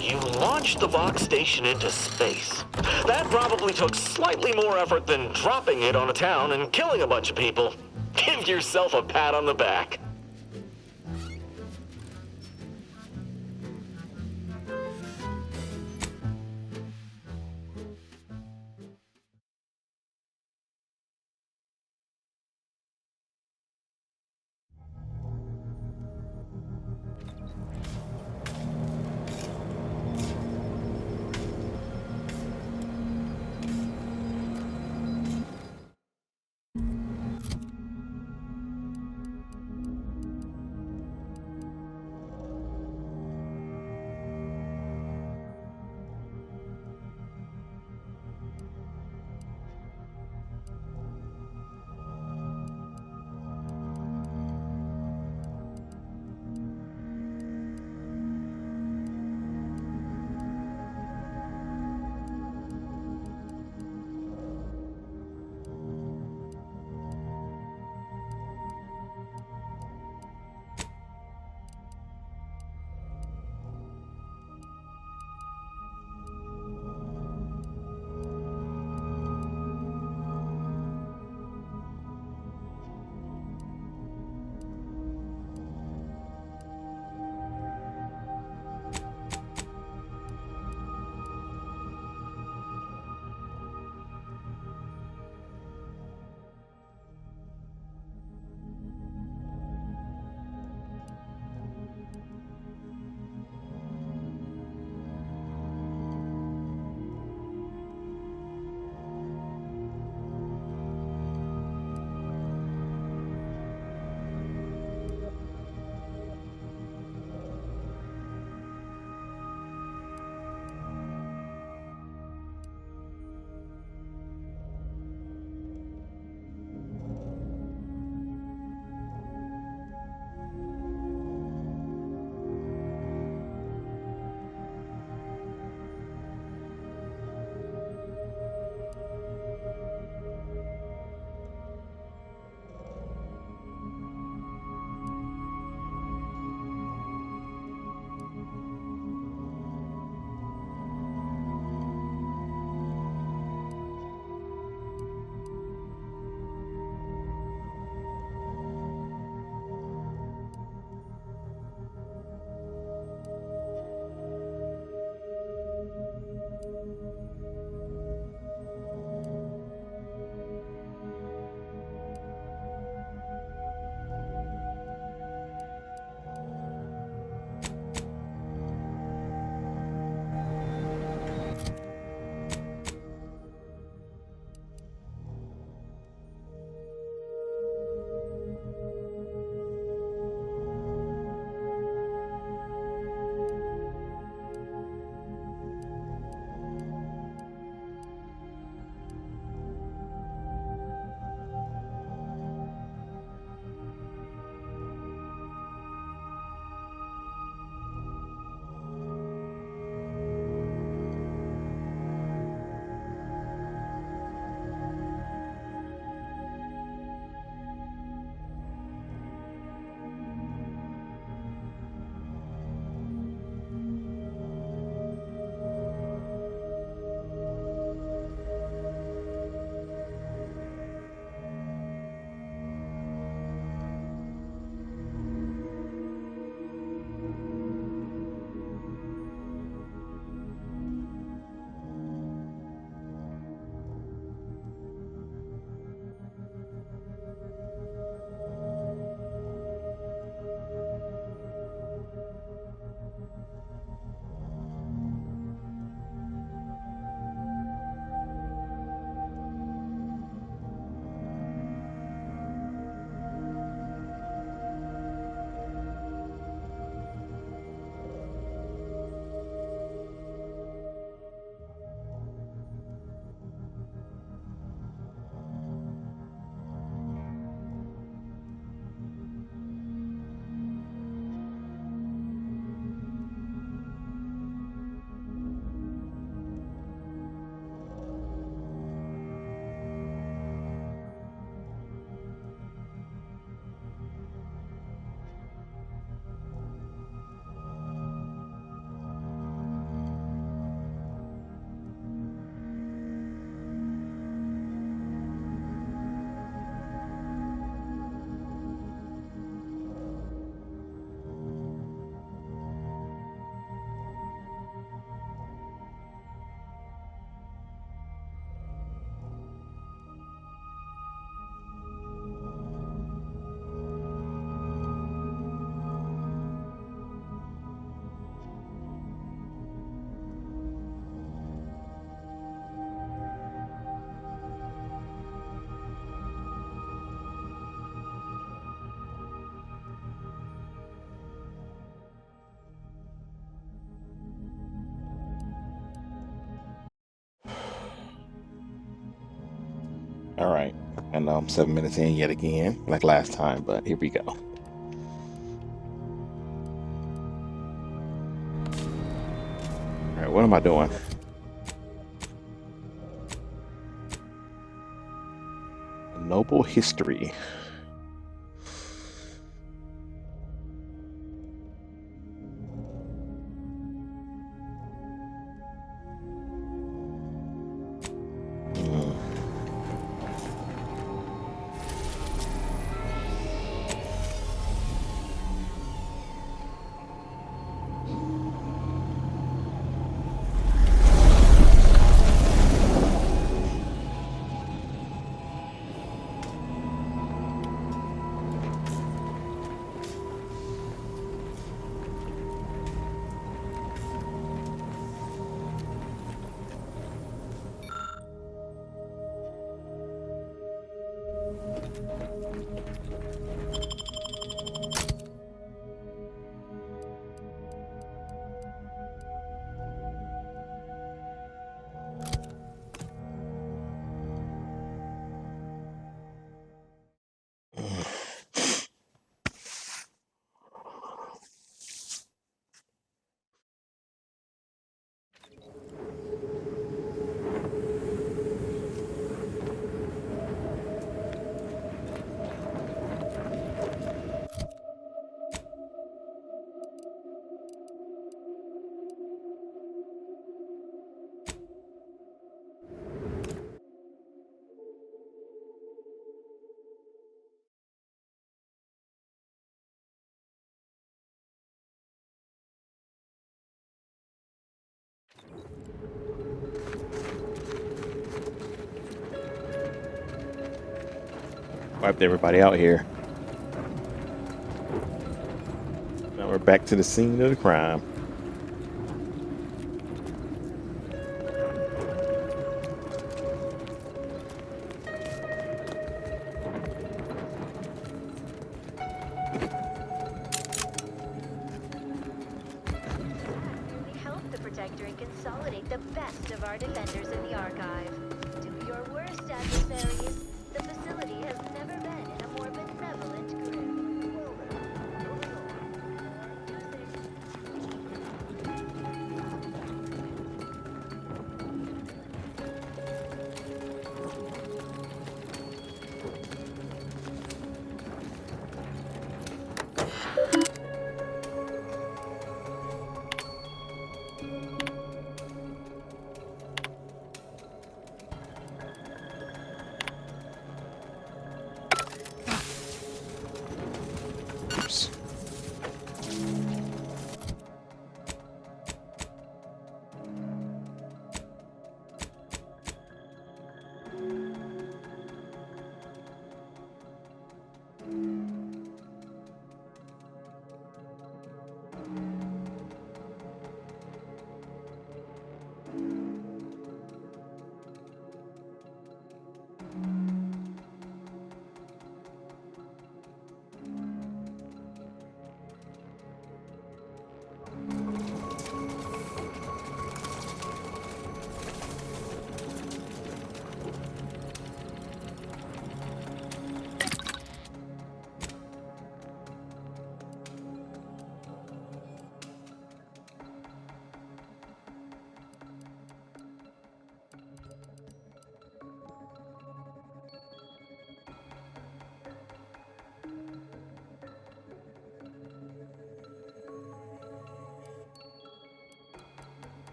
You launched the Vox station into space. That probably took slightly more effort than dropping it on a town and killing a bunch of people. Give yourself a pat on the back. All right. I know I'm 7 minutes in yet again, like last time, but here we go. All right, what am I doing? A noble history. Hmm. Wiped everybody out here. Now we're back to the scene of the crime. We help the Protector and consolidate the best of our defenders in the archive. To your worst adversaries, the facility has never been in a more benevolent grip. Well then, moving Oops.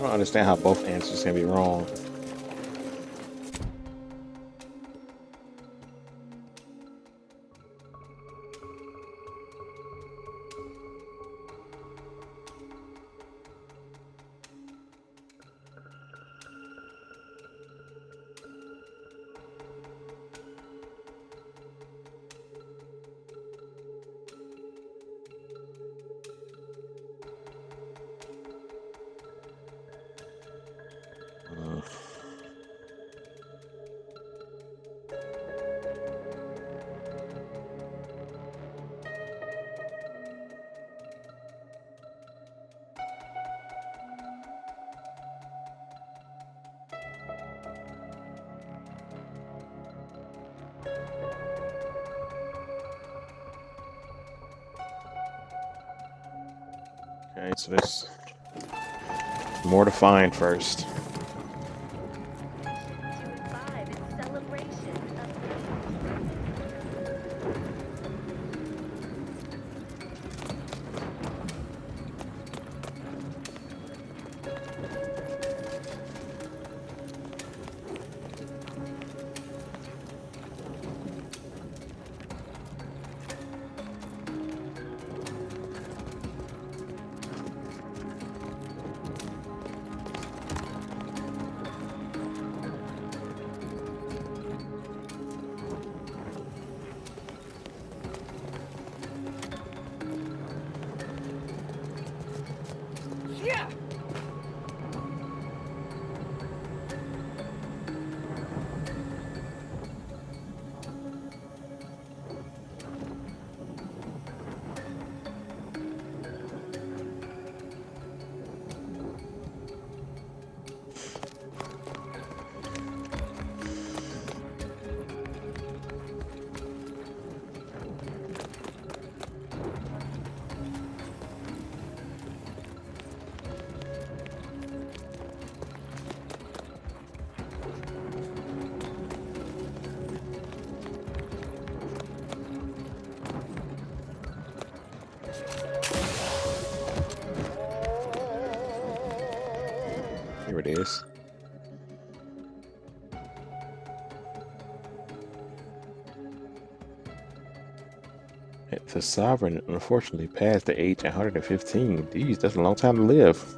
don't understand how both answers can be wrong. Okay, so there's more to find first. Section 2 and 5 in celebration of Here it is. The sovereign unfortunately passed the age 115. Geez, that's a long time to live.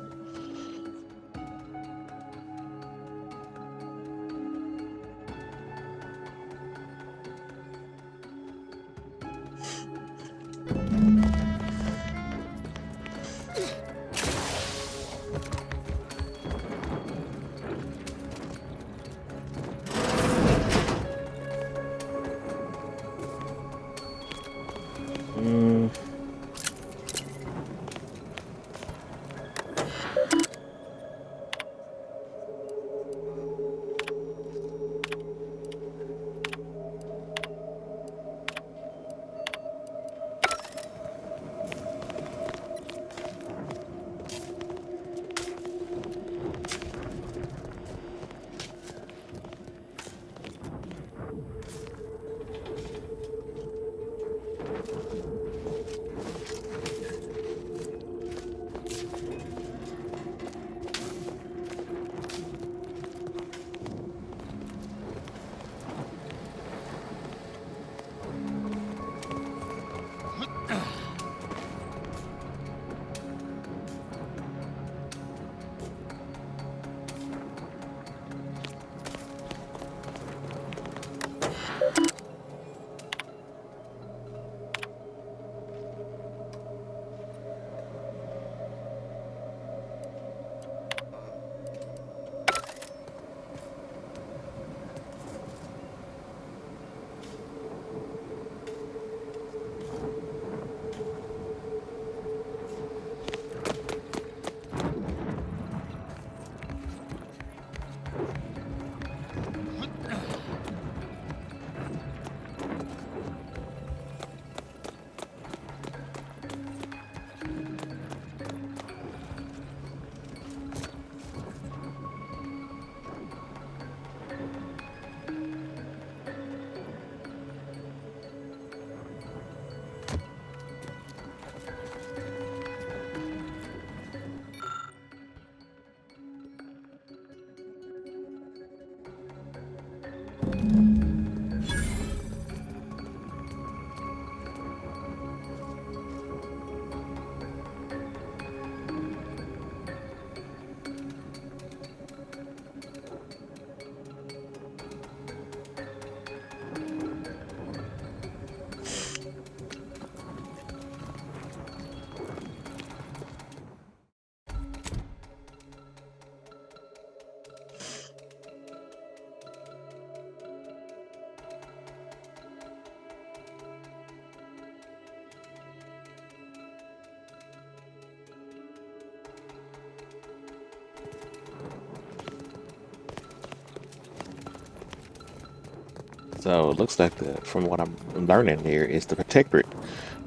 So it looks like from what I'm learning here is the Protectorate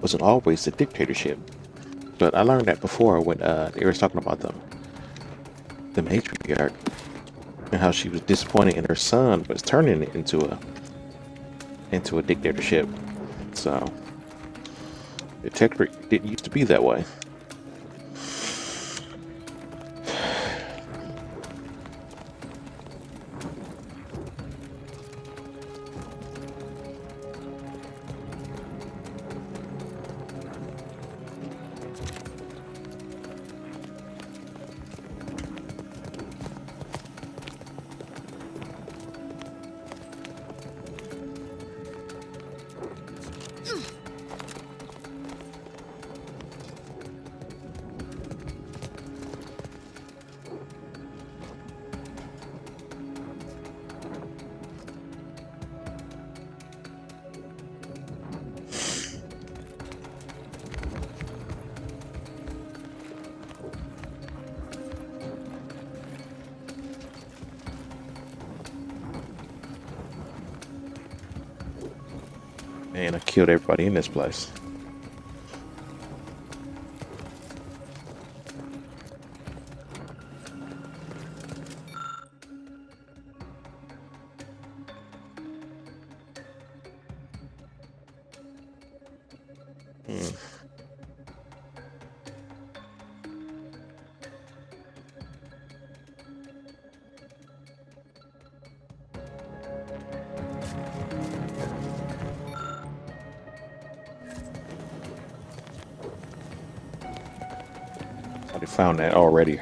wasn't always a dictatorship. But I learned that before when they were talking about the matriarch and how she was disappointed in her son was turning it into a dictatorship. So the Protectorate didn't used to be that way. And I killed everybody in this place. I found that already.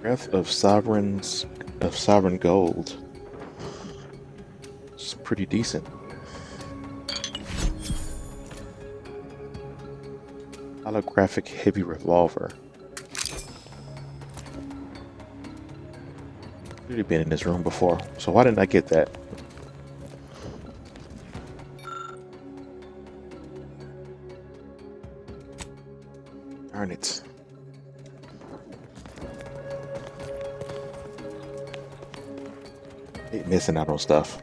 Breath of Sovereign Gold. It's pretty decent. Holographic heavy revolver. I've already been in this room before, so why didn't I get that? Darn it. Hate missing out on stuff.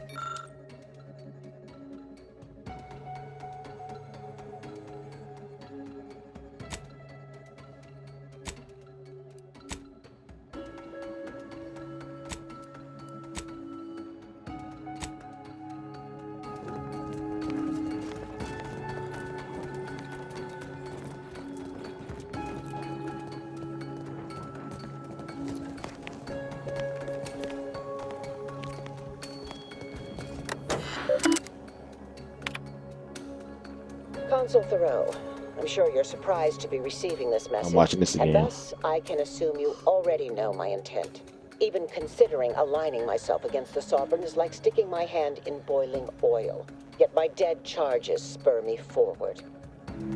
Consul Thoreau, I'm sure you're surprised to be receiving this message. I'm watching this again. And thus, I can assume you already know my intent. Even considering aligning myself against the Sovereign is like sticking my hand in boiling oil. Yet my dead charges spur me forward.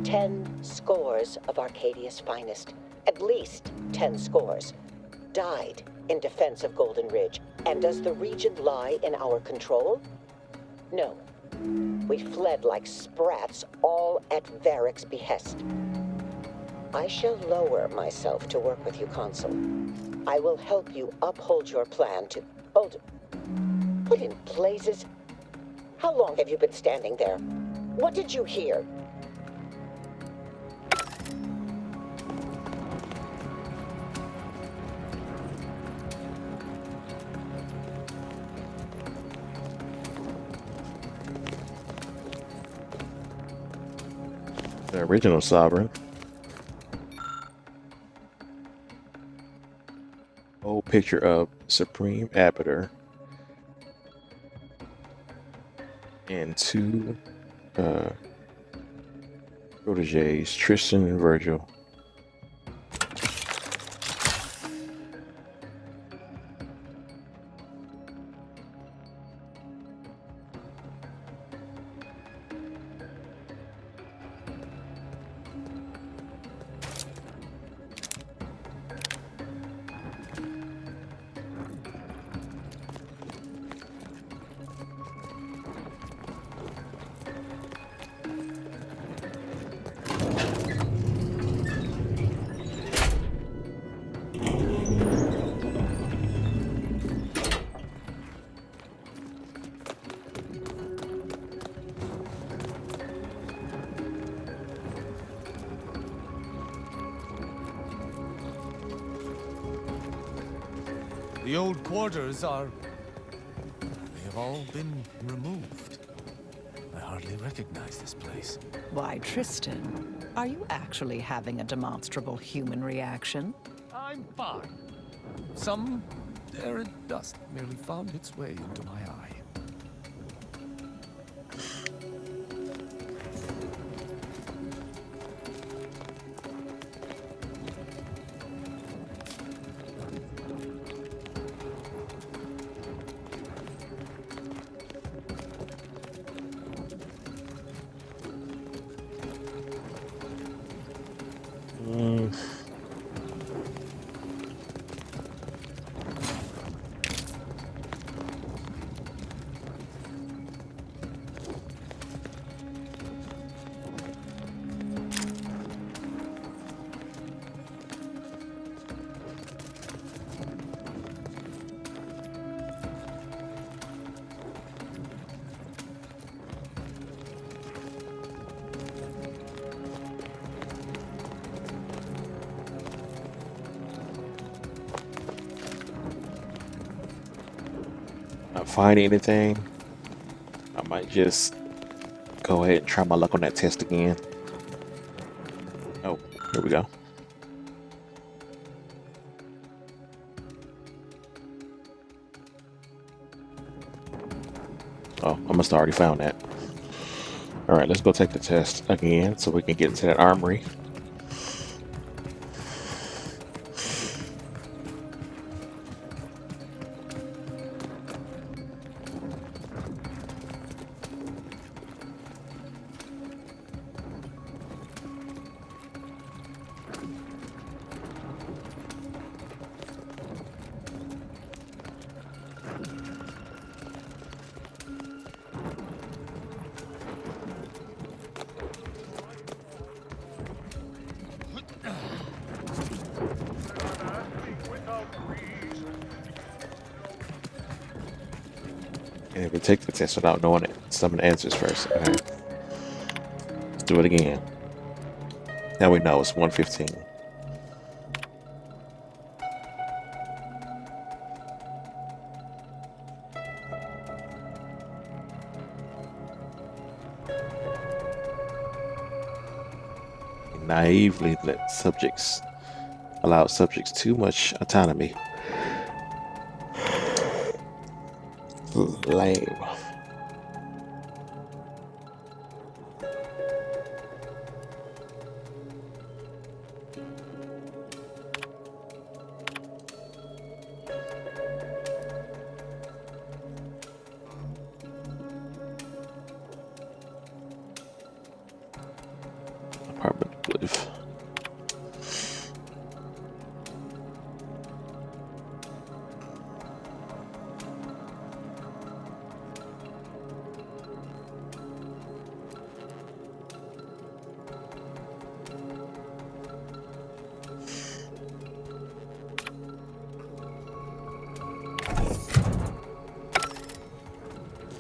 10 scores of Arcadia's finest, at least 10 scores, died in defense of Golden Ridge. And does the region lie in our control? No. We fled like sprats, all at Varric's behest. I shall lower myself to work with you, Consul. I will help you uphold your plan to... Hold... What in blazes? How long have you been standing there? What did you hear? original sovereign. Old picture of Supreme Arbiter and two proteges, Tristan and Virgil. The old quarters are... they have all been removed. I hardly recognize this place. Why, Tristan, are you actually having a demonstrable human reaction? I'm fine. Some arid dust merely found its way into my eye. Not find anything, I might just go ahead and try my luck on that test again. Oh, here we go. Oh, I must have already found that. Alright, let's go take the test again so we can get into that armory. And if we take the test without knowing it, some of the answers first. Okay. Let's do it again. Now we know it's 115. Naively allow subjects too much autonomy. Lame. Apartment Cliff.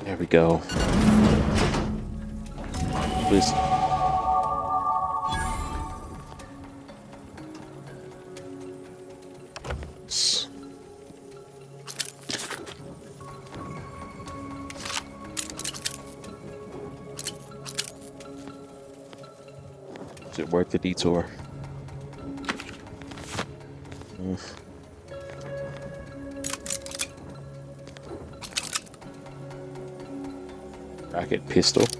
There we go. Please. Is it worth the detour? Mm. Rocket pistol. Is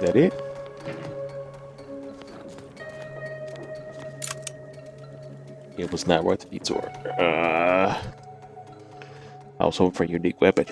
that it? It was not worth the detour. I was hoping for a unique weapon.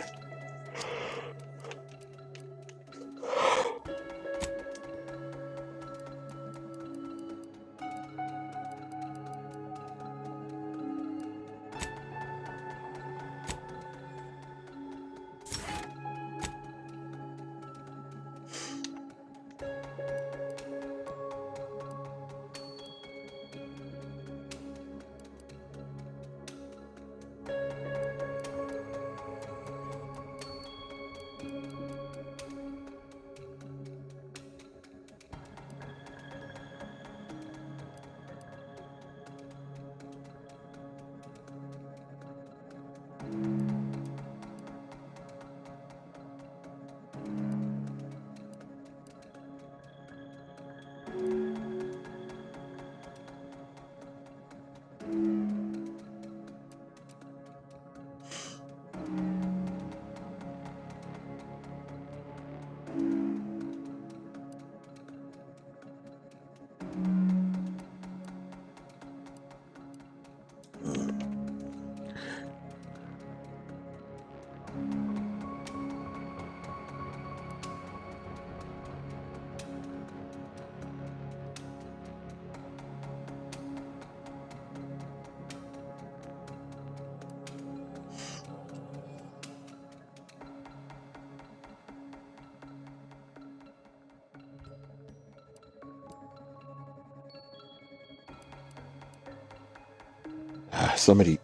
So many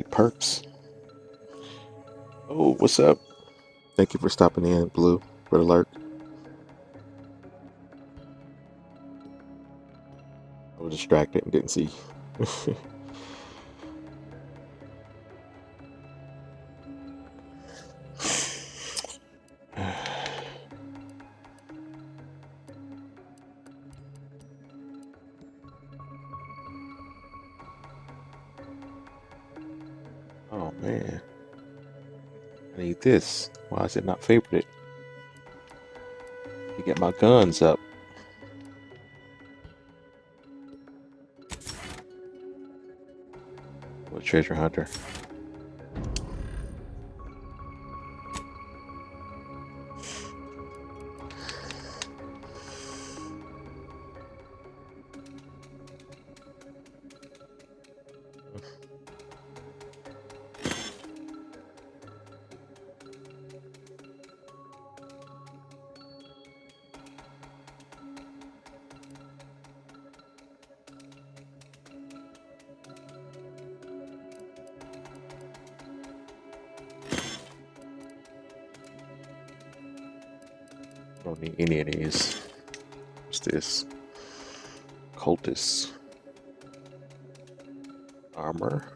perks. Oh, what's up? Thank you for stopping in, Blue, for the alert. I was distracted and didn't see. Oh man, I need this. Why is it not favorited? To get my guns up. What treasure hunter? I don't need any of these. What's this? Cultist armor.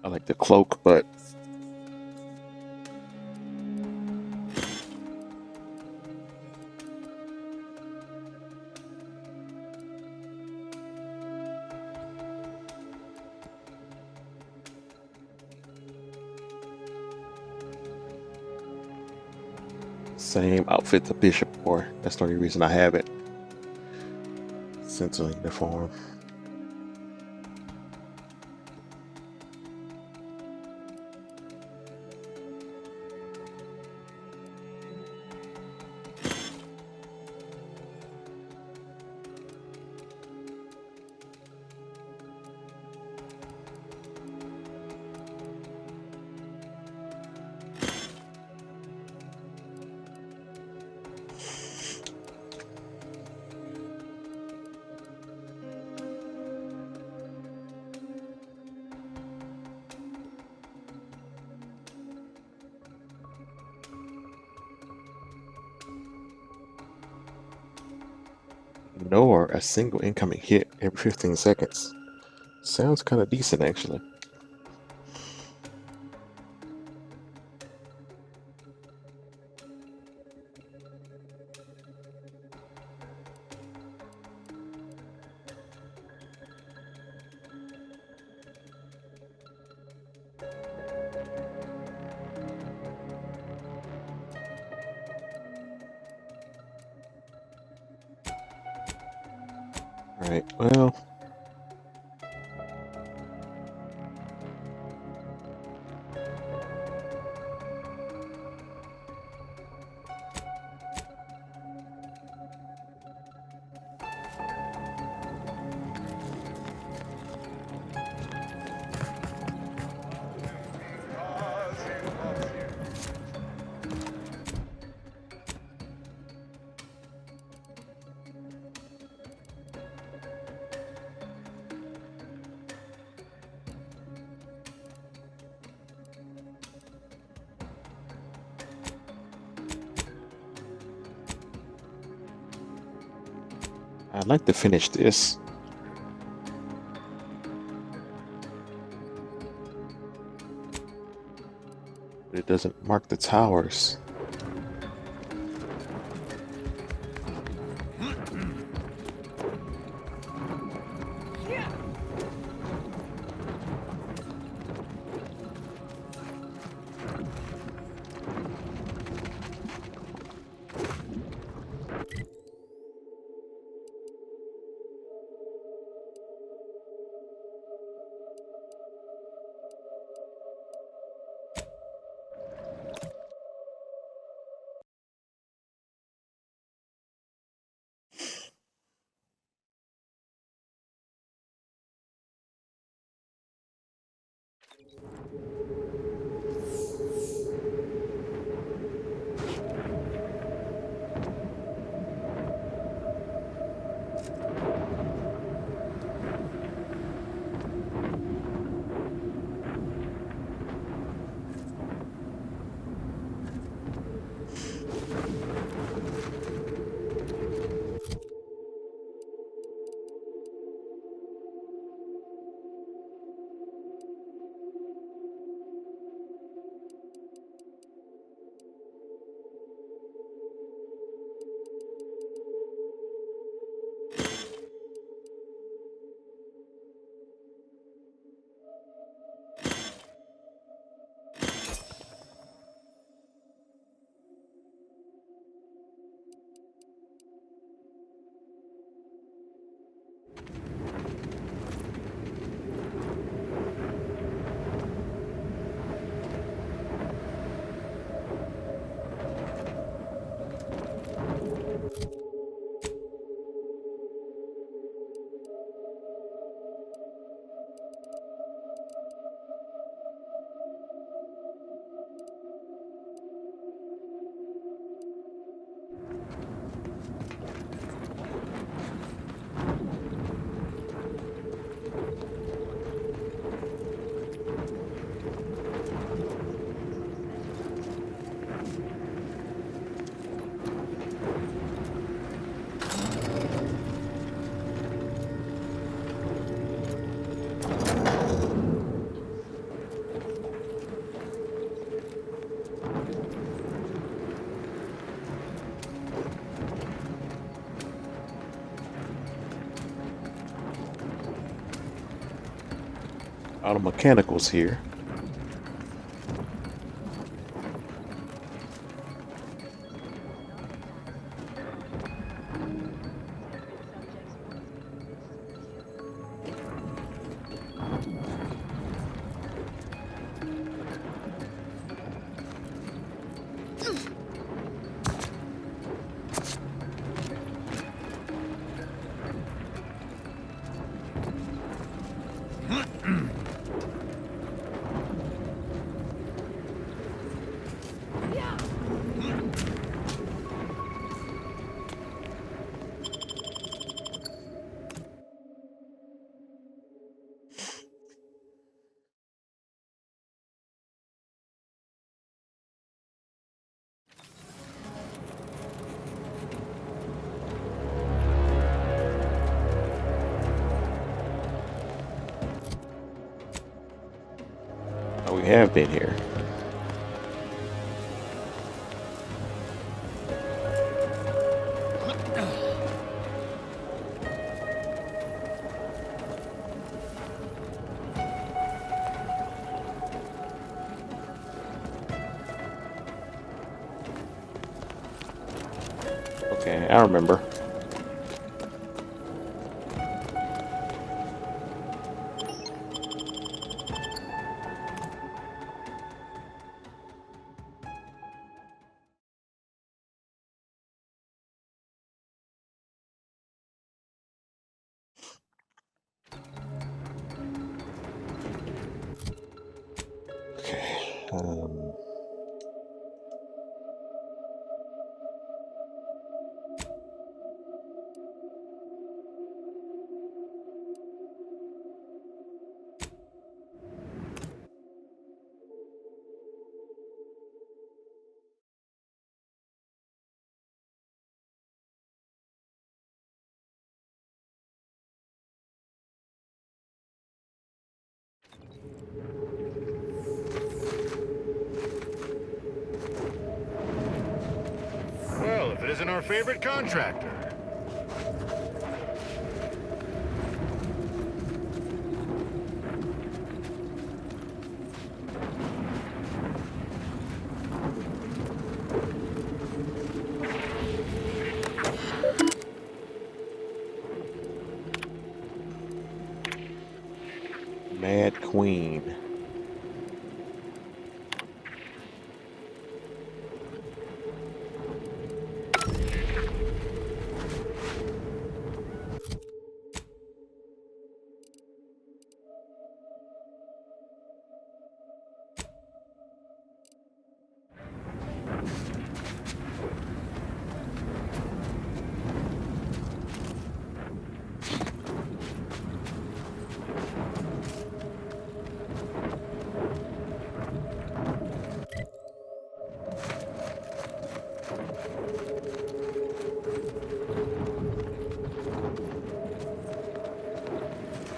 I like the cloak, but same outfit the bishop wore. That's the only reason I have it. Sentinel uniform. Ignore a single incoming hit every 15 seconds. Sounds kind of decent, actually. Alright, well. I'd like to finish this. But it doesn't mark the towers. Auto mechanicals here. We have been here. Okay, I remember. Okay. Well, if it isn't our favorite contractor. Mad Queen.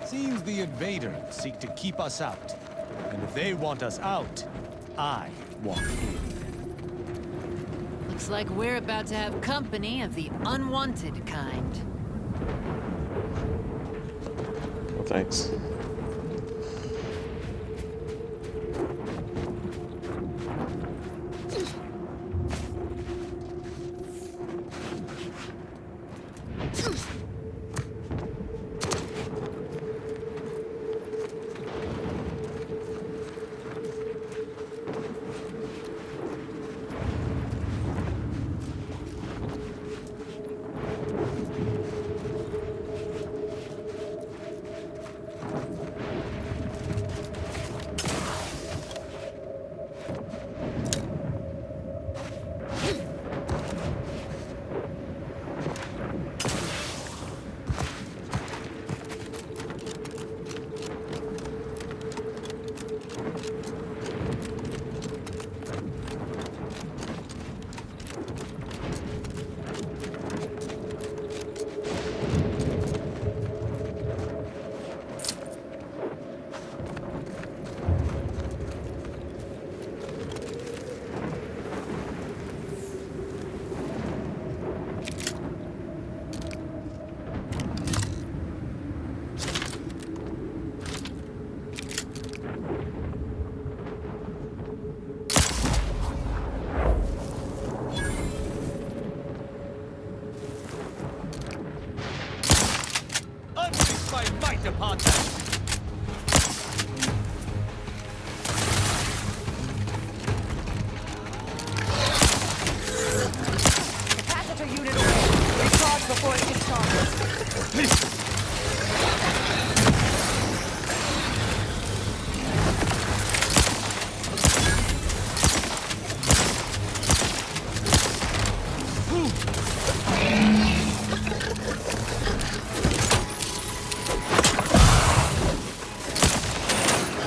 Seems the invaders seek to keep us out. And if they want us out, I want in. Looks like we're about to have company of the unwanted kind. Well, thanks. Unleash my might upon them! Capacitor unit away. Recharge before it gets started.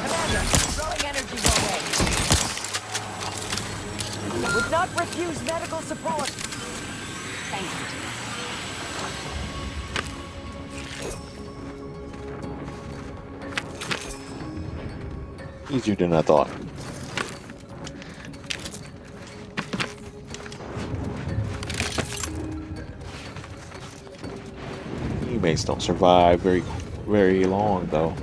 Commander, throwing energy your way. Would not refuse medical support. Thank you. Easier than I thought. teammates don't survive very long though.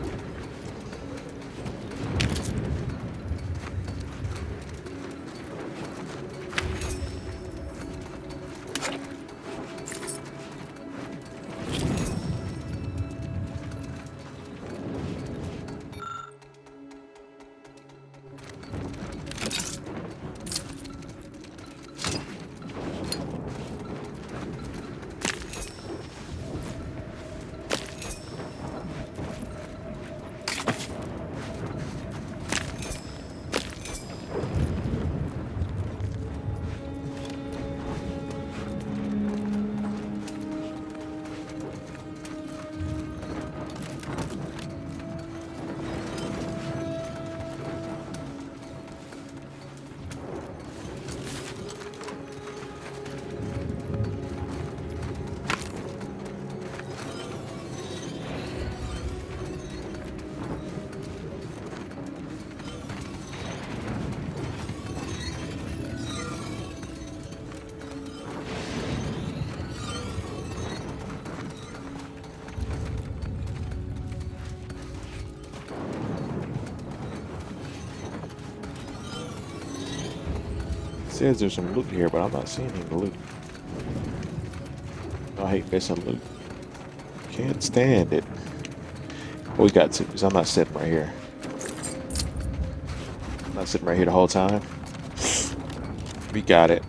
Says there's some loot here, but I'm not seeing any loot. I hate missing loot. Can't stand it. We got to, because I'm not sitting right here. I'm not sitting right here the whole time. We got it.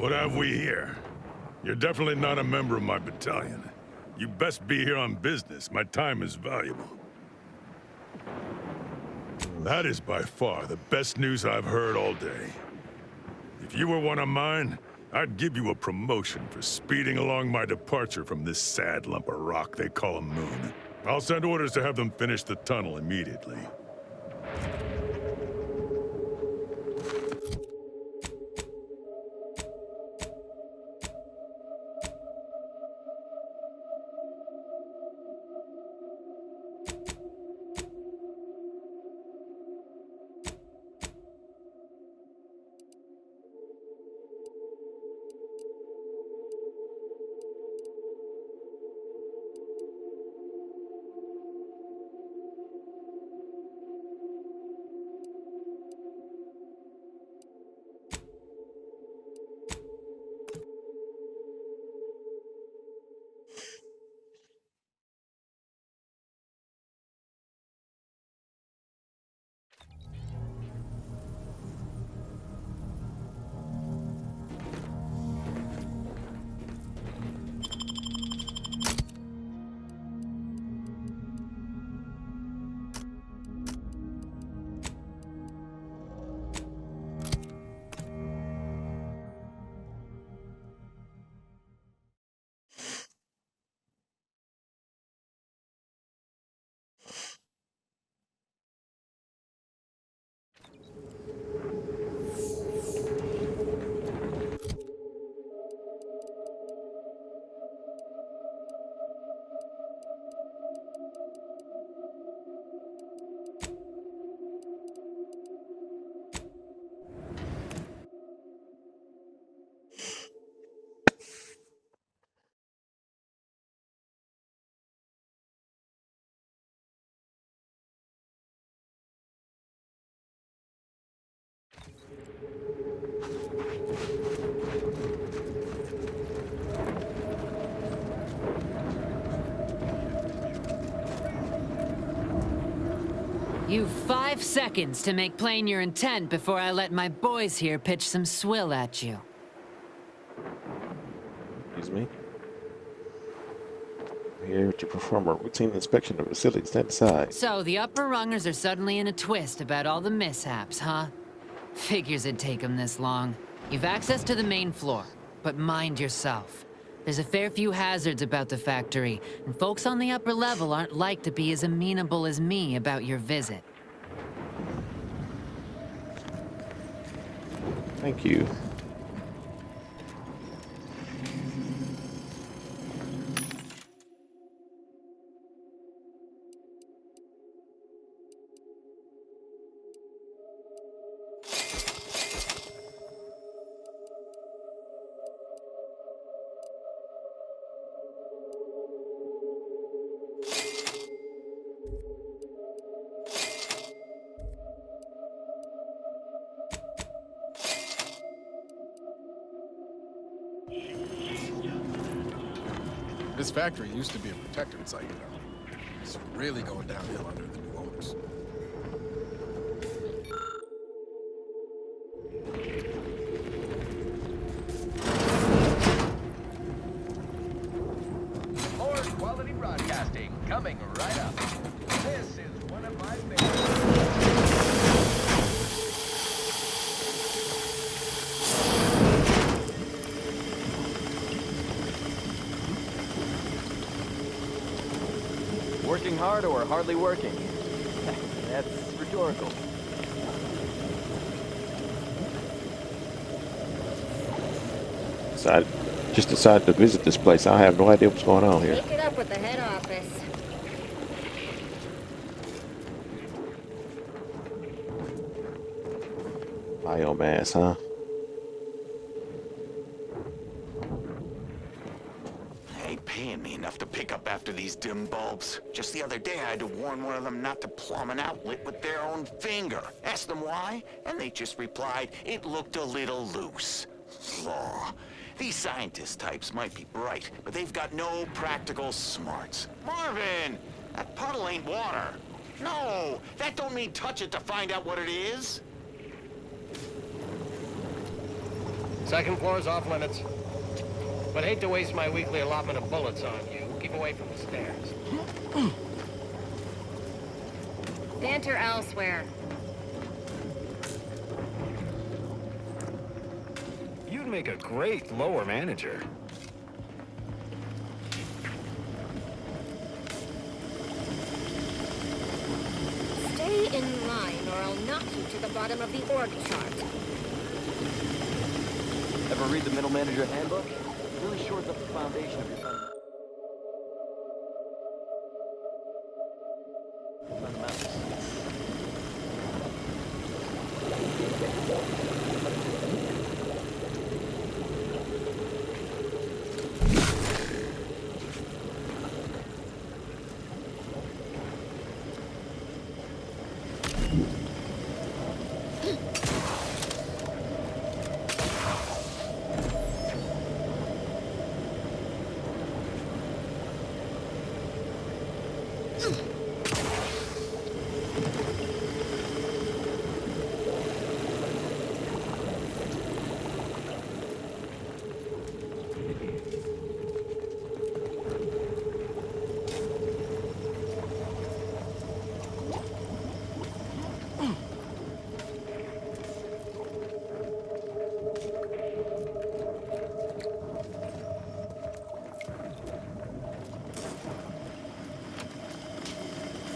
What have we here? You're definitely not a member of my battalion. You best be here on business. My time is valuable. That is by far the best news I've heard all day. If you were one of mine, I'd give you a promotion for speeding along my departure from this sad lump of rock they call a moon. I'll send orders to have them finish the tunnel immediately. You've 5 seconds to make plain your intent before I let my boys here pitch some swill at you. Excuse me. Here to perform a routine inspection of facilities. Stand aside. So, the upper rungers are suddenly in a twist about all the mishaps, huh? Figures it'd take them this long. You've access to the main floor, but mind yourself. There's a fair few hazards about the factory, and folks on the upper level aren't like to be as amenable as me about your visit. Thank you. This factory used to be a protectorate site, you know. It's really going downhill under the new owners. More quality broadcasting coming right up. This is one of my favorites. Working hard or hardly working? That's rhetorical. Just decided to visit this place. I have no idea what's going on here. Take it up with the head office. Biomass, huh? Ain't paying me enough to pick up after these dim bulbs. Just the other day I had to warn one of them not to plumb an outlet with their own finger. Asked them why, and they just replied, it looked a little loose. Law. These scientist types might be bright, but they've got no practical smarts. Marvin! That puddle ain't water. No, that don't mean touch it to find out what it is. Second floor's off limits. But hate to waste my weekly allotment of bullets on you. Keep away from the stairs. Banter elsewhere. You'd make a great lower manager. Stay in line or I'll knock you to the bottom of the org chart. Ever read the Middle Manager Handbook? It really shores up the foundation of your fundamentals.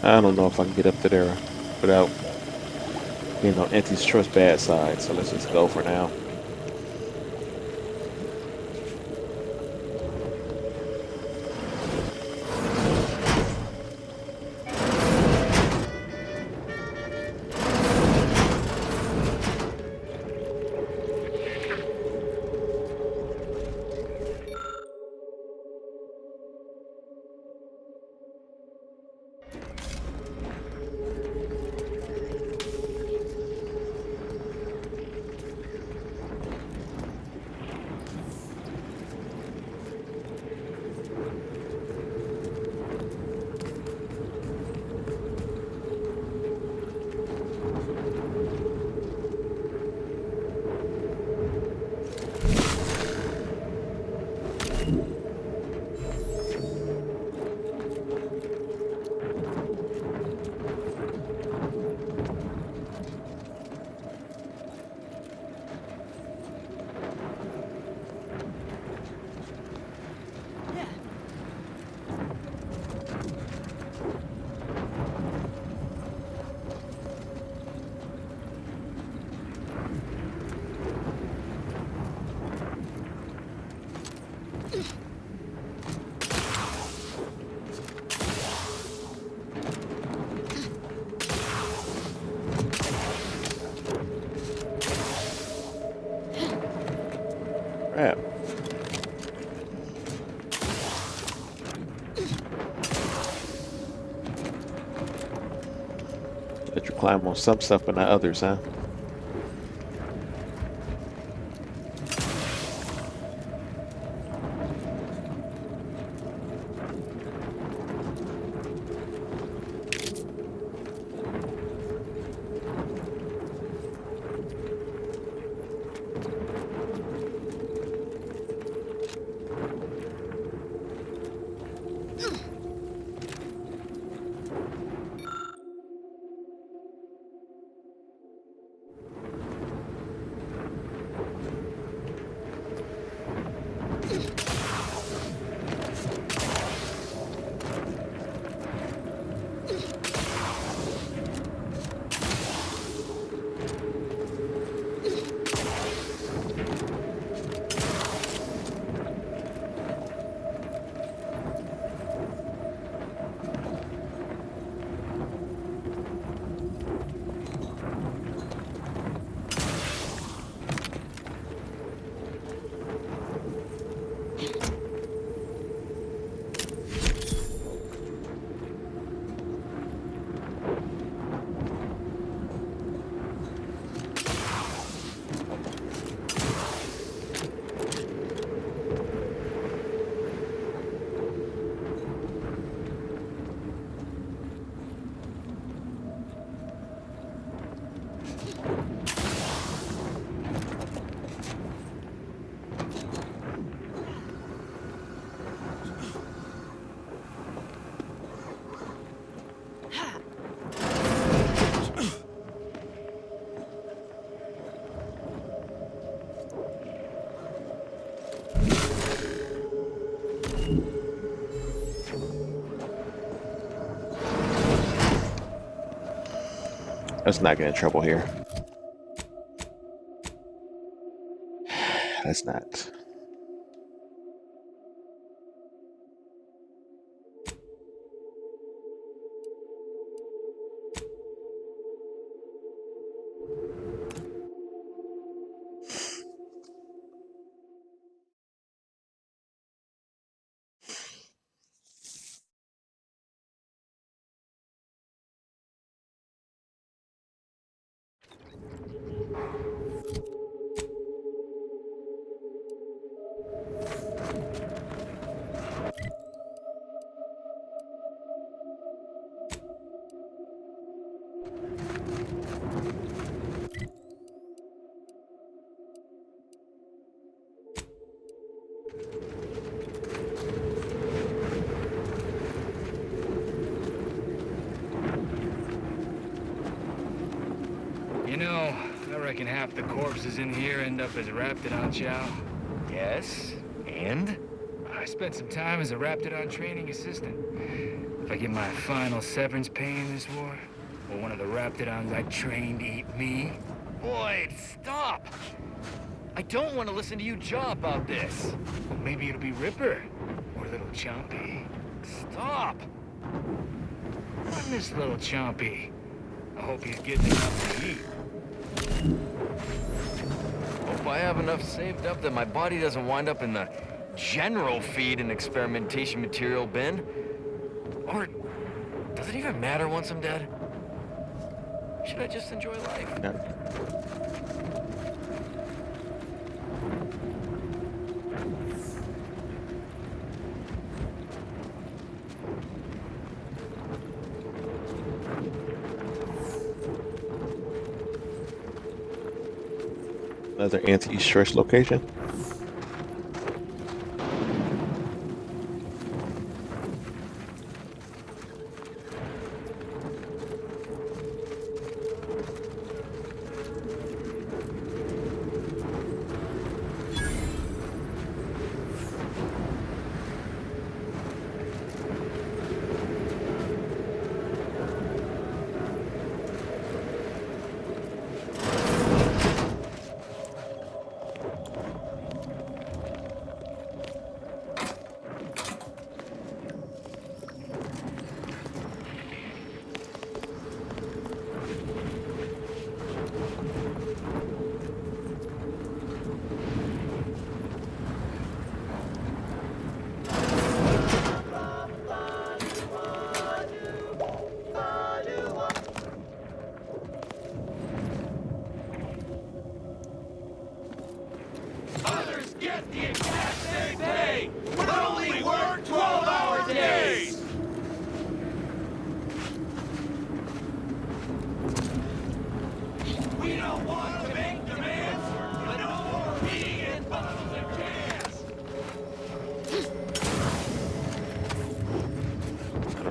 I don't know if I can get up to there without being on antitrust bad side, so let's just go for now. Let you climb on some stuff but not others, huh? Let's not get in trouble here. Let's not. You know, I reckon half the corpses in here end up as Raptidon chow. Yes? And? I spent some time as a Raptidon training assistant. If I get my final severance pay in this war, will one of the Raptidons I trained eat me? Boyd, stop! I don't want to listen to you jaw about this. Well, maybe it'll be Ripper, or Little Chompy. Stop! I miss Little Chompy. I hope he's getting enough to eat. Hope I have enough saved up that my body doesn't wind up in the general feed and experimentation material bin. Or does it even matter once I'm dead? Should I just enjoy life? No. Another anti-stress location.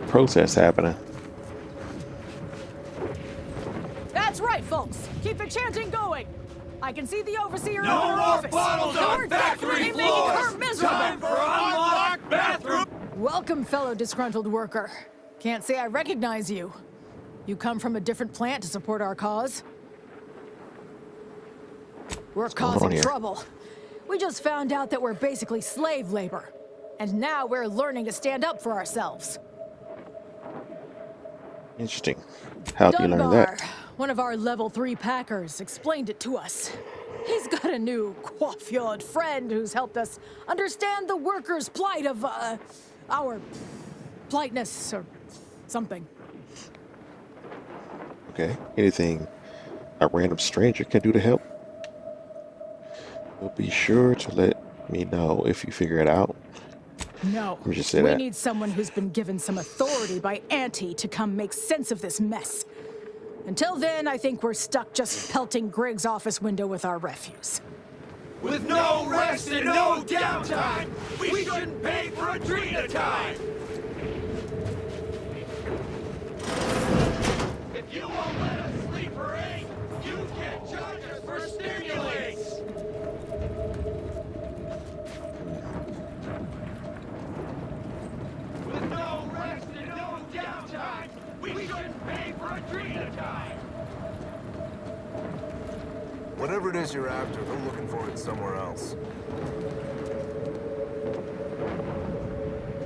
protests happening. That's right, folks. Keep the chanting going. I can see the overseer No in her more office. bottles on You're factory definitely making her floors. miserable. Time for unlocked bathroom. Welcome, fellow disgruntled worker. Can't say I recognize you. You come from a different plant to support our cause? We're going on causing here? trouble. We just found out that we're basically slave labor. And now we're learning to stand up for ourselves. Interesting. How do you learn Dunbar, that? one of our level 3 packers, explained it to us. He's got a new coiffeured friend who's helped us understand the workers' plight of, our politeness or something. Okay. Anything a random stranger can do to help? Well, be sure to let me know if you figure it out. No, Let me just say we that. need someone who's been given some authority by Auntie to come make sense of this mess. Until then, I think we're stuck just pelting Greg's office window with our refuse. With no rest and no downtime, we shouldn't pay for a drink at a time. If you won't let us sleep or eat, you can't charge us for stimulates. With no rest and no downtime, we shouldn't pay for a drink at a time. Whatever it is you're after, they're looking for it somewhere else.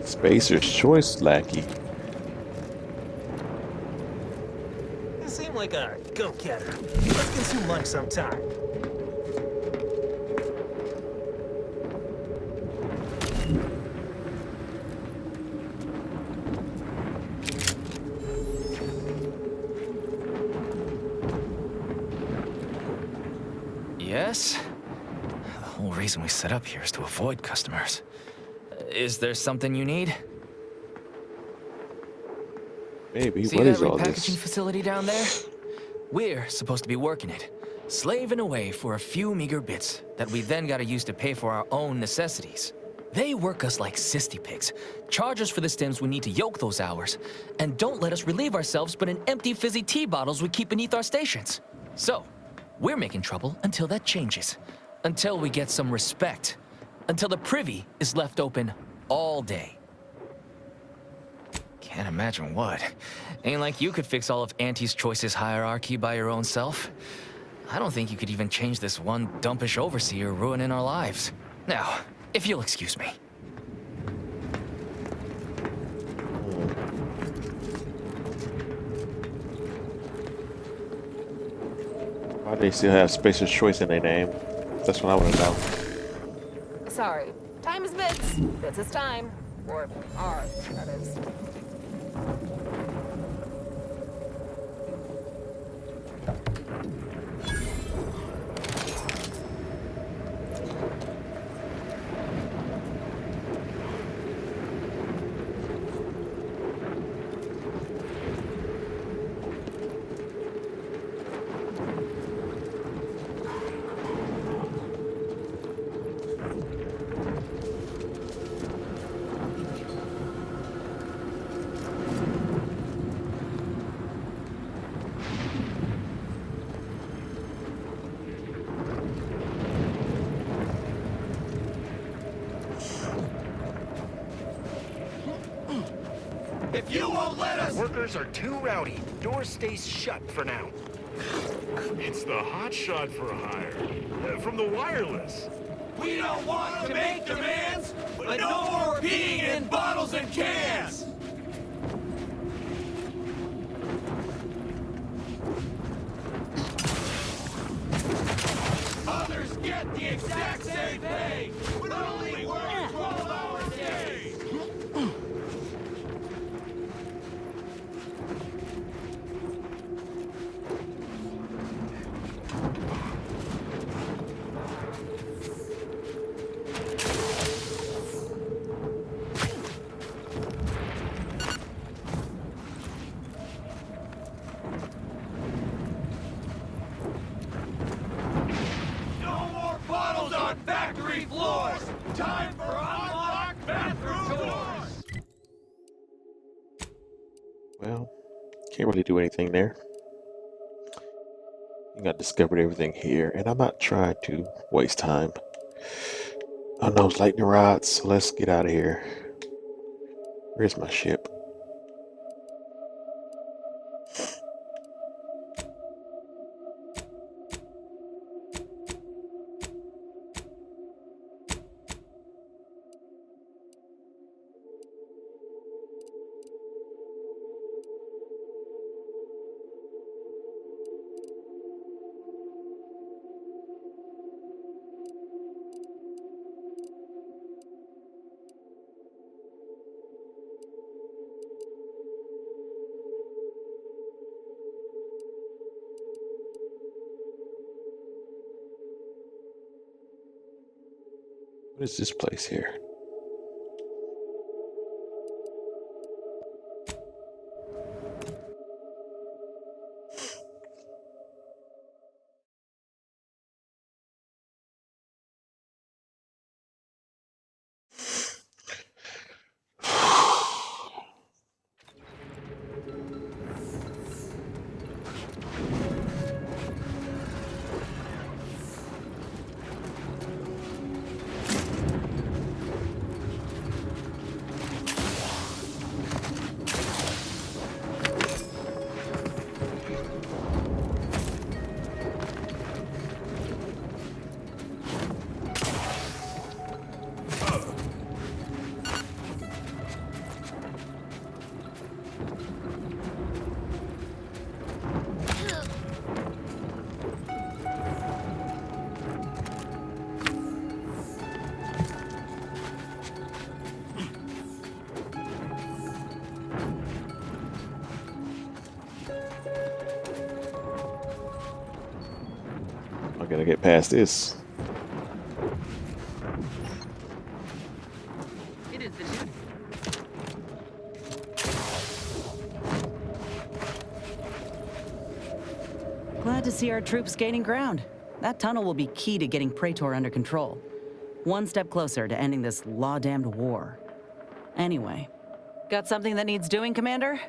Spacer's Choice Lackey. You seem like a go-getter. Let's get some lunch sometime. Yes? The whole reason we set up here is to avoid customers. Is there something you need? Maybe. See What that is all repackaging this? facility down there? We're supposed to be working it, slaving away for a few meager bits that we then gotta use to pay for our own necessities. They work us like sissy pigs, charge us for the stims we need to yoke those hours, and don't let us relieve ourselves but in empty fizzy tea bottles we keep beneath our stations. So, we're making trouble until that changes. Until we get some respect. Until the privy is left open all day. Can't imagine what. Ain't like you could fix all of Auntie's Choices hierarchy by your own self. I don't think you could even change this one dumpish overseer ruining our lives. Now, if you'll excuse me. Why do they still have Spacer's Choice in their name? That's what I want to know. Sorry. Time is bits. Bits is time. Or are, that is. If you won't let us... Workers are too rowdy. Door stays shut for now. It's the hotshot for hire. From the wireless. We don't want to make demands, but no more peeing in bottles and cans! Others get the exact same pay, but only work 12-hour days! No more bottles on factory floors! Time for really do anything there. I think I discovered everything here, and I'm not trying to waste time on those lightning rods, so let's get out of here. Where's my ship? What is this place here? I gotta get past this. It is the dude. Glad to see our troops gaining ground. That tunnel will be key to getting Praetor under control. One step closer to ending this law-damned war. Anyway, got something that needs doing, Commander?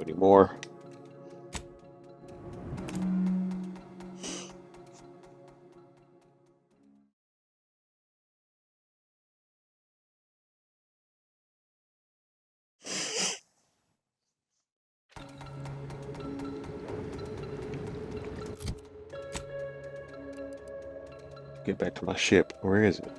Any more? Get back to my ship. Where is it?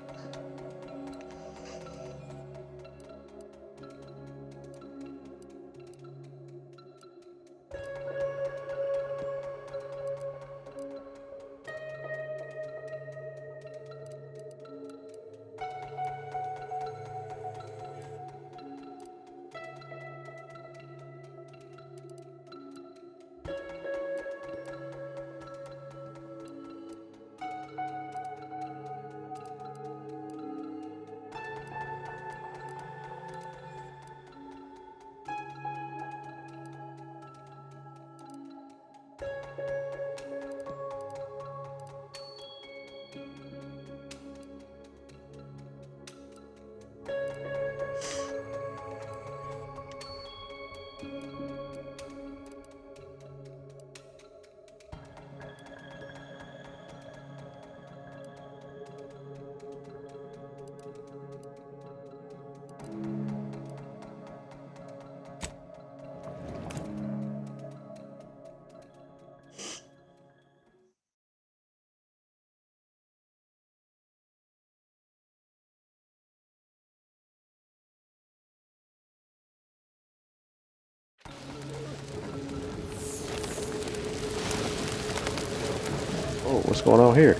Oh, what's going on here?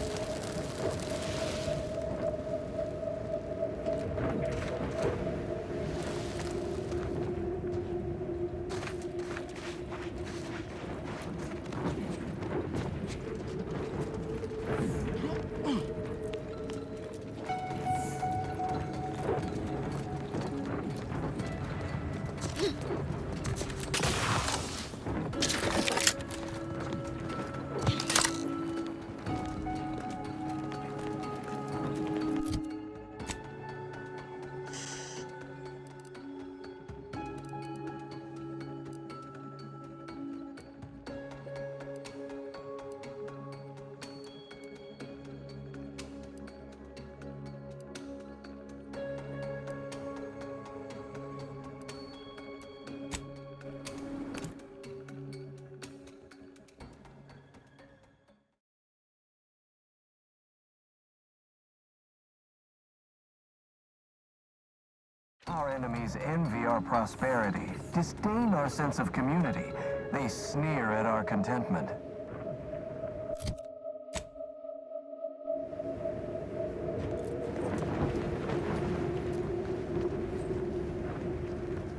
Our enemies envy our prosperity, disdain our sense of community. They sneer at our contentment.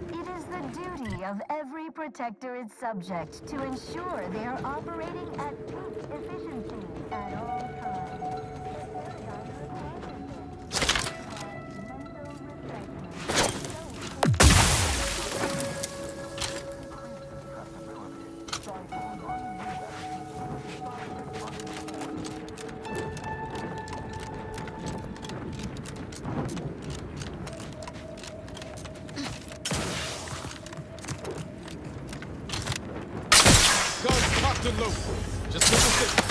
It is the duty of every protectorate subject to ensure they are operating at peak efficiency at all times. Guns locked and loaded. Just listen thick.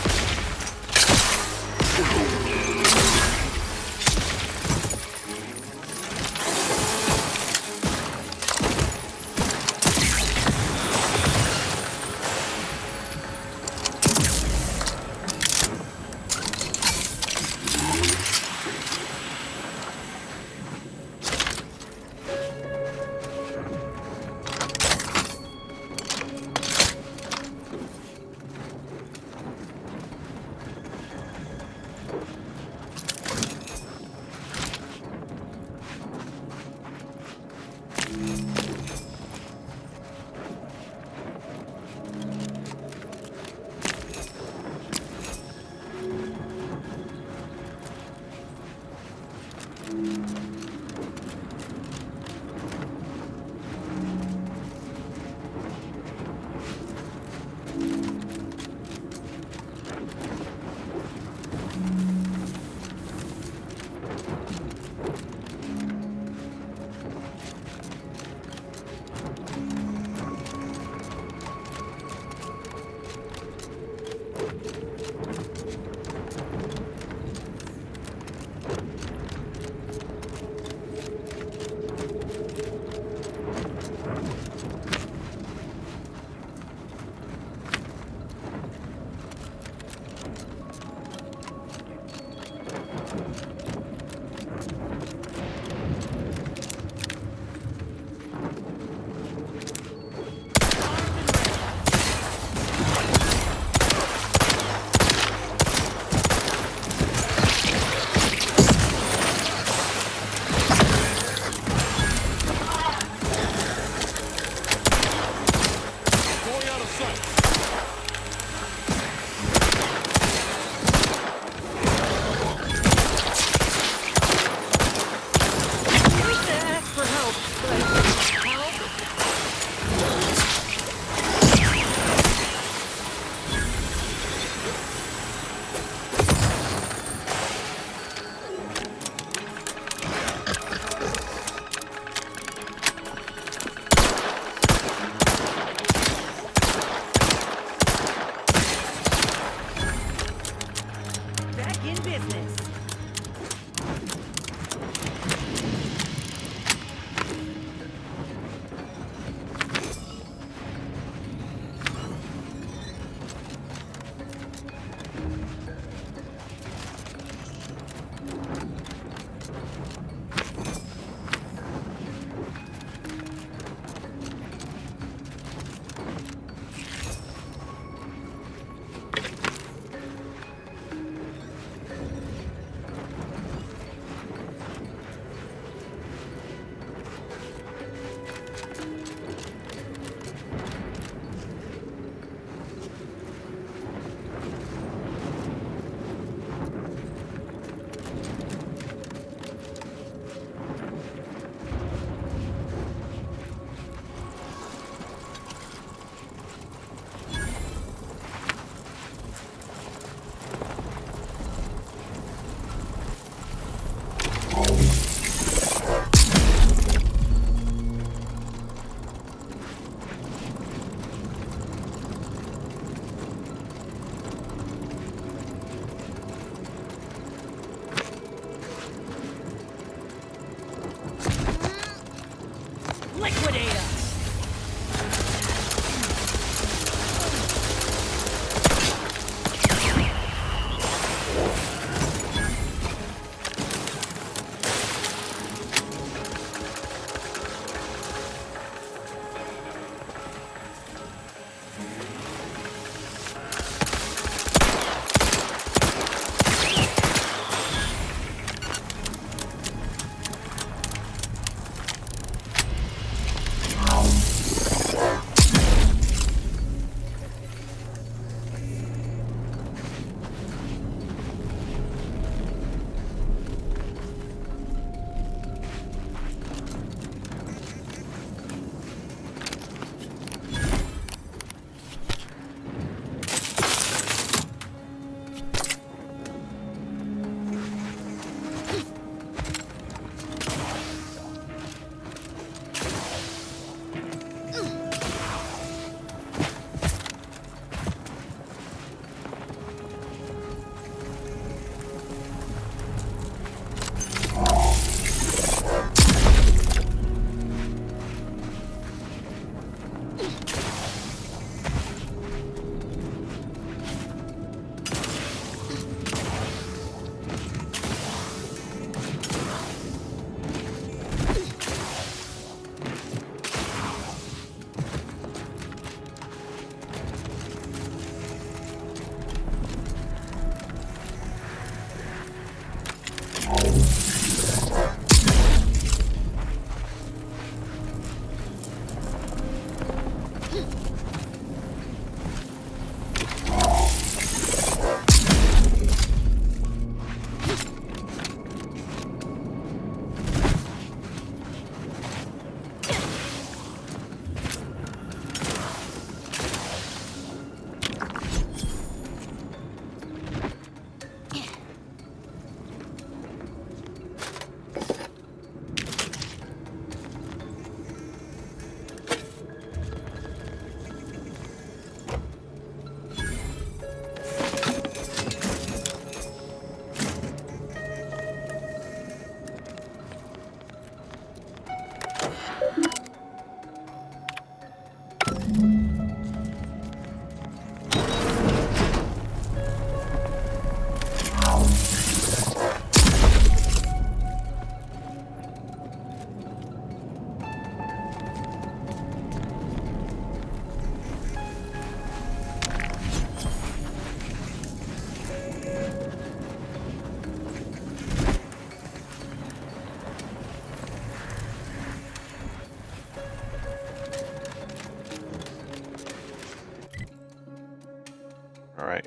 Alright.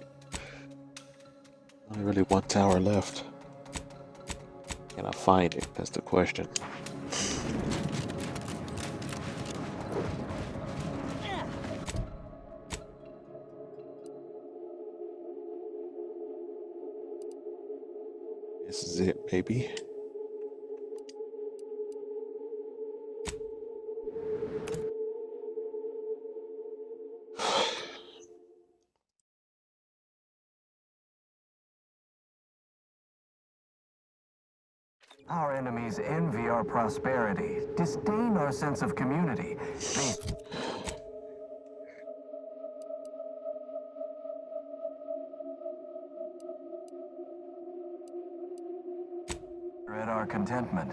Only really one tower left. Can I find it? That's the question. This is it, baby. Our enemies envy our prosperity, disdain our sense of community. They at our contentment.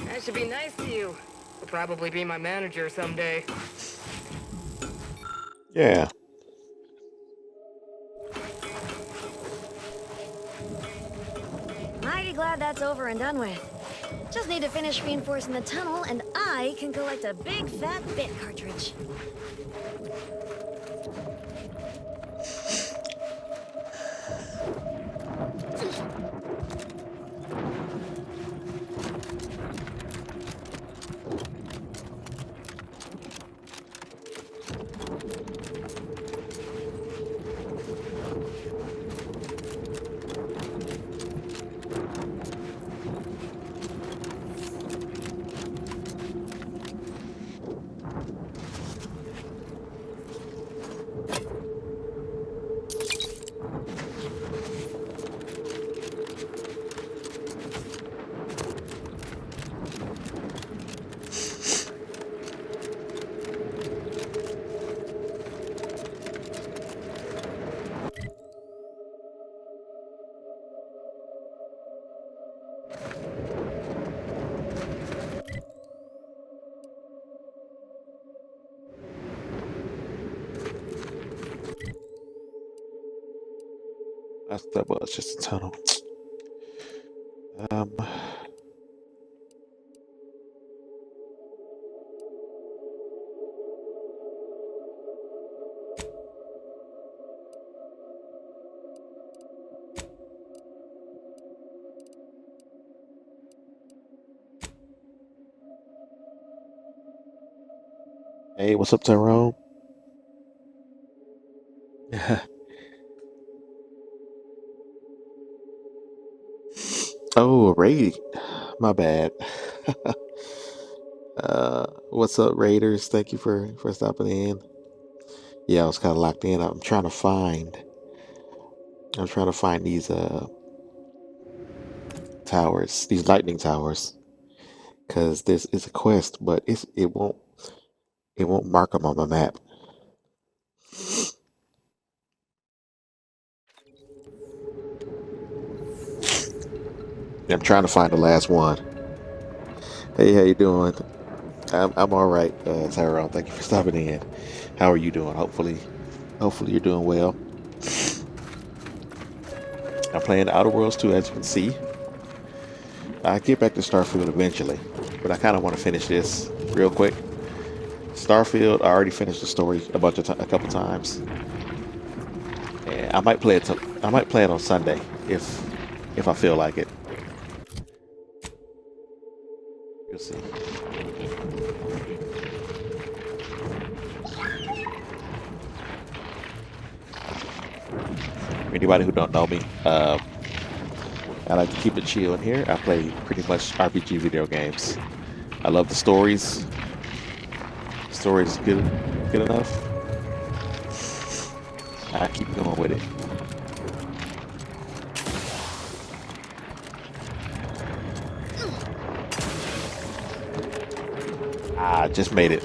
I should be nice to you. You'll probably be my manager someday. Yeah. Mighty glad that's over and done with. Just need to finish reinforcing the tunnel, and I can collect a big fat bit cartridge. That was just a tunnel. Hey, what's up, Tyrone? Oh, raid. My bad. What's up, Raiders? Thank you for stopping in. Yeah, I was kind of locked in. I'm trying to find these towers, these lightning towers, because this is a quest, but it won't mark them on my map. I'm trying to find the last one. Hey, how you doing? I'm all right, Tyrone. Thank you for stopping in. How are you doing? Hopefully you're doing well. I'm playing Outer Worlds 2, as you can see. I get back to Starfield eventually, but I kind of want to finish this real quick. Starfield, I already finished the story a couple times, and I might play it. I might play it on Sunday if I feel like it. You'll see. Anybody who don't know me, I like to keep it chill in here. I play pretty much RPG video games. I love the stories. The story is good enough. I keep going with it. I just made it.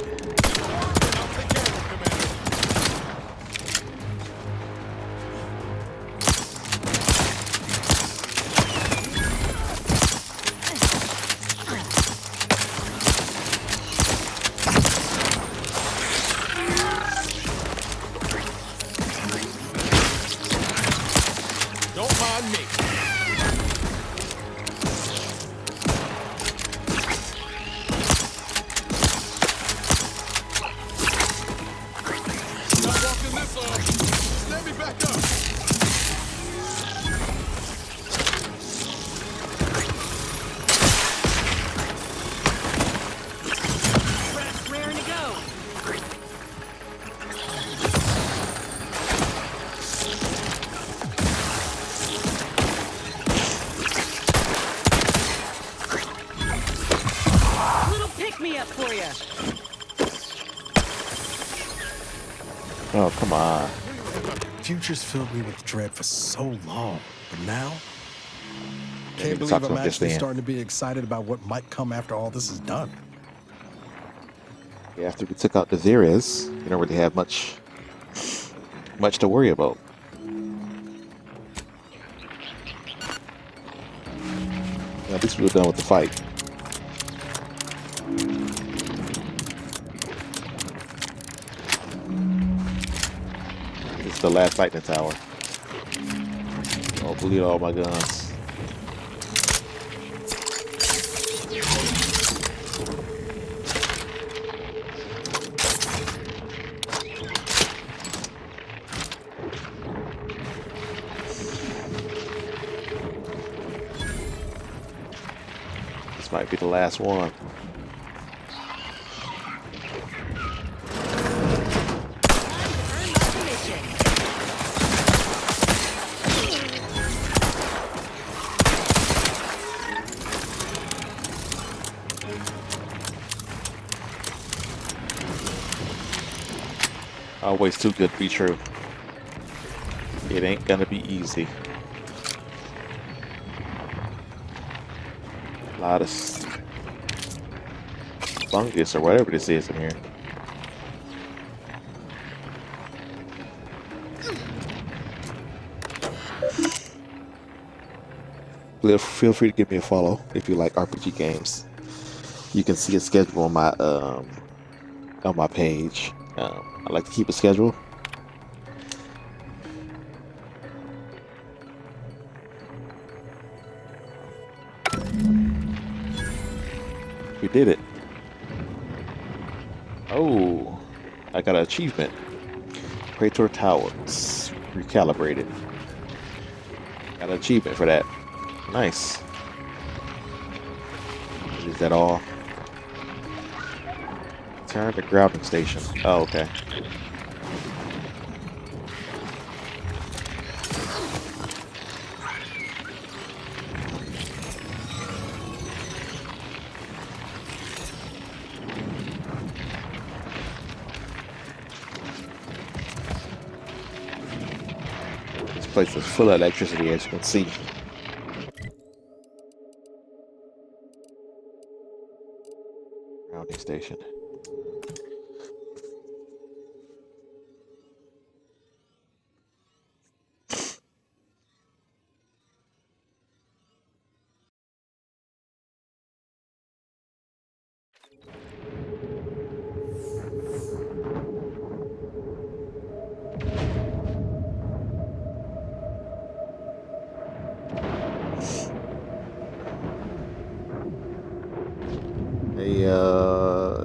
Oh, come on. Futures filled me with dread for so long, but now, Yeah, can't we believe talked I'm about this actually then. starting to be excited about what might come after all this is done. Yeah, after we took out the Xeres, you don't really have much to worry about. Yeah, at least we were done with the fight. This is the last lightning tower. I'll bleed all my guns. This might be the last one. Always too good to be true. It ain't gonna be easy. A lot of fungus or whatever this is in here. Feel free to give me a follow if you like RPG games. You can see a schedule on my page. I like to keep a schedule. We did it. Oh, I got an achievement. Praetor Towers recalibrated. Got an achievement for that. Nice. Is that all? Turn to grounding station. Oh, okay. This place is full of electricity, as you can see. Grounding station.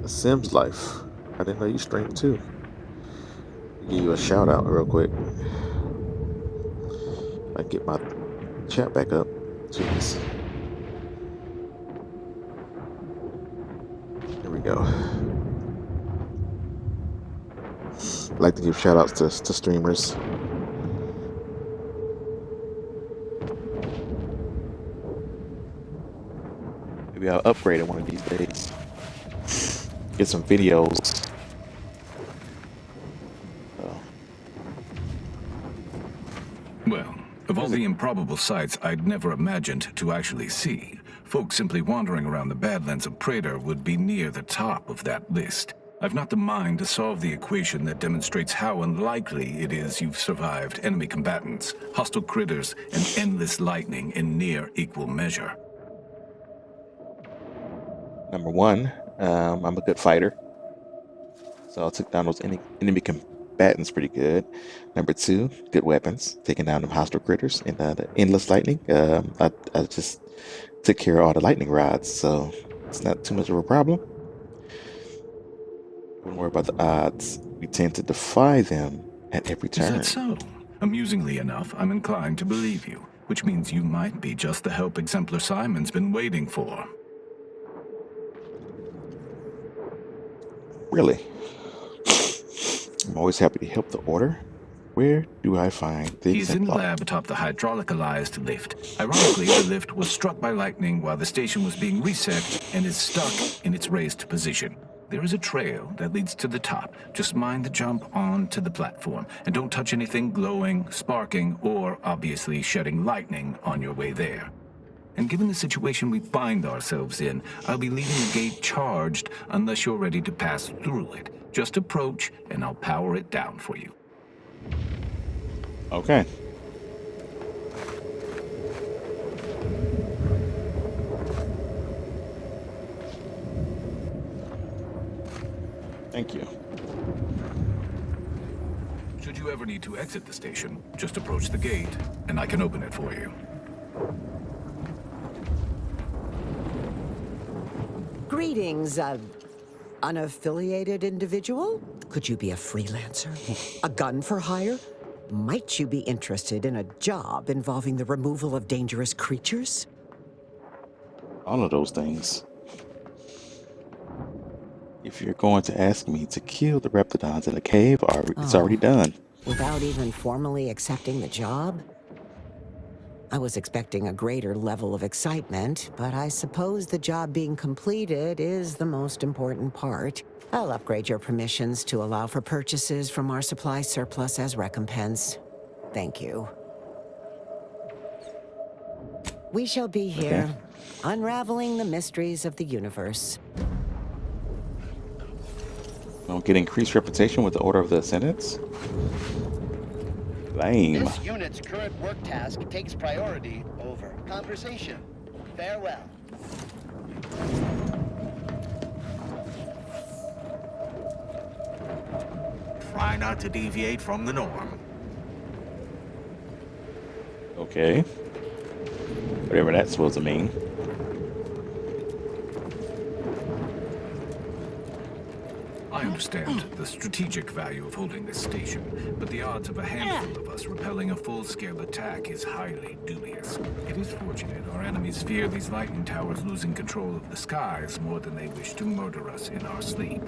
Sims Life. I didn't know you streamed too. Give you a shout out real quick. I get my chat back up. Jeez. There we go. I like to give shout outs to streamers. Maybe I'll upgrade it one of these days. Get some videos. Well, of all the improbable sights I'd never imagined to actually see, folks simply wandering around the Badlands of Praetor would be near the top of that list. I've not the mind to solve the equation that demonstrates how unlikely it is you've survived enemy combatants, hostile critters, and endless lightning in near equal measure. Number one, I'm a good fighter. So I took down those enemy combatants pretty good. Number two, good weapons, taking down them hostile critters and the endless lightning. I just took care of all the lightning rods, so it's not too much of a problem. Don't worry about the odds. We tend to defy them at every turn. Is that so? Amusingly enough, I'm inclined to believe you, which means you might be just the help Exemplar Simon's been waiting for. Really? I'm always happy to help the Order. Where do I find the He's in the Exemplar? lab atop the hydraulicalized lift. Ironically, the lift was struck by lightning while the station was being reset and is stuck in its raised position. There is a trail that leads to the top. Just mind the jump onto the platform, and don't touch anything glowing, sparking, or obviously shedding lightning on your way there. And given the situation we find ourselves in, I'll be leaving the gate charged unless you're ready to pass through it. Just approach, and I'll power it down for you. Okay. Thank you. Should you ever need to exit the station, just approach the gate, and I can open it for you. Greetings, unaffiliated individual? Could you be a freelancer? A gun for hire? Might you be interested in a job involving the removal of dangerous creatures? All of those things. If you're going to ask me to kill the Reptidons in the cave, it's already done. Without even formally accepting the job? I was expecting a greater level of excitement, but I suppose the job being completed is the most important part. I'll upgrade your permissions to allow for purchases from our supply surplus as recompense. Thank you. We shall be here, unraveling the mysteries of the universe. Don't get increased reputation with the Order of the Ascendants? Lame. This unit's current work task takes priority over conversation. Farewell. Try not to deviate from the norm. Okay. Whatever that's supposed to mean. I understand the strategic value of holding this station, but the odds of a handful of us repelling a full-scale attack is highly dubious. It is fortunate our enemies fear these lightning towers losing control of the skies more than they wish to murder us in our sleep.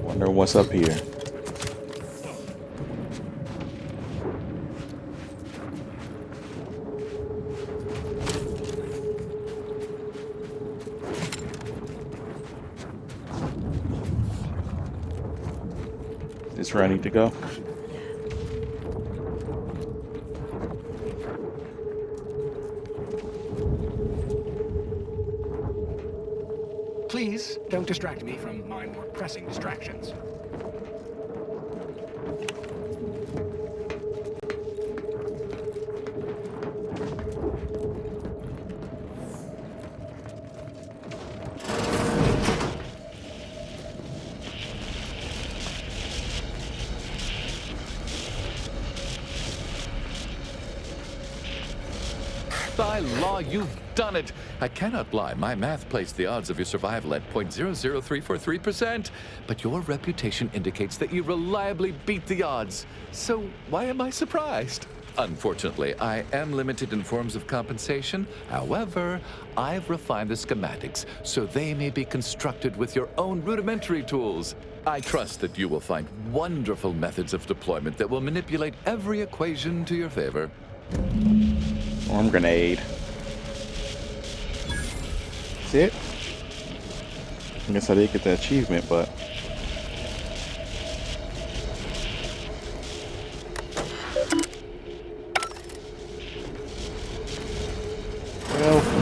Wonder what's up here. Is this where I need to go? Please, don't distract me from my more pressing distractions. By law, you've done it! I cannot lie. My math placed the odds of your survival at 0.00343%. But your reputation indicates that you reliably beat the odds. So why am I surprised? Unfortunately, I am limited in forms of compensation. However, I've refined the schematics so they may be constructed with your own rudimentary tools. I trust that you will find wonderful methods of deployment that will manipulate every equation to your favor. Storm grenade. That's it? I guess I did get the achievement, but... Well...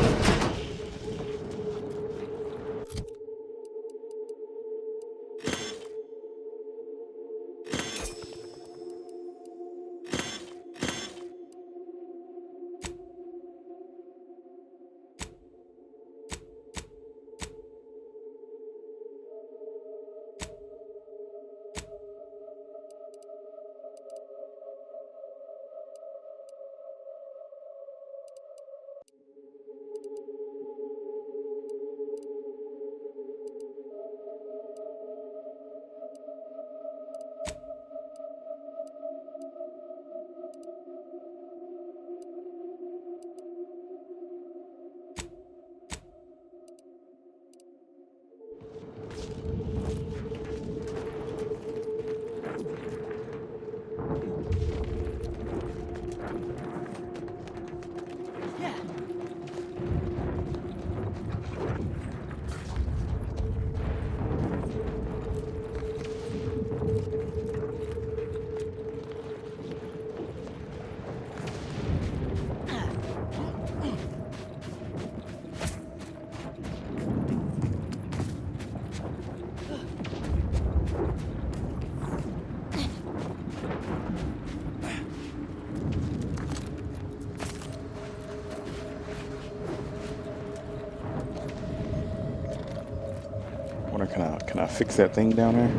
wonder, can I fix that thing down there?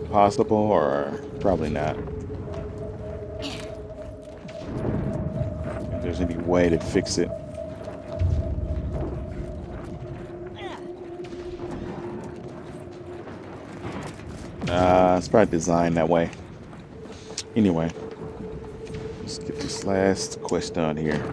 Possible, or probably not. If there's any way to fix it. It's probably designed that way. Anyway, let's get this last quest done here.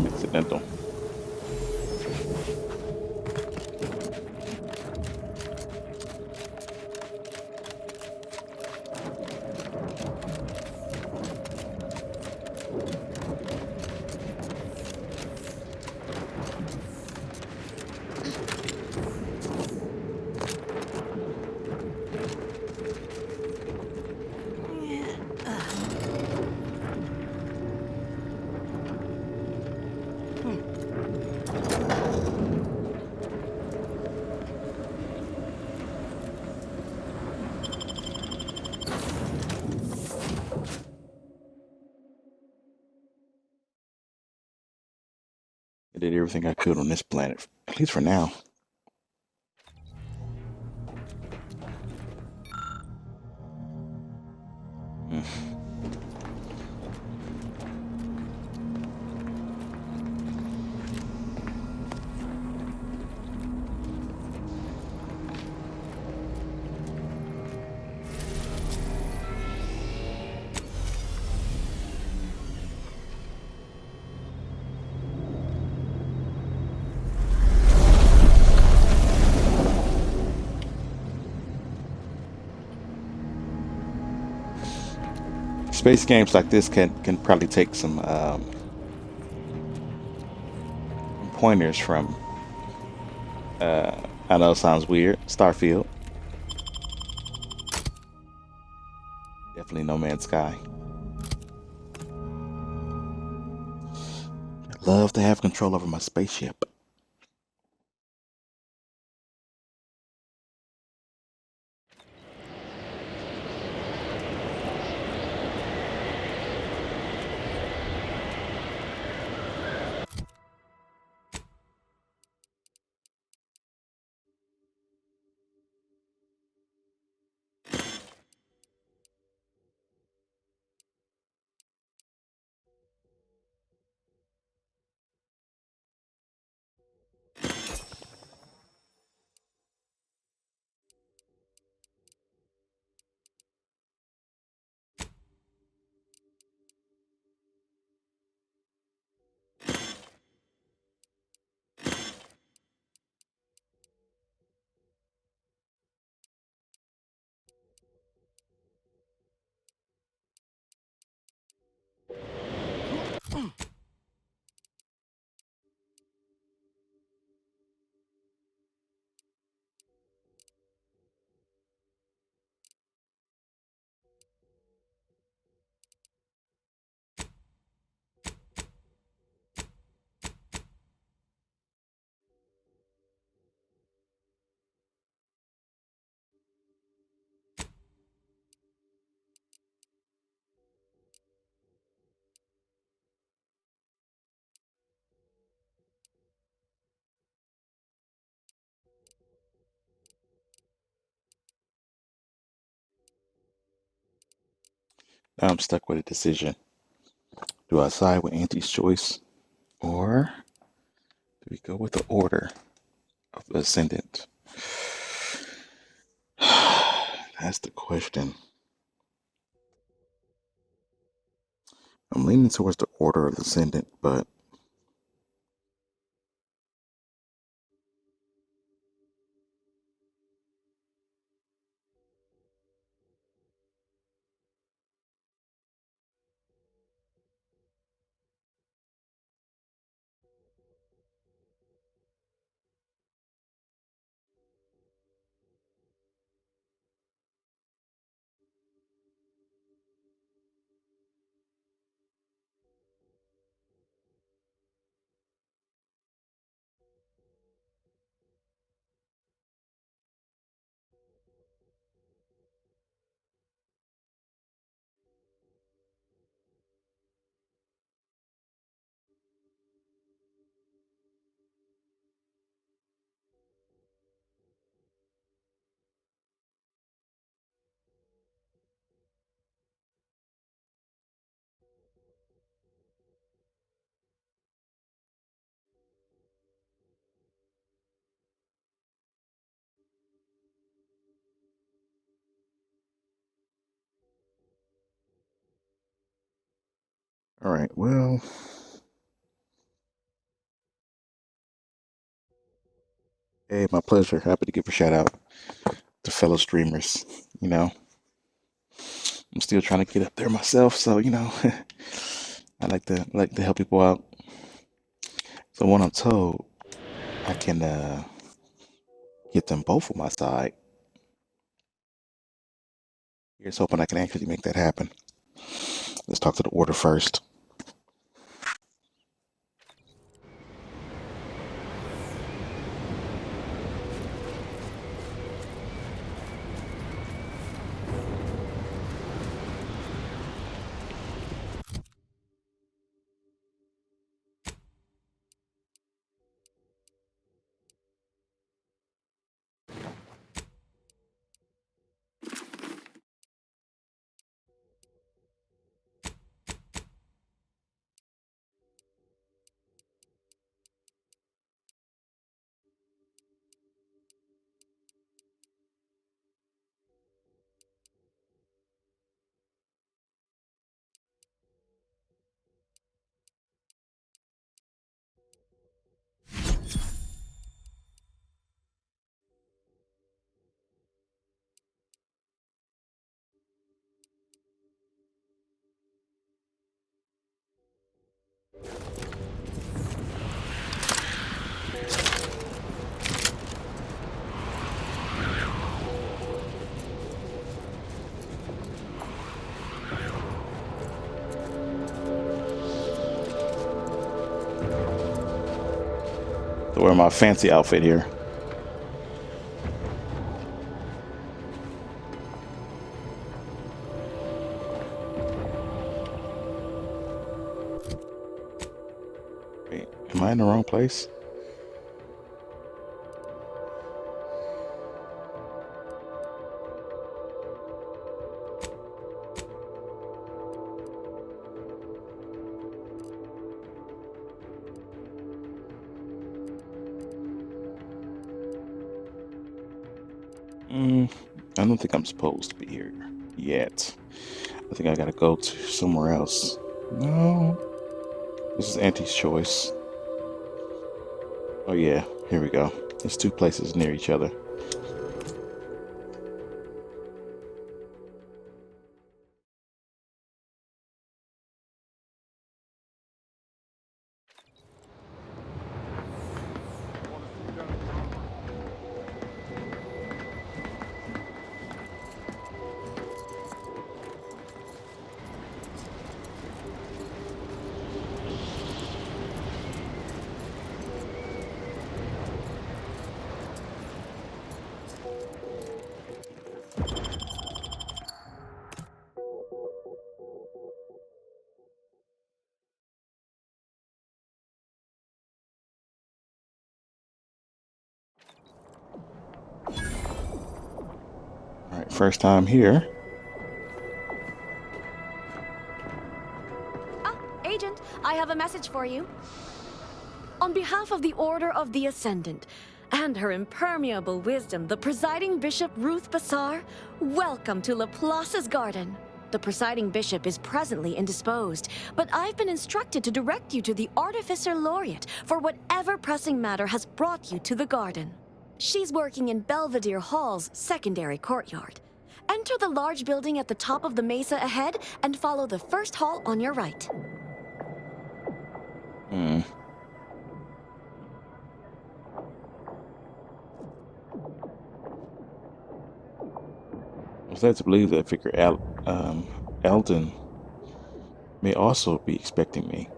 Accidental. I did everything I could on this planet, at least for now. Space games like this can probably take some pointers from. I know it sounds weird. Starfield. Definitely No Man's Sky. I'd love to have control over my spaceship. Now I'm stuck with a decision. Do I side with Auntie's choice, or do we go with the Order of the Ascendant? That's the question. I'm leaning towards the Order of the Ascendant, but All right, well, hey, my pleasure. Happy to give a shout out to fellow streamers. You know, I'm still trying to get up there myself, so you know, I like to help people out. So when I'm told I can get them both on my side, here's hoping I can actually make that happen. Let's talk to the order first. To wear my fancy outfit here. Wait, am I in the wrong place? I don't think I'm supposed to be here yet. I think I gotta go to somewhere else. No. This is Auntie's choice. Oh yeah, here we go. There's two places near each other. Alright, first time here. Agent, I have a message for you. On behalf of the Order of the Ascendant and her impermeable wisdom, the presiding bishop Ruth Bassar, welcome to Laplace's garden. The presiding bishop is presently indisposed, but I've been instructed to direct you to the Artificer Laureate for whatever pressing matter has brought you to the garden. She's working in Belvedere Hall's secondary courtyard. Enter the large building at the top of the mesa ahead and follow the first hall on your right. I'm led to believe that Vicar Eldon may also be expecting me.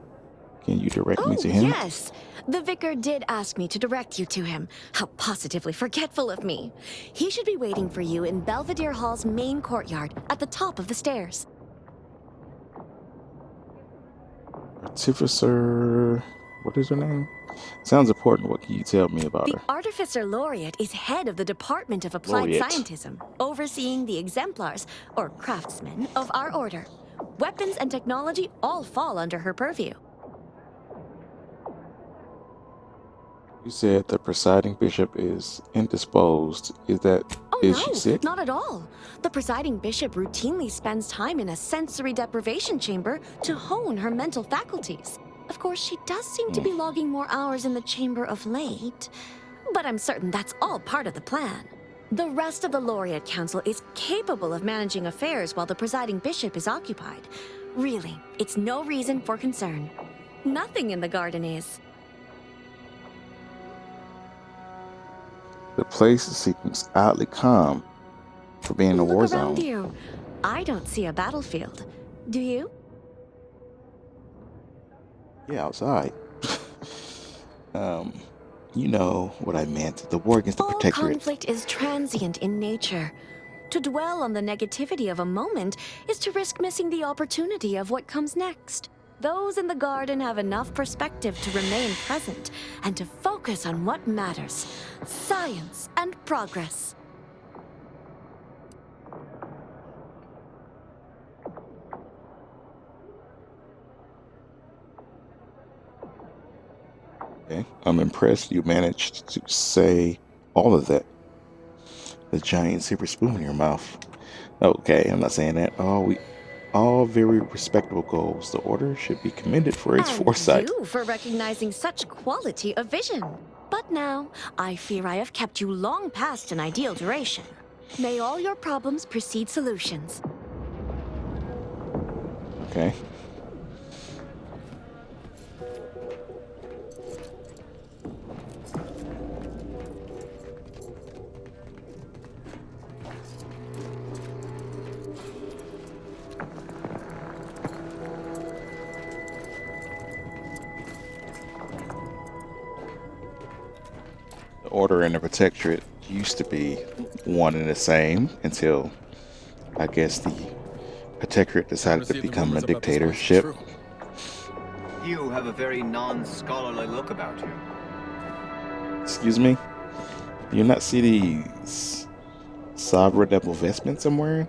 Can you direct me to him? Yes. The vicar did ask me to direct you to him. How positively forgetful of me. He should be waiting for you in Belvedere Hall's main courtyard at the top of the stairs. Artificer... What is her name? Sounds important. What can you tell me about her? The Artificer Laureate is head of the Department of Applied Laureate. Scientism, overseeing the exemplars, or craftsmen, of our order. Weapons and technology all fall under her purview. You said the presiding bishop is indisposed. Is that... Is she sick? Not at all. The presiding bishop routinely spends time in a sensory deprivation chamber to hone her mental faculties. Of course, she does seem to be logging more hours in the chamber of late, but I'm certain that's all part of the plan. The rest of the Laureate Council is capable of managing affairs while the presiding bishop is occupied. Really, it's no reason for concern. Nothing in the garden is. The place seems oddly calm for being a war Look around zone. you. I don't see a battlefield. Do you? Yeah, outside. You know what I meant. The war against the All Protectorate. conflict is transient in nature. To dwell on the negativity of a moment is to risk missing the opportunity of what comes next. Those in the garden have enough perspective to remain present and to focus on what matters: science and progress. Okay. I'm impressed you managed to say all of that. The giant silver spoon in your mouth. Okay, I'm not saying that. All very respectable goals. The Order should be commended for its foresight. You for recognizing such quality of vision. But now, I fear I have kept you long past an ideal duration. May all your problems precede solutions. Okay. The Order and the Protectorate used to be one and the same until, I guess, the Protectorate decided to become a dictatorship. You have a very non-scholarly look about you. Excuse me? Do you not see these sovereign double vestments I'm wearing?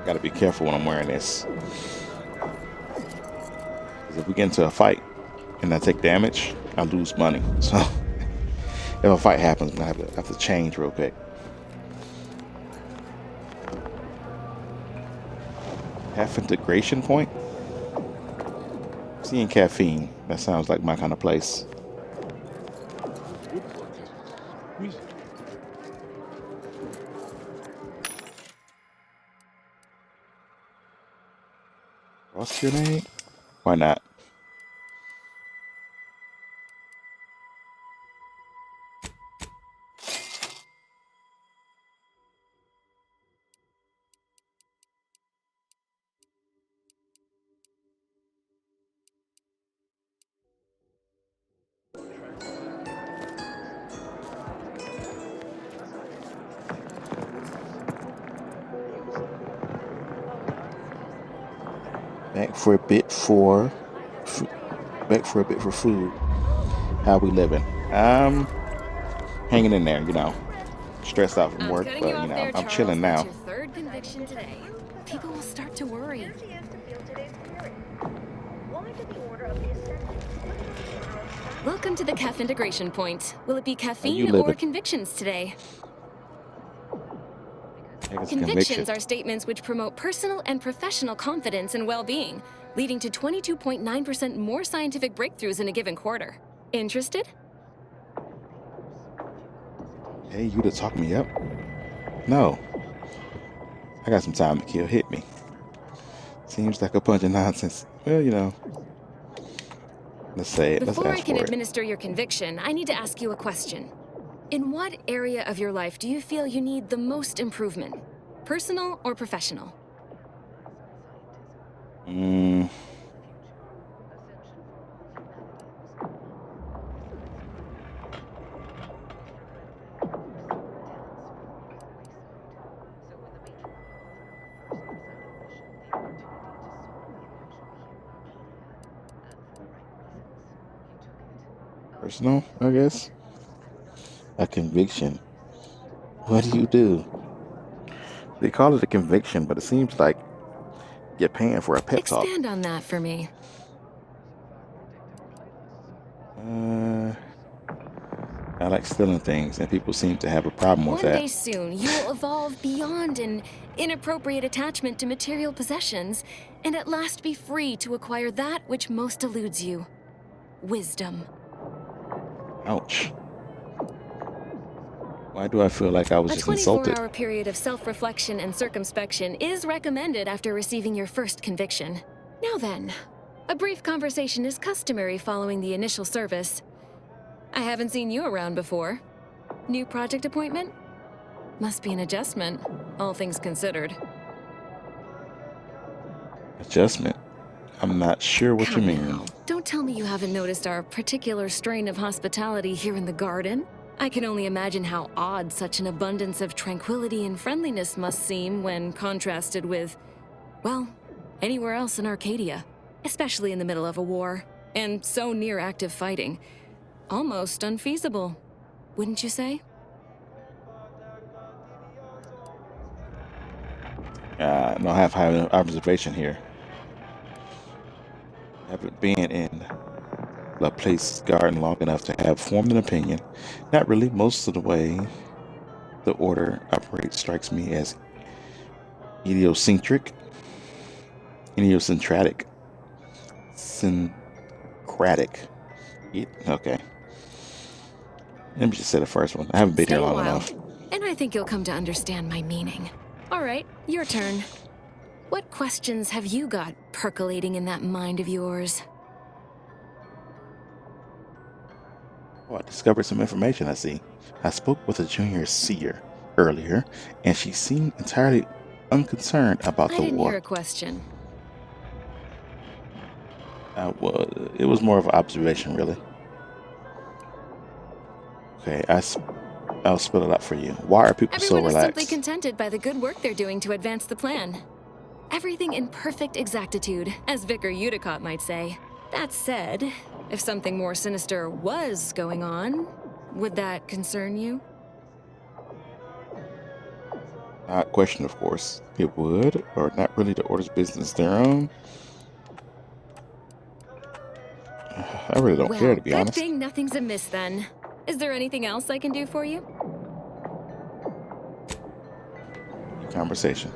Gotta be careful when I'm wearing this. If we get into a fight and I take damage, I lose money. So if a fight happens, I'm gonna have to change real quick. Half integration point? Seeing caffeine. That sounds like my kind of place. Cross grenade? Why not? Back for a bit for food. How we living? Hanging in there, you know. Stressed out from work, but you know, I'm chilling now. Your third conviction today. People will start to worry. Welcome to the CAF integration point. Will it be caffeine or convictions today? Convictions are statements which promote personal and professional confidence and well-being, leading to 22.9% more scientific breakthroughs in a given quarter. Interested? Hey, you to talk me up? No. I got some time to kill. Hit me. Seems like a bunch of nonsense. Well, you know. Let's say it. Let's Before I ask can for it. administer your conviction, I need to ask you a question. In what area of your life do you feel you need the most improvement? Personal or professional? Personal, I guess. A conviction. What do you do? They call it a conviction, but it seems like you're paying for a pep talk. Expand on that for me. I like stealing things, and people seem to have a problem with One that. day soon, you will evolve beyond an inappropriate attachment to material possessions, and at last be free to acquire that which most eludes you. Wisdom. Ouch. Why do I feel like I was A just insulted? 24-hour period of self-reflection and circumspection is recommended after receiving your first conviction. Now then, a brief conversation is customary following the initial service. I haven't seen you around before. New project appointment? Must be an adjustment, all things considered. Adjustment? I'm not sure what you mean. Don't tell me you haven't noticed our particular strain of hospitality here in the garden. I can only imagine how odd such an abundance of tranquility and friendliness must seem when contrasted with, well, anywhere else in Arcadia, especially in the middle of a war, and so near active fighting. Almost unfeasible, wouldn't you say? No, I have high observation here. I haven't been in La Place Garden long enough to have formed an opinion. Not really. Most of the way the order operates strikes me as idiosyncratic, syncratic. Okay. Let me just say the first one. I haven't been Stay here a long while, enough. and I think you'll come to understand my meaning. All right, your turn. What questions have you got percolating in that mind of yours? Oh, I discovered some information, I see. I spoke with a junior seer earlier, and she seemed entirely unconcerned about I the didn't war. hear a question. It was more of an observation, really. Okay, I'll spell it out for you. Why are people so Everyone is relaxed? simply contented by the good work they're doing to advance the plan. Everything in perfect exactitude, as Vicar Udicott might say. That said, if something more sinister was going on, would that concern you? Odd question, of course. It would, or not really the Order's business their own. I really don't care, to be good honest. thing nothing's amiss then. Is there anything else I can do for you? Conversation.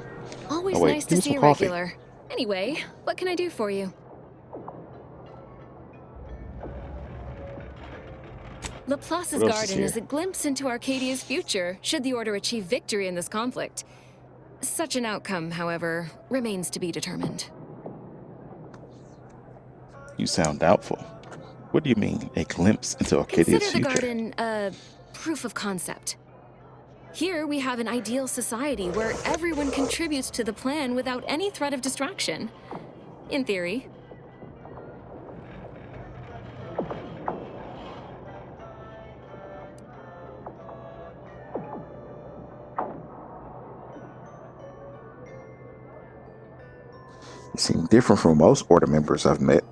Always Oh, wait, nice give to me see some a coffee. regular. Anyway, what can I do for you? Laplace's What else is garden here? is a glimpse into Arcadia's future, should the Order achieve victory in this conflict. Such an outcome, however, remains to be determined. You sound doubtful. What do you mean, a glimpse into Arcadia's Consider the future? garden a proof of concept. Here we have an ideal society where everyone contributes to the plan without any threat of distraction. In theory. You seem different from most Order members I've met.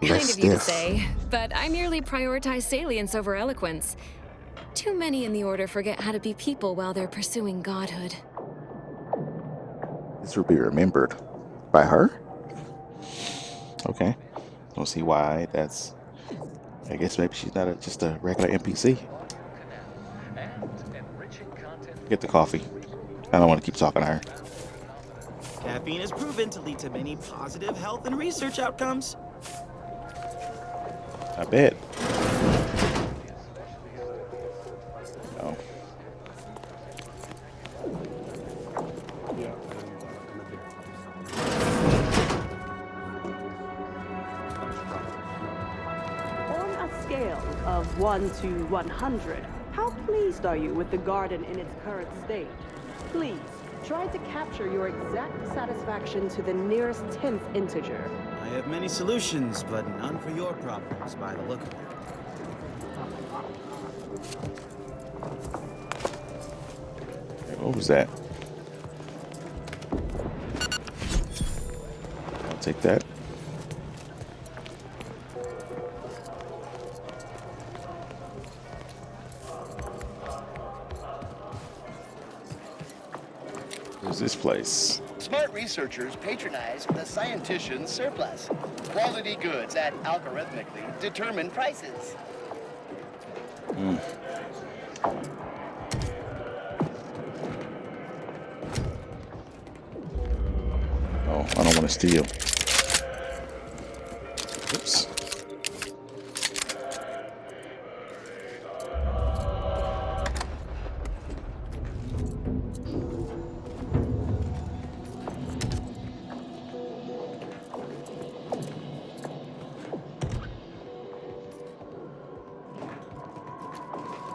Kind Less of you to stiff. say, but I merely prioritize salience over eloquence. Too many in the Order forget how to be people while they're pursuing godhood. This will be remembered by her? Okay. Don't see why that's... I guess maybe she's not just a regular NPC. Get the coffee. I don't want to keep talking to her. Caffeine is proven to lead to many positive health and research outcomes. I bet. No. On a scale of 1 to 100, how pleased are you with the garden in its current state? Please, try to capture your exact satisfaction to the nearest 10th integer. I have many solutions, but none for your problems by the look of it. What was that? I'll take that. There's this place. Smart researchers patronize the Scientician Surplus. Quality goods at algorithmically determined prices. Oh, I don't want to steal. Oops.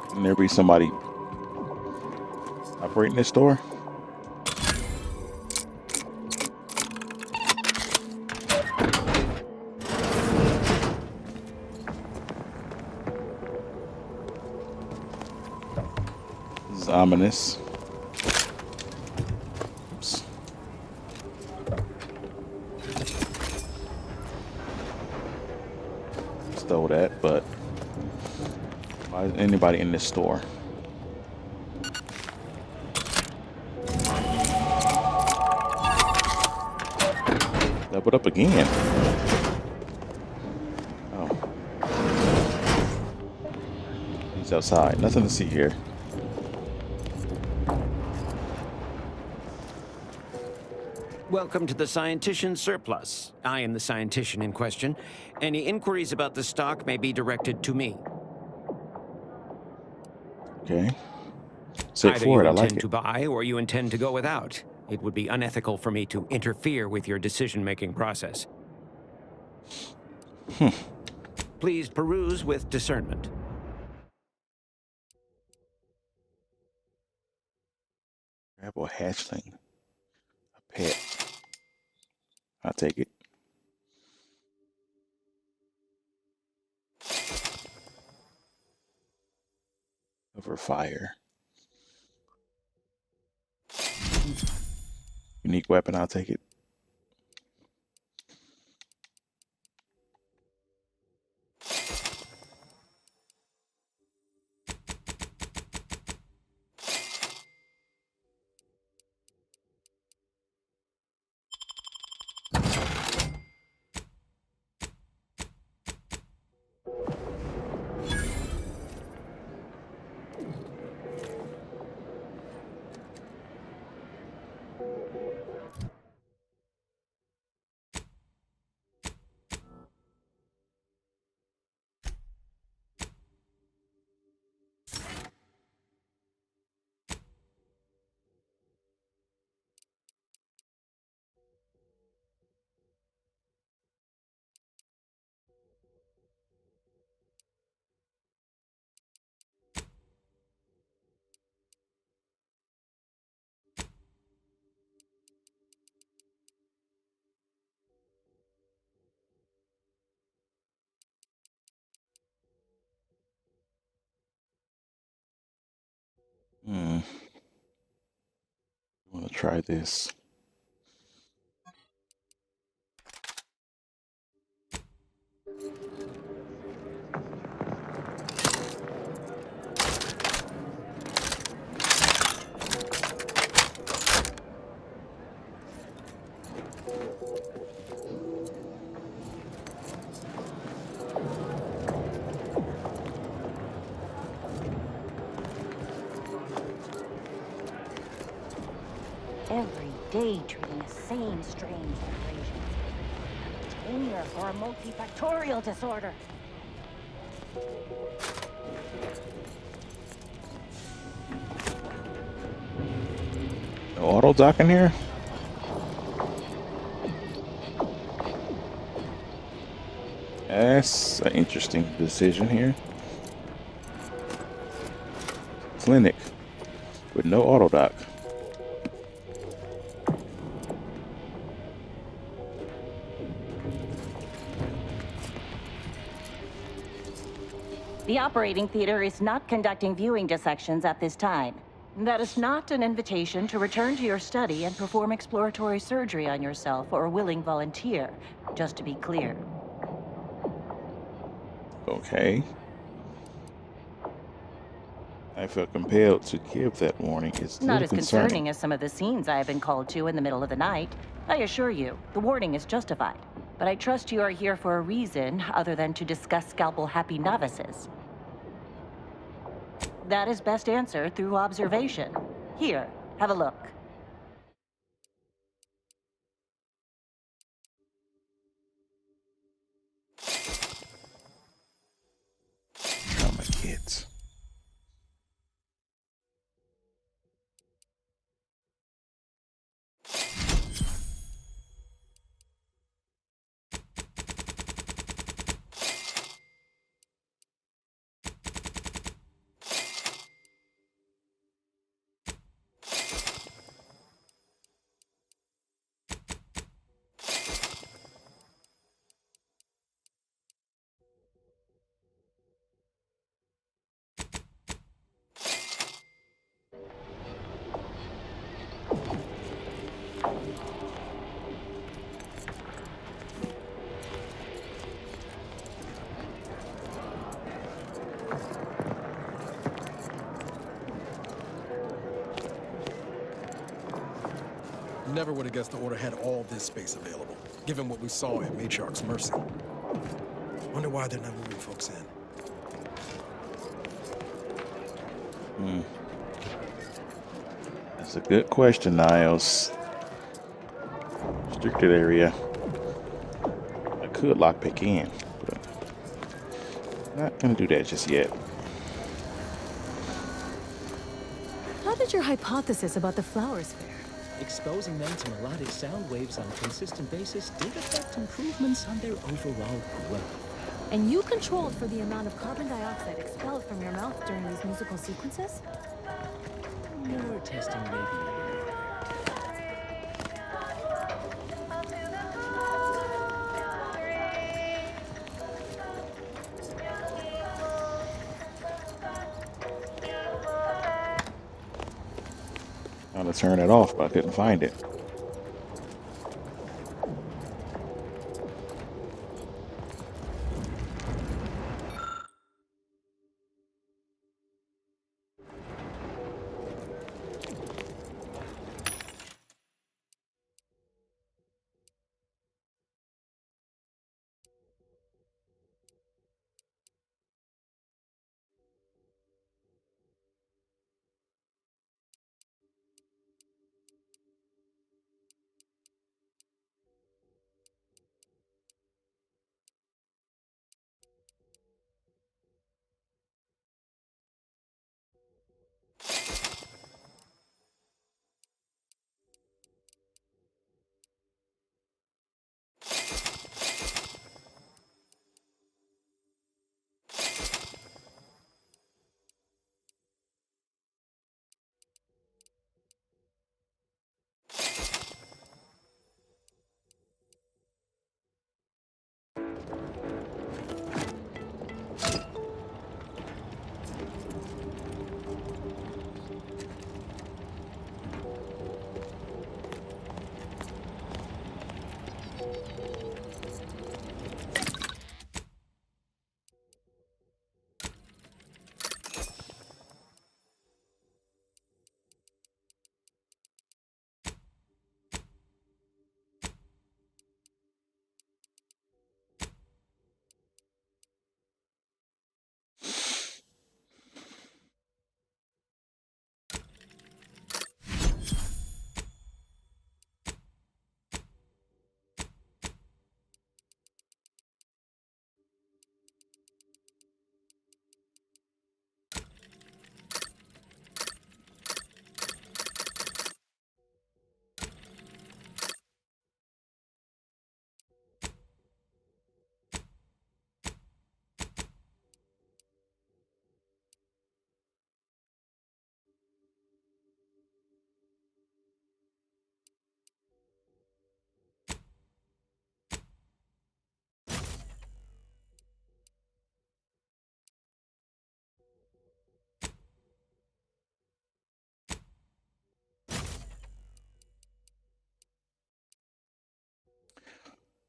Can there be somebody operating this store? This is ominous. Oops. Stole that, but why is anybody in this store? Doubled up again. Oh. He's outside. Nothing to see here. Welcome to the Scientician Surplus. I am the Scientician in question. Any inquiries about the stock may be directed to me. Okay. Either Straightforward. you I like intend it. to buy or you intend to go without. It would be unethical for me to interfere with your decision-making process. Please peruse with discernment. Grab a hatchling. A pet. I'll take it. Over fire. Unique weapon, I'll take it. I want to try this. Every day treating the same strange vibrations. Failure for a multifactorial disorder. No auto dock in here? That's an interesting decision here. Clinic with no auto dock. The operating theater is not conducting viewing dissections at this time. That is not an invitation to return to your study and perform exploratory surgery on yourself or a willing volunteer, just to be clear. Okay. I felt compelled to give that warning. It's a Not little as concerning. concerning as some of the scenes I have been called to in the middle of the night. I assure you, the warning is justified. But I trust you are here for a reason other than to discuss scalpel-happy novices. That is best answered through observation. Here, have a look. Oh, my kids. Never would have guessed the Order had all this space available, given what we saw at Matriarch's Mercy. Wonder why they're not moving folks in. That's a good question, Niles. Restricted area. I could lockpick in, but not gonna do that just yet. How did your hypothesis about the flowers fare? Exposing them to melodic sound waves on a consistent basis did affect improvements on their overall growth. And you controlled for the amount of carbon dioxide expelled from your mouth during these musical sequences? More testing may be needed. Trying to turn it off, but I couldn't find it.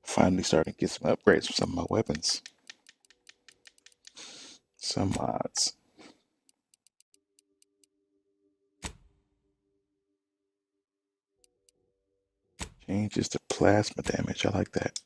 Finally starting to get some upgrades for some of my weapons. Some mods. Changes to plasma damage. I like that.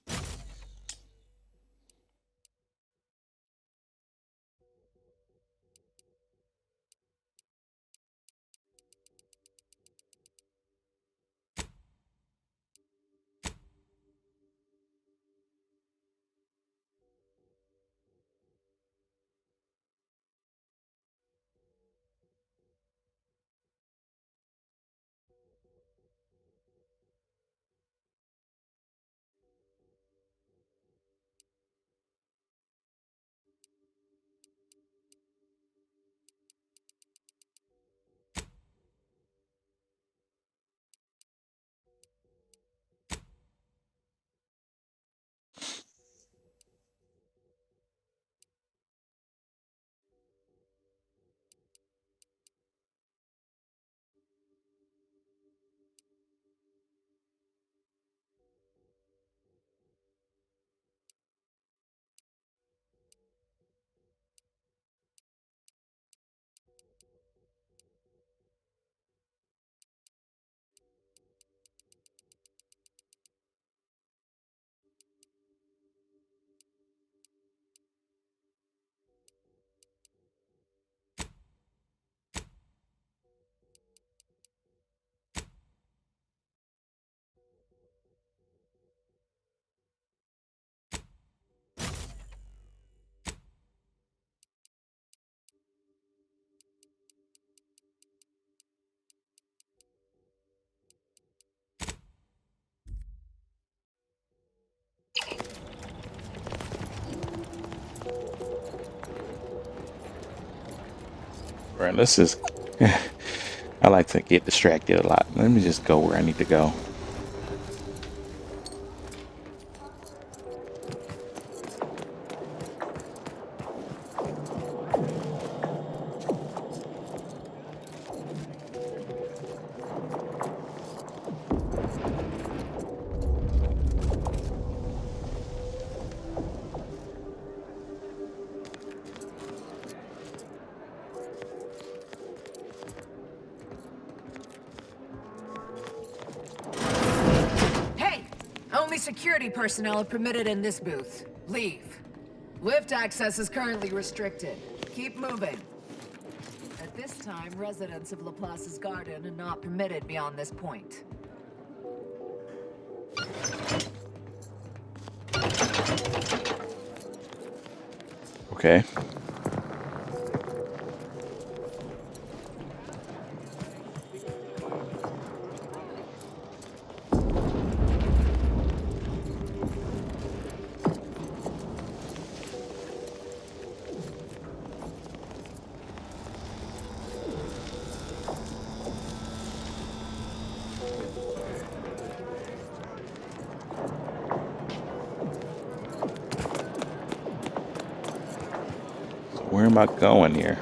Right, let's just. I like to get distracted a lot. Let me just go where I need to go. Only security personnel are permitted in this booth. Leave. Lift access is currently restricted. Keep moving. At this time, residents of Laplace's garden are not permitted beyond this point. Okay. Where am I going here?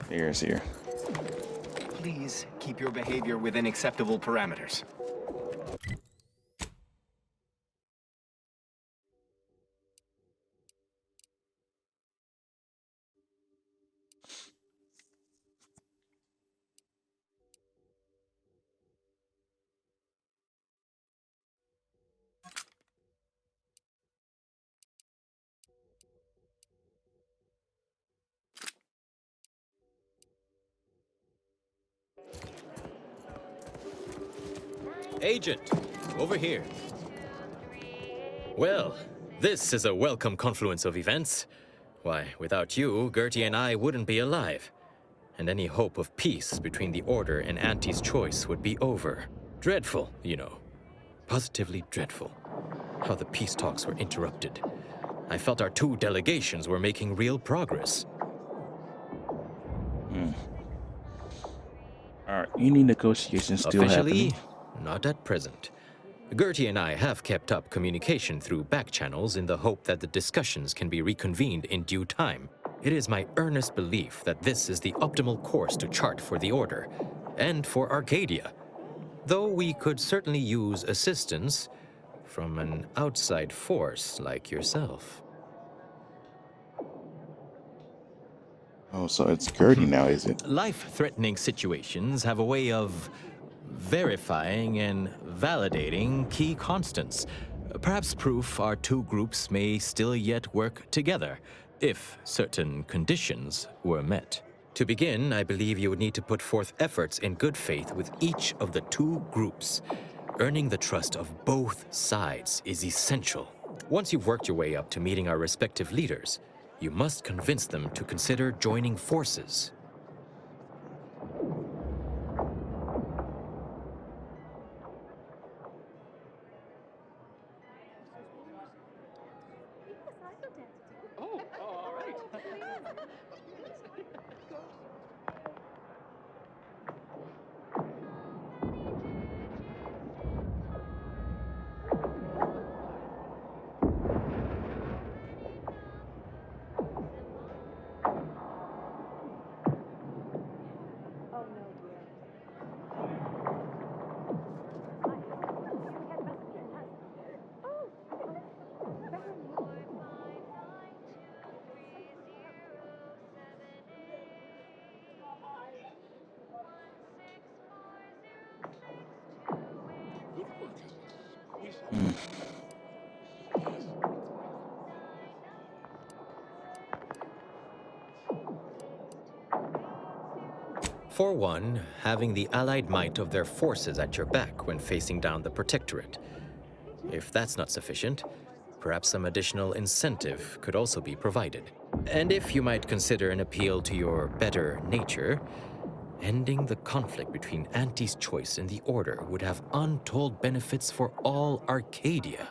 Here's here. Please keep your behavior within acceptable parameters. Agent, over here. Well, this is a welcome confluence of events. Why, without you, Gertie and I wouldn't be alive. And any hope of peace between the Order and Auntie's choice would be over. Dreadful, you know. Positively dreadful. How the peace talks were interrupted. I felt our two delegations were making real progress. Alright, any negotiations still Officially, happening? not at present. Gertie and I have kept up communication through back channels in the hope that the discussions can be reconvened in due time. It is my earnest belief that this is the optimal course to chart for the Order, and for Arcadia. Though we could certainly use assistance from an outside force like yourself. Oh, so it's Gertie now, is it? Life-threatening situations have a way of verifying and validating key constants. Perhaps proof our two groups may still yet work together, if certain conditions were met. To begin, I believe you would need to put forth efforts in good faith with each of the two groups. Earning the trust of both sides is essential. Once you've worked your way up to meeting our respective leaders, you must convince them to consider joining forces. For one, having the allied might of their forces at your back when facing down the Protectorate. If that's not sufficient, perhaps some additional incentive could also be provided. And if you might consider an appeal to your better nature, ending the conflict between Auntie's Choice and the Order would have untold benefits for all Arcadia.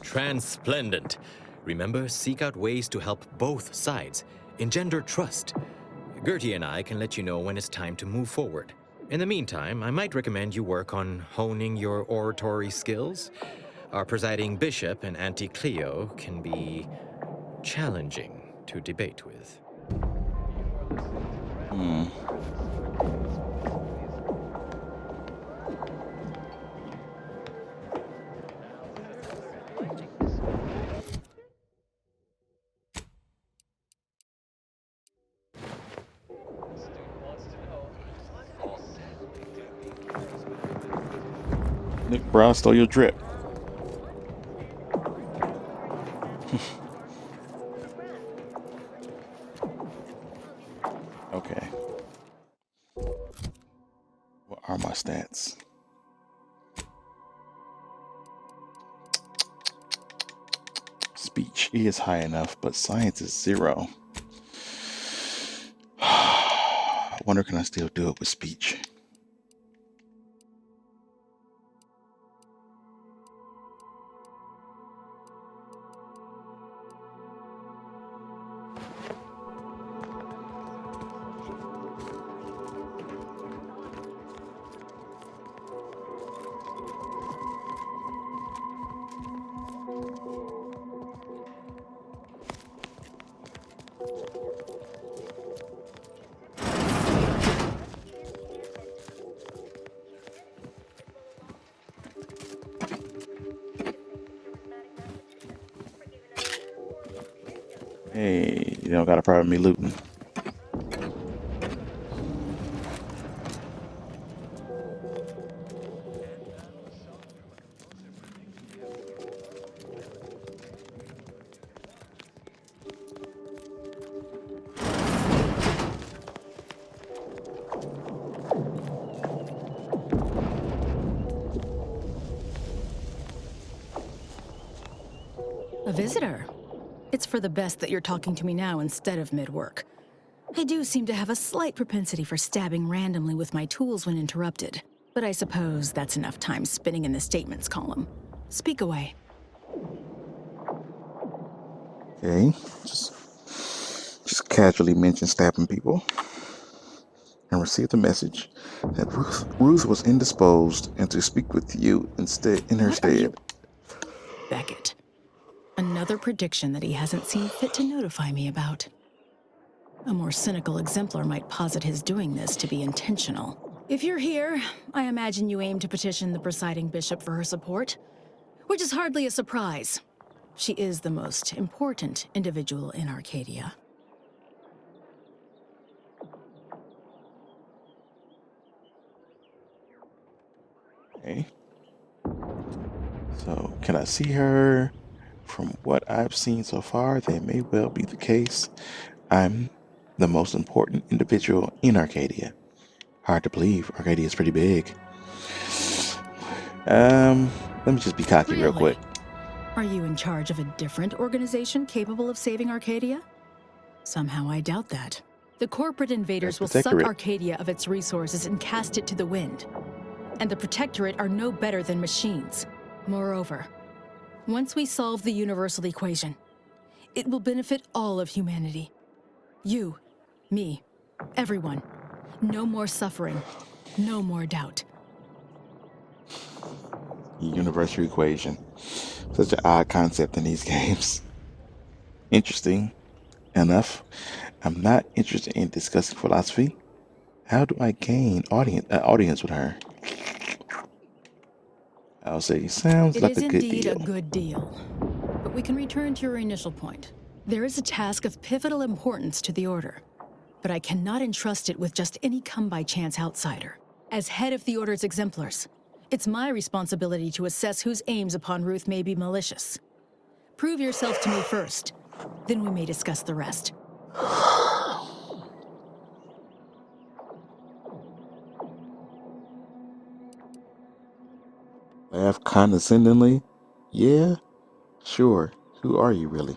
Transplendent. Remember, seek out ways to help both sides, engender trust. Gertie and I can let you know when it's time to move forward. In the meantime, I might recommend you work on honing your oratory skills. Our presiding bishop and Auntie Cleo can be challenging to debate with. Nick Brown stole your drip. Okay. What are my stats? Speech is high enough, but science is 0. I wonder, can I still do it with speech? Hey, you don't got a problem with me looting. A visitor. It's for the best that you're talking to me now instead of mid-work. I do seem to have a slight propensity for stabbing randomly with my tools when interrupted, but I suppose that's enough time spinning in the statements column. Speak away. Okay, just casually mention stabbing people, and received a message that Ruth was indisposed and to speak with you instead in her stead. Beckett. Another prediction that he hasn't seen fit to notify me about. A more cynical exemplar might posit his doing this to be intentional. If you're here, I imagine you aim to petition the presiding bishop for her support. Which is hardly a surprise. She is the most important individual in Arcadia. Okay. So, can I see her? From what I've seen so far, that may well be the case. I'm the most important individual in Arcadia. Hard to believe. Arcadia is pretty big. Let me just be cocky real quick. Are you in charge of a different organization capable of saving Arcadia? Somehow I doubt that. The corporate invaders will suck Arcadia of its resources and cast it to the wind. And the Protectorate are no better than machines. Moreover, once we solve the universal equation, it will benefit all of humanity. You, me, everyone. No more suffering, no more doubt. Universal equation. Such an odd concept in these games. Interesting enough. I'm not interested in discussing philosophy. How do I gain audience with her? I'll say, sounds like a good deal. It is indeed a good deal. But we can return to your initial point. There is a task of pivotal importance to the Order, but I cannot entrust it with just any come-by-chance outsider. As head of the Order's exemplars, it's my responsibility to assess whose aims upon Ruth may be malicious. Prove yourself to me first, then we may discuss the rest. Laugh condescendingly? Yeah? Sure. Who are you really?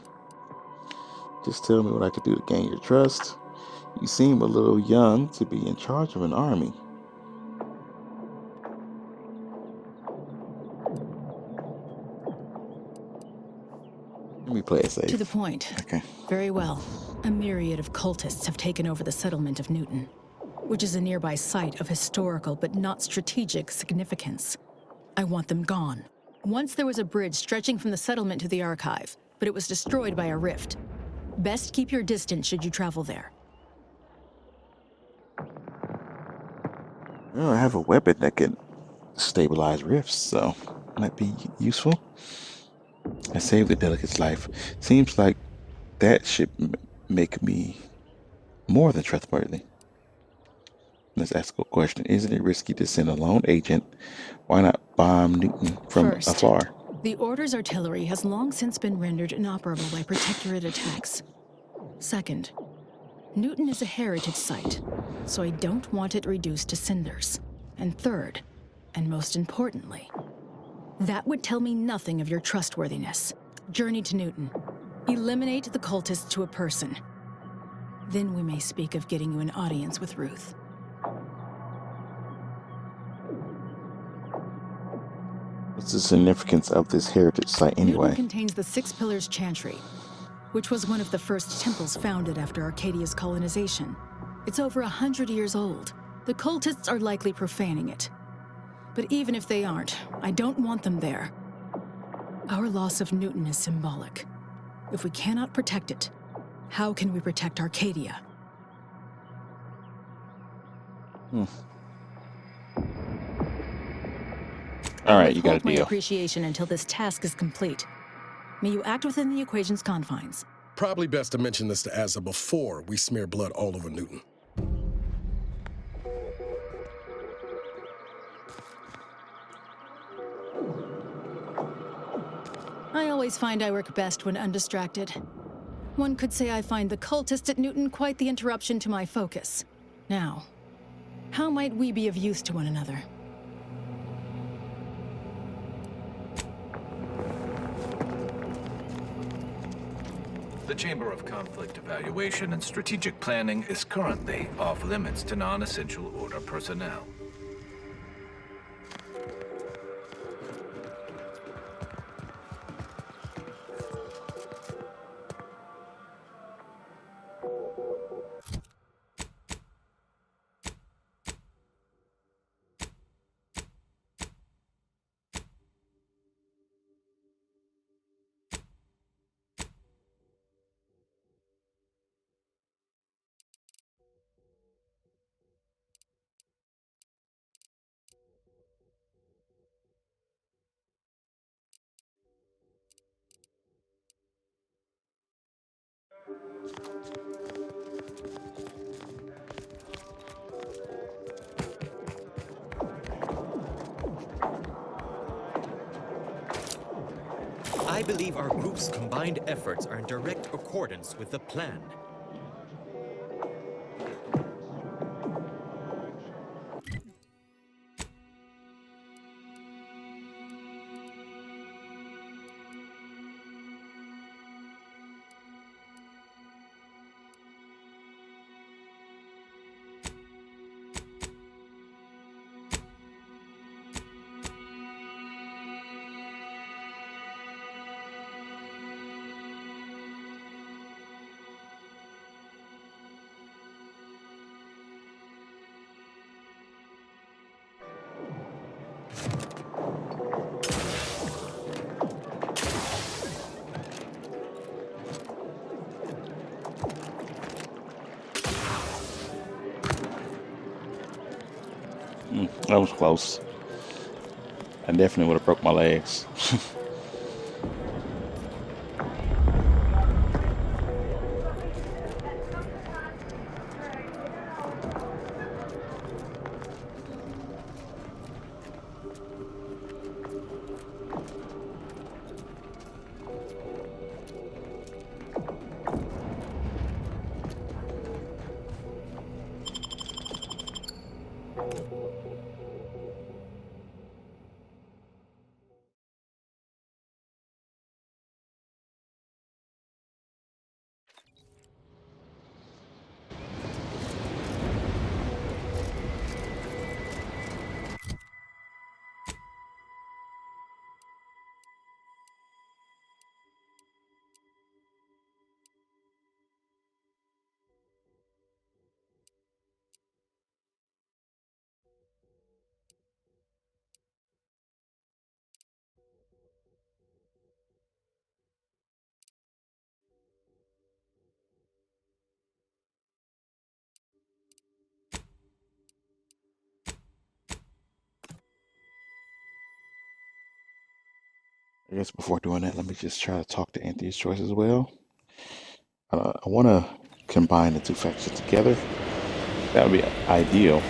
Just tell me what I could do to gain your trust. You seem a little young to be in charge of an army. Let me play it safe. To the point. Okay. Very well. A myriad of cultists have taken over the settlement of Newton, which is a nearby site of historical but not strategic significance. I want them gone. Once there was a bridge stretching from the settlement to the archive, but it was destroyed by a rift. Best keep your distance should you travel there. Well, I have a weapon that can stabilize rifts, so might be useful. I saved the delegate's life. Seems like that should make me more than trustworthy. Let's ask a question. Isn't it risky to send a lone agent? Why not bomb Newton from afar? The Order's artillery has long since been rendered inoperable by Protectorate attacks. Second, Newton is a heritage site, so I don't want it reduced to cinders. And third, and most importantly, that would tell me nothing of your trustworthiness. Journey to Newton. Eliminate the cultists to a person. Then we may speak of getting you an audience with Ruth. What's the significance of this heritage site anyway? Newton contains the Six Pillars Chantry, which was one of the first temples founded after Arcadia's colonization. It's over 100 years old. The cultists are likely profaning it. But even if they aren't, I don't want them there. Our loss of Newton is symbolic. If we cannot protect it, how can we protect Arcadia? All right, you got a Hold my deal. appreciation until this task is complete. May you act within the equation's confines. Probably best to mention this to Asa before we smear blood all over Newton. I always find I work best when undistracted. One could say I find the cultist at Newton quite the interruption to my focus. Now, how might we be of use to one another? The Chamber of Conflict Evaluation and Strategic Planning is currently off limits to non-essential Order personnel. I believe our group's combined efforts are in direct accordance with the plan. That was close. I definitely would have broke my legs. I guess before doing that, let me just try to talk to Anthony's Choice as well. I want to combine the two factions together. That would be ideal.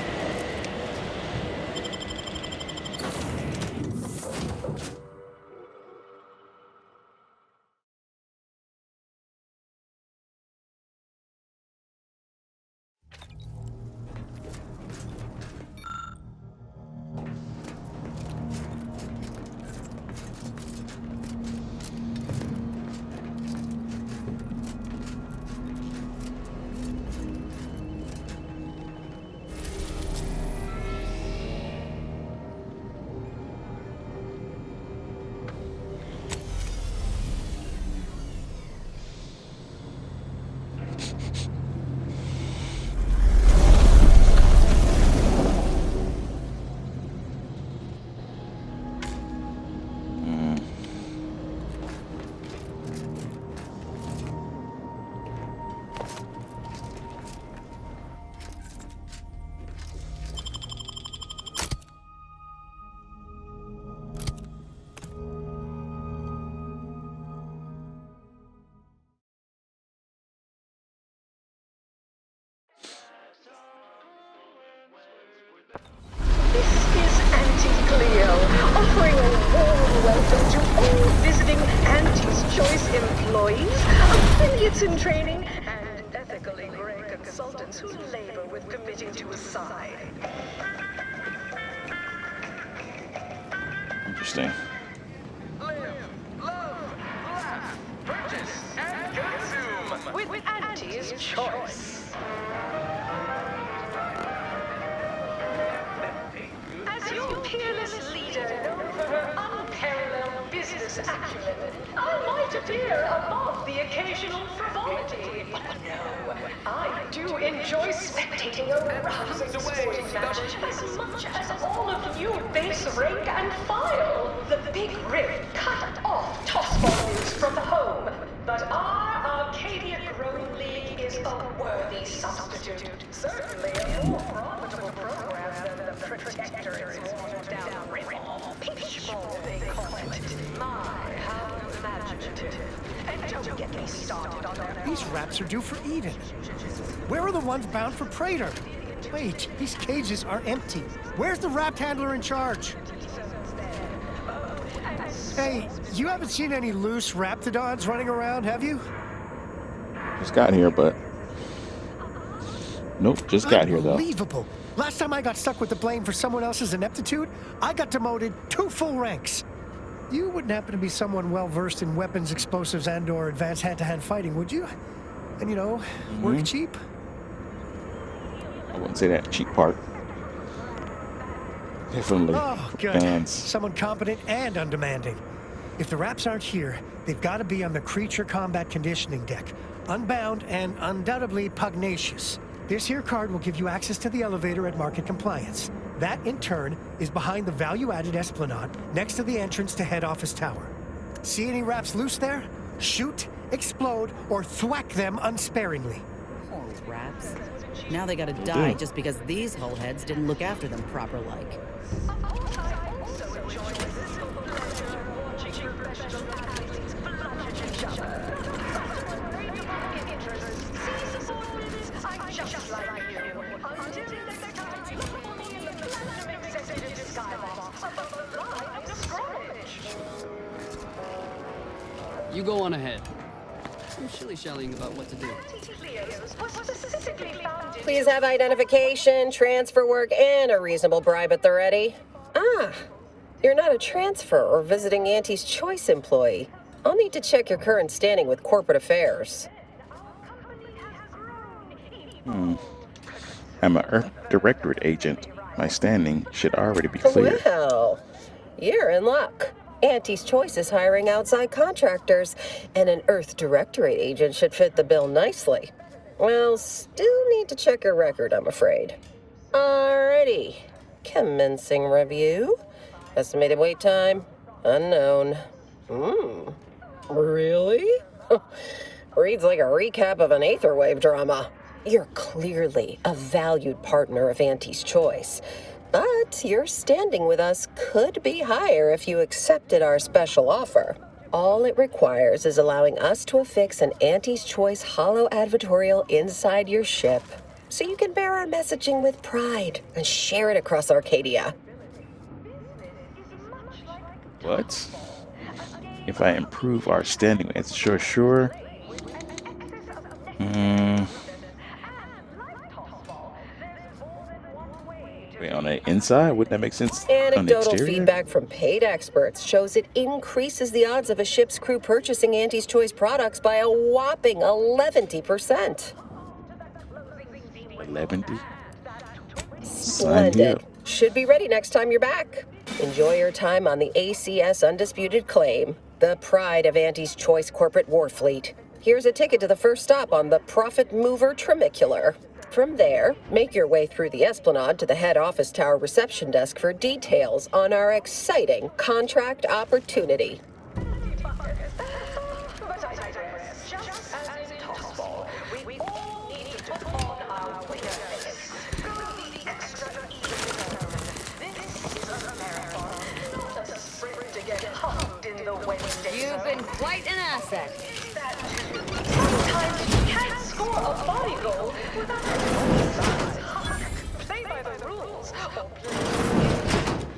Offering a warm welcome to all visiting Auntie's Choice employees, affiliates in training, and ethically gray consultants who labor with committing to a side. Interesting. Live, love, laugh, purchase, and consume with Auntie's Choice. As your peerless leader, known for her unparalleled business acumen, I might appear above the occasional frivolity. But no, I do enjoy spectating a rousing sporting match as much as all of you base rank and file. The Big Rift cut off toss volumes from the home, but our Arcadia Growing League is a worthy substitute. Certainly a more profitable program than the Protectorate's watered-down rival. Peachball, they call it. My, how imaginative. And don't get me started on that. These rats are due for Eden. Where are the ones bound for Praetor? Wait, these cages are empty. Where's the rapt handler in charge? Hey, you haven't seen any loose raptidons running around, have you? Just got here, but nope, just got here though. Unbelievable. Last time I got stuck with the blame for someone else's ineptitude, I got demoted 2 full ranks. You wouldn't happen to be someone well-versed in weapons, explosives, and/or advanced hand-to-hand fighting, would you? And, you know, work cheap? I wouldn't say that cheap part. Definitely. Oh, good. Bands. Someone competent and undemanding. If the Raps aren't here, they've got to be on the creature combat conditioning deck. Unbound and undoubtedly pugnacious. This here card will give you access to the elevator at market compliance. That, in turn, is behind the value-added esplanade next to the entrance to head office tower. See any Raps loose there? Shoot, explode, or thwack them unsparingly. Poor Raps. Now they gotta die just because these hullheads didn't look after them proper-like. You go on ahead. I'm shilly-shallying about what to do. Please have identification, transfer work, and a reasonable bribe at the ready. Ah, you're not a transfer or visiting Auntie's Choice employee. I'll need to check your current standing with corporate affairs. I'm an Earth Directorate agent. My standing should already be clear. Well, you're in luck. Auntie's Choice is hiring outside contractors, and an Earth Directorate agent should fit the bill nicely. Well, still need to check your record, I'm afraid. Alrighty. Commencing review. Estimated wait time? Unknown. Really? Reads like a recap of an Aetherwave drama. You're clearly a valued partner of Auntie's Choice. But your standing with us could be higher if you accepted our special offer. All it requires is allowing us to affix an Auntie's Choice holo advertorial inside your ship, so you can bear our messaging with pride and share it across Arcadia. What? If I improve our standing, it's sure. Wait, on the inside? Wouldn't that make sense? On the Anecdotal exterior? feedback from paid experts shows it increases the odds of a ship's crew purchasing Auntie's Choice products by a whopping 11%. 11? Splendid. Should be ready next time you're back. Enjoy your time on the ACS Undisputed Claim, the pride of Auntie's Choice corporate war fleet. Here's a ticket to the first stop on the Profit Mover Trimicular. From there, make your way through the Esplanade to the head office tower reception desk for details on our exciting contract opportunity. You've been quite an asset. Sometimes you can't score a body goal without play by the rules.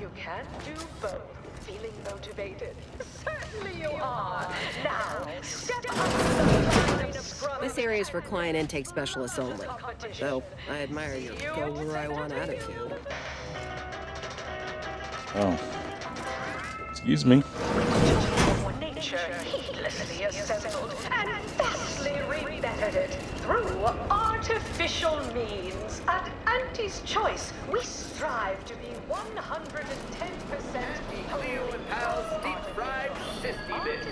You can do both. Feeling motivated? Certainly you are. Now, step up to the line of scrum. This area is for client intake specialists only. So, I admire your go where I want attitude. Oh. Excuse me. Nature heedlessly assembled and vastly rebettered through artificial means. At Auntie's Choice, we strive to be 110% Leo and Pal's deep-fried 50-bit.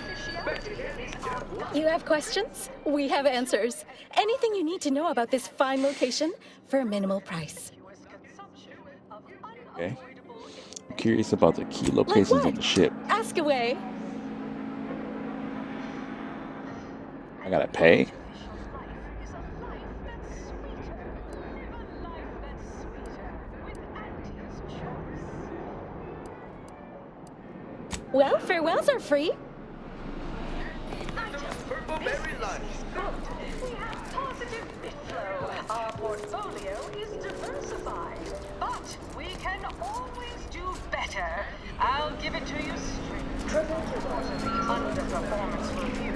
You have questions? We have answers. Anything you need to know about this fine location for a minimal price. Okay. I'm curious about the key locations on the ship. Ask away. I gotta pay? Well, farewells are free. Our portfolio is diversified, but we can always do better. I'll give it to you straight. Triple report of the underperformance review.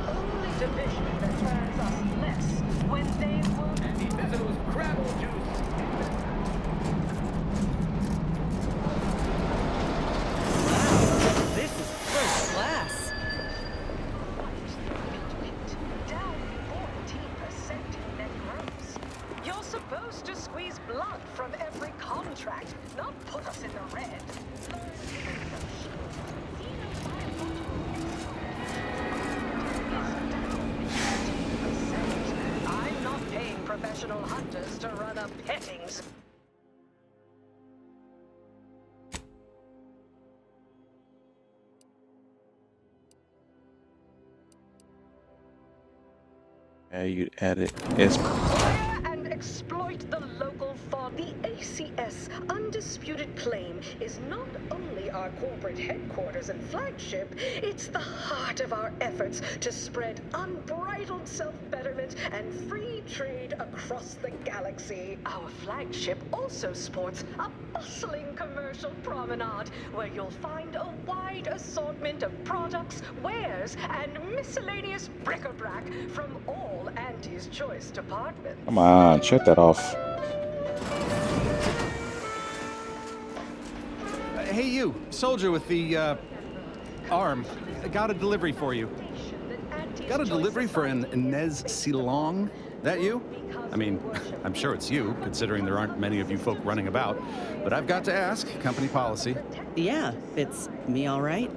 Only division that turns up less when they will. And he says it was Crabble juice. This is first class. Down 14% in net gross. You're supposed to squeeze blood from every contract, not put us in the red. I'm not paying professional hunters to run a petting zoo. You added S. And exploit the local fog. The ACS undisputed claim is not only our corporate headquarters and flagship, it's the heart of our efforts to spread unbridled self-betterment and free trade across the galaxy. Our flagship also sports a bustling commercial promenade where you'll find a wide assortment of products, wares, and miscellaneous bric-a-brac from all Auntie's Choice departments. Come on, shut that off. Hey, you, soldier with the arm. I got a delivery for you. Got a delivery for an Inez Silong? That you? I mean, I'm sure it's you, considering there aren't many of you folk running about. But I've got to ask, company policy. Yeah, it's me all right.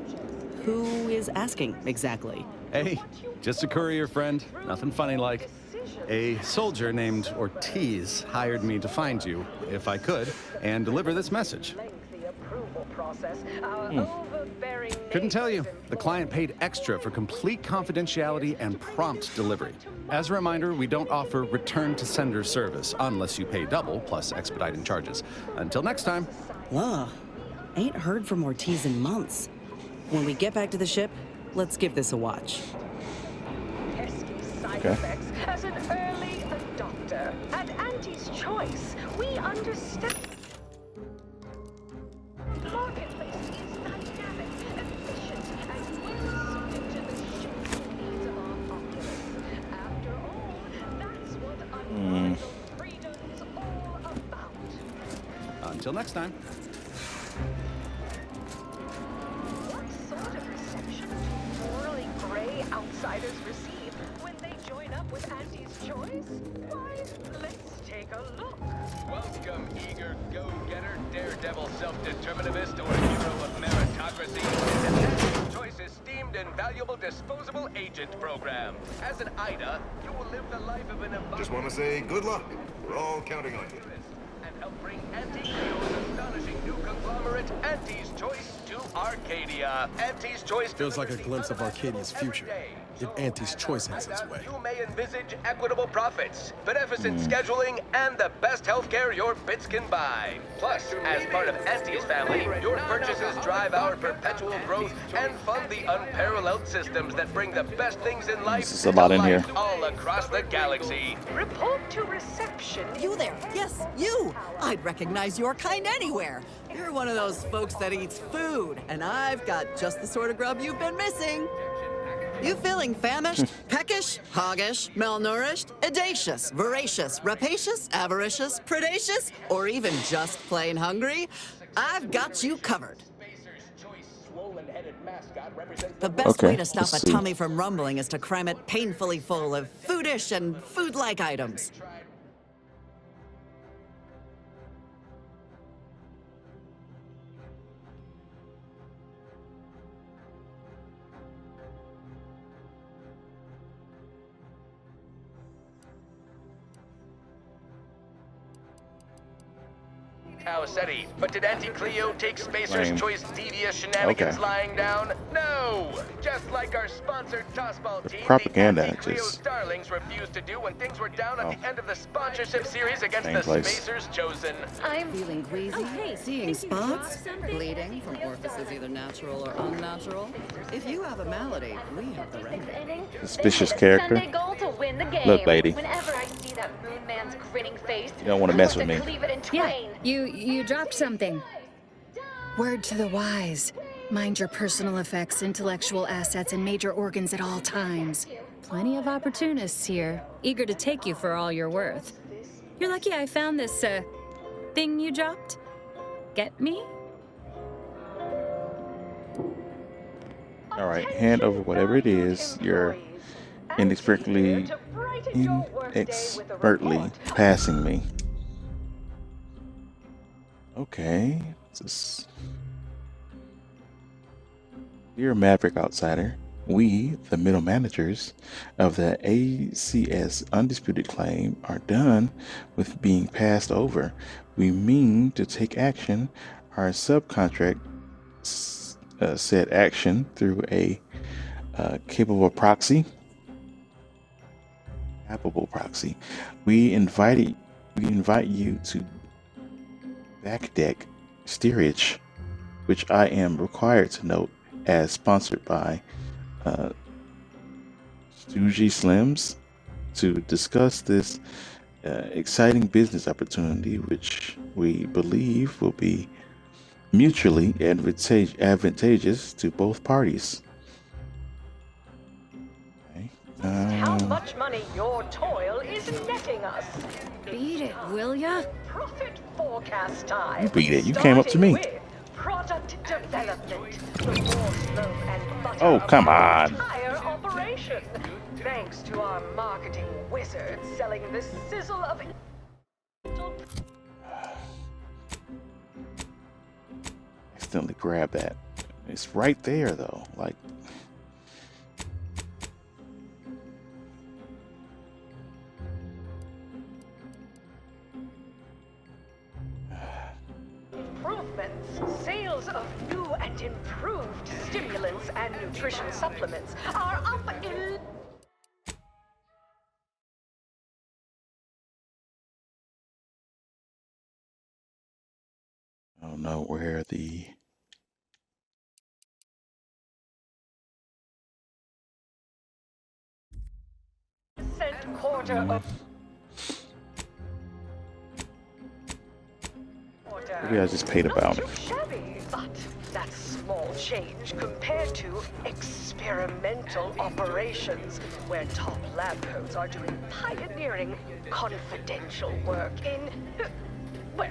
Who is asking exactly? Hey, just a courier friend. Nothing funny like. A soldier named Ortiz hired me to find you, if I could, and deliver this message. Couldn't tell you. The client paid extra for complete confidentiality and prompt delivery. As a reminder, we don't offer return to sender service unless you pay double plus expediting charges. Until next time. Whoa, ain't heard from Ortiz in months. When we get back to the ship, let's give this a watch. Okay. As an early adopter at Auntie's Choice, we understand. The marketplace is dynamic, efficient, and well-suited to the shifting needs of our populace. After all, that's what unbridled freedom's all about. Until next time. What sort of reception do morally gray outsiders receive when they join up with Auntie's Choice? Why, let's take a look. Welcome, eager go-getter, daredevil, self-determinativist, or hero of meritocracy, to Auntie's Choice's esteemed and valuable disposable agent program. As an IDA, you will live the life of an Just want to say good luck. We're all counting on you. and help bring Auntie Cleo's astonishing new conglomerate, Auntie's Choice, to Arcadia. Auntie's Choice Feels like a glimpse of Arcadia's future, if Auntie's Choice has its way. You may envisage equitable profits, beneficent scheduling, and the best healthcare your bits can buy. Plus, as part of Auntie's family, your purchases drive our perpetual growth and fund the unparalleled systems that bring the best things in life This is a lot in here. all across the galaxy. Report to reception. You there? Yes, you! I'd recognize your kind anywhere. You're one of those folks that eats food, and I've got just the sort of grub you've been missing. You feeling famished, peckish, hoggish, malnourished, audacious, voracious, rapacious, avaricious, predacious, or even just plain hungry? I've got you covered. The best way to stop a tummy from rumbling is to cram it painfully full of foodish and food-like items. Tau Ceti. But did Auntie Cleo take Spacer's Lame. Choice devious shenanigans Okay. lying down? No! Just like our sponsored tossball team, propaganda the Auntie Cleo just- Starlings refused to do when things were down at the end of the sponsorship series against Same the place. Spacers Chosen. I'm feeling queasy, seeing spots, bleeding from orifices either natural or unnatural. If you have a malady, we have the remedy. Suspicious character. Sunday goal to win the game. Look, lady. Whenever I see that Moon Man's grinning face, You don't wanna I mess want with to me. cleave it in Yeah, twain. you dropped something. Word to the wise. Mind your personal effects, intellectual assets, and major organs at all times. Plenty of opportunists here, eager to take you for all you're worth. You're lucky I found this, thing you dropped. Get me? All right, hand over whatever it is you're inexpertly passing me. Okay, this dear Maverick Outsider, we, the middle managers of the ACS Undisputed Claim, are done with being passed over. We mean to take action. Our subcontract said action through a capable proxy. We invite you to Backdeck Steerage, which I am required to note as sponsored by Stoogie Slims, to discuss this exciting business opportunity, which we believe will be mutually advantageous to both parties. Okay. How much money your toil is netting us. Beat it, will ya? Profit forecast time. You beat it. You came up to me. Starting with product development. The more slow and butter Oh, of come our on. entire operation. Thanks to our marketing wizards selling the sizzle of Accidentally grab that. It's right there though. Like, improvements. Sales of new and improved stimulants and nutrition supplements are up in... I don't know where the quarter of... maybe I just paid about it. Not too shabby, but that's small change compared to experimental operations, where top lab coats are doing pioneering, confidential work in, well,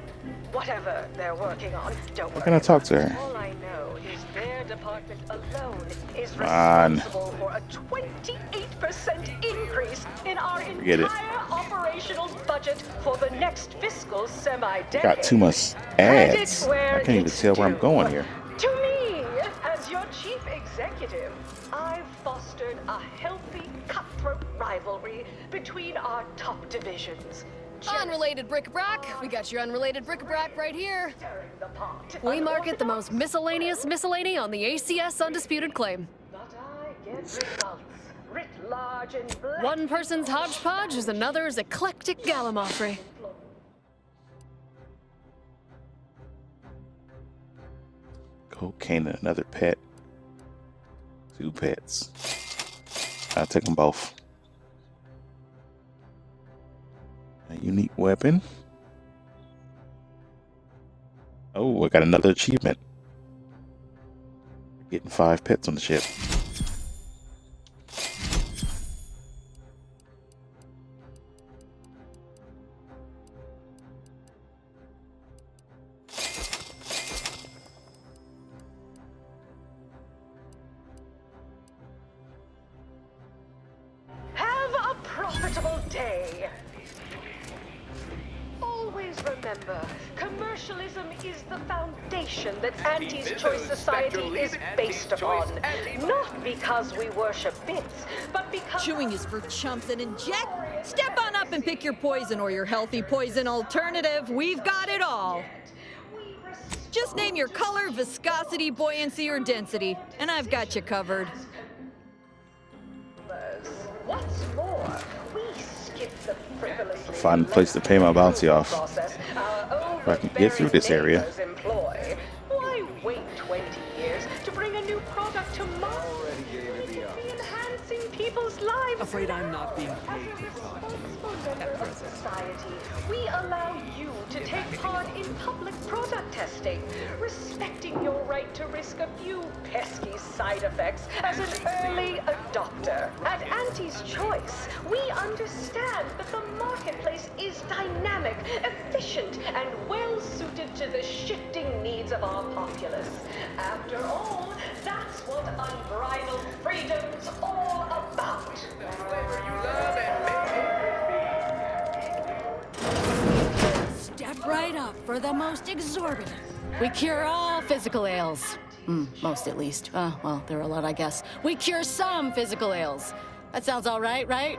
whatever they're working on. Don't worry. How can I talk to her? All I know is their department alone is Come on. responsible for a 28% increase in our Forget it. entire operational budget for the next fiscal semi-decade. Got too much ads. I can't even tell where I'm going here. To me, as your chief executive, I've fostered a healthy cutthroat rivalry between our top divisions. Unrelated bric-a-brac. We got your unrelated bric-a-brac right here. The pot. We market the most miscellaneous miscellany on the ACS Undisputed Claim. But I get results writ large and black. One person's hodgepodge is another's eclectic gallimaufry. Cocaine and another pet. 2 pets. I'll take them both. A unique weapon. Oh, I got another achievement. Getting 5 pets on the ship. Have a profitable day. Always remember, commercialism is the foundation that Auntie's Choice Society is based upon. Not because we worship bits, but because... Chewing is for chumps that inject. Step on up and pick your poison or your healthy poison alternative. We've got it all. Just name your color, viscosity, buoyancy, or density, and I've got you covered. What's more, we skip the frivolously Find a place to pay my bounty off. If I can get through this area. employ. Why wait 20 years to bring a new product to market? Enhancing people's lives. Afraid I'm not being paid to talk to you at present. Society, we allow you to take part in public product testing, respecting your right to risk a few pesky side effects as an early adopter. At Auntie's Choice, we understand that the marketplace is dynamic, efficient, and well suited to the shifting needs of our populace. After all, that's what unbridled freedom's all about. Whoever you love and Step right up for the most exorbitant. We cure all physical ails. Most at least. Well, there are a lot, I guess. We cure some physical ails. That sounds all right, right?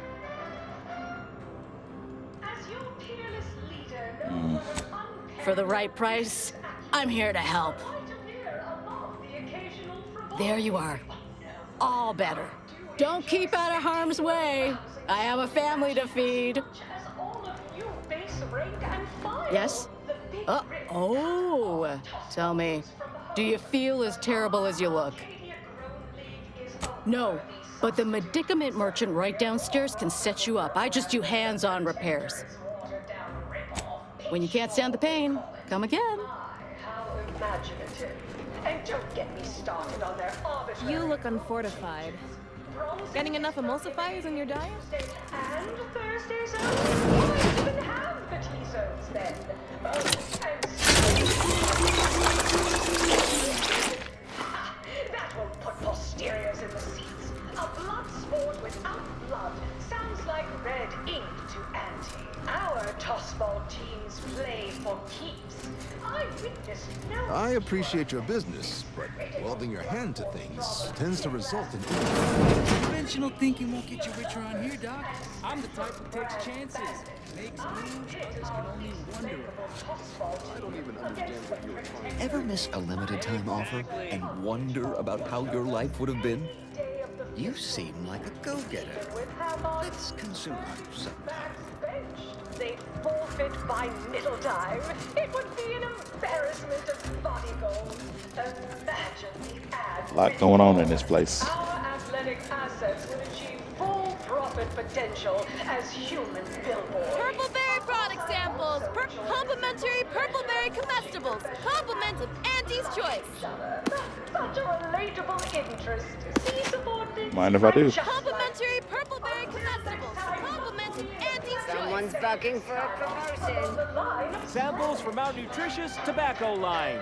For the right price, I'm here to help. There you are. All better. Don't keep out of harm's way. I have a family to feed. Yes? Oh. Tell me, do you feel as terrible as you look? No, but the medicament merchant right downstairs can set you up. I just do hands-on repairs. When you can't stand the pain, come again. How imaginative. And don't get me started on their arbitrary... You look unfortified. Getting enough emulsifiers in your diet? And Thursday zones? Why even have the T-zones then? That will put posteriors in the seats. A blood sport without blood sounds like red ink to Auntie. Our tossball teams play for keeps. I witnessed no... I appreciate your business, but welding your hand to things tends to result in... Conventional thinking won't get you rich around here, Doc. I'm the type who takes chances, makes moves others can only wonder about. I don't even understand what you were trying to... Ever miss a limited time offer and wonder about how your life would have been? You seem like a go-getter. Let's consult you sometime. They forfeit by middle time. It would be an embarrassment of body gold. Imagine the ad. A lot going on in this place. Our athletic assets would achieve full profit potential as human billboards. Purpleberry product samples. Complimentary purpleberry comestibles. Compliments of Auntie's Choice. Such a relatable interest. See subordinate. Mind if I do? Complimentary purpleberry comestibles. Compliments of Auntie's Choice. Someone's bucking for a promotion. Samples from our nutritious tobacco line.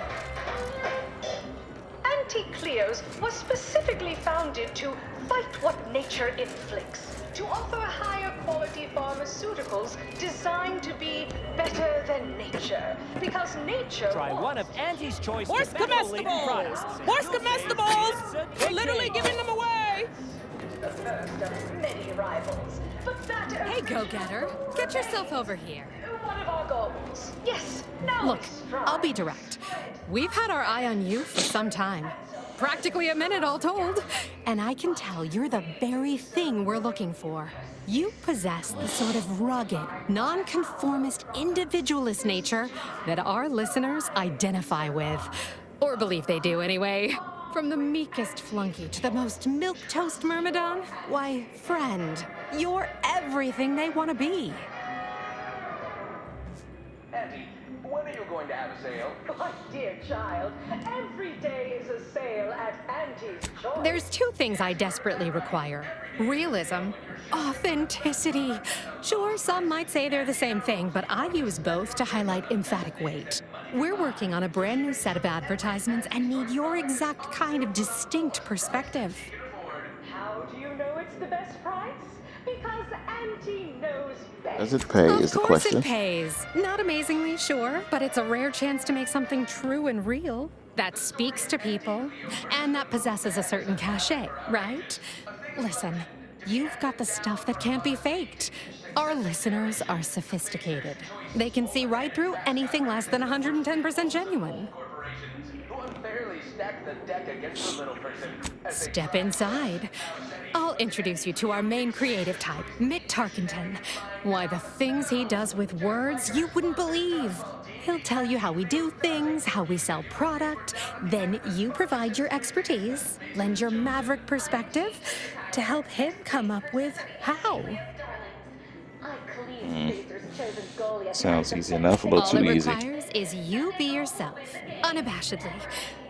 Auntie Cleo's was specifically founded to fight what nature inflicts, to offer higher quality pharmaceuticals designed to be better than nature, because nature... Try one of Auntie's Choice Horse tobacco-laden products. Horse comestibles! We're literally giving them away! The first of many rivals, but that... Hey, go-getter. Get yourself over here. One of our goals. Yes, now Look, I'll be direct. We've had our eye on you for some time. Practically a minute, all told. And I can tell you're the very thing we're looking for. You possess the sort of rugged, nonconformist, individualist nature that our listeners identify with. Or believe they do, anyway. From the meekest flunky to the most milquetoast myrmidon, why, friend, you're everything they want to be. Auntie, when are you going to have a sale? My dear child, every day is a sale at Auntie's Choice. There's two things I desperately require. Realism, authenticity. Sure, some might say they're the same thing, but I use both to highlight emphatic weight. We're working on a brand new set of advertisements and need your exact kind of distinct perspective. How do you know it's the best price? Because Auntie knows best. Does it pay is the Of course question. it pays. Not amazingly, sure, but it's a rare chance to make something true and real that speaks to people and that possesses a certain cachet, right? Listen, you've got the stuff that can't be faked. Our listeners are sophisticated. They can see right through anything less than 110% genuine. the deck against the little person. Step inside. I'll introduce you to our main creative type, Mitt Tarkington. Why, the things he does with words you wouldn't believe. He'll tell you how we do things, how we sell product. Then you provide your expertise, lend your maverick perspective to help him come up with how. Sounds easy enough, a little too easy. All it requires is you be yourself, unabashedly.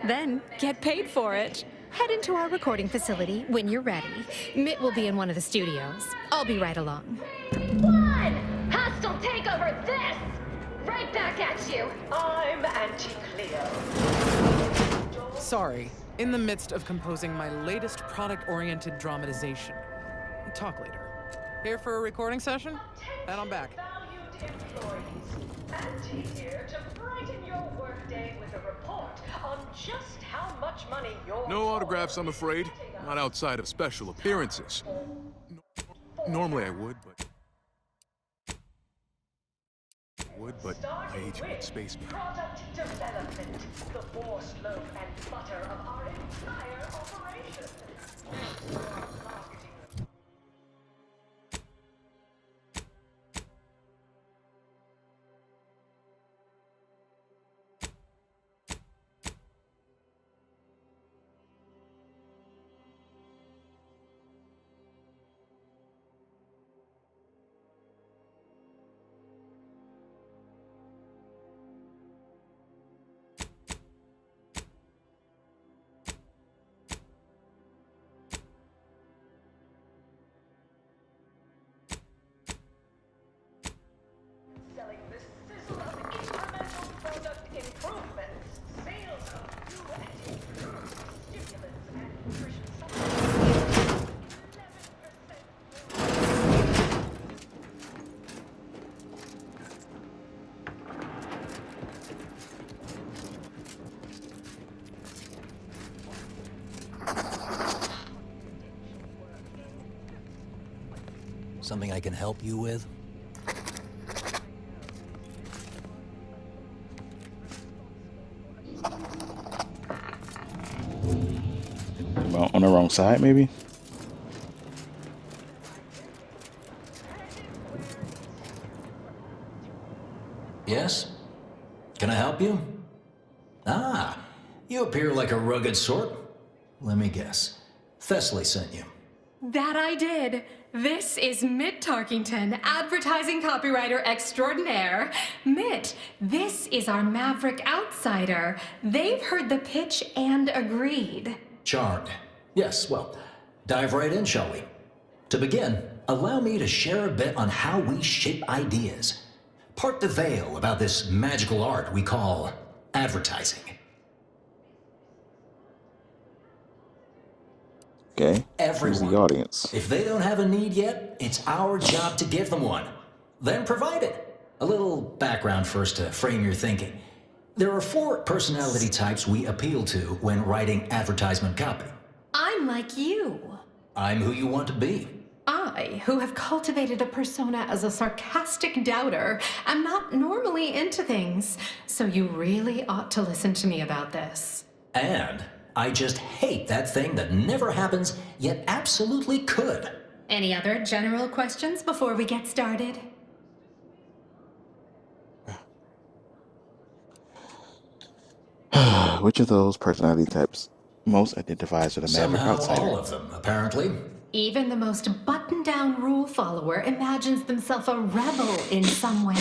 Then get paid for it. Head into our recording facility when you're ready. Mitt will be in one of the studios. I'll be right along. One! Hostile takeover this! Right back at you! I'm Auntie Cleo. Sorry, in the midst of composing my latest product-oriented dramatization. Talk later. Here for a recording session? And I'm back. Auntie here to brighten your workday with a report on just how much money your No autographs, I'm afraid. Not outside of special appearances. Normally I would, but I hate you with space. product development, the forced loaf and butter of our entire operation. Selling the sizzle of incremental product improvements, sales of new anti-stimulants and nutrition supplements. Something I can help you with? On the wrong side, maybe? Yes? Can I help you? Ah, you appear like a rugged sort. Let me guess. Thessaly sent you. That I did. This is Mitt Tarkington, advertising copywriter extraordinaire. Mitt, this is our maverick outsider. They've heard the pitch and agreed. Charmed. Yes, well, dive right in, shall we? To begin, allow me to share a bit on how we shape ideas. Part the veil about this magical art we call advertising. Okay. Everyone. Who's the audience? If they don't have a need yet, it's our job to give them one. Then provide it. A little background first to frame your thinking. There are 4 personality types we appeal to when writing advertisement copy. I'm like you. I'm who you want to be. I, who have cultivated a persona as a sarcastic doubter, am not normally into things, so you really ought to listen to me about this. And I just hate that thing that never happens, yet absolutely could. Any other general questions before we get started? Which of those personality types most identifies with a maverick Somehow outsider? all of them, apparently. Even the most buttoned-down rule follower imagines themselves a rebel in some way.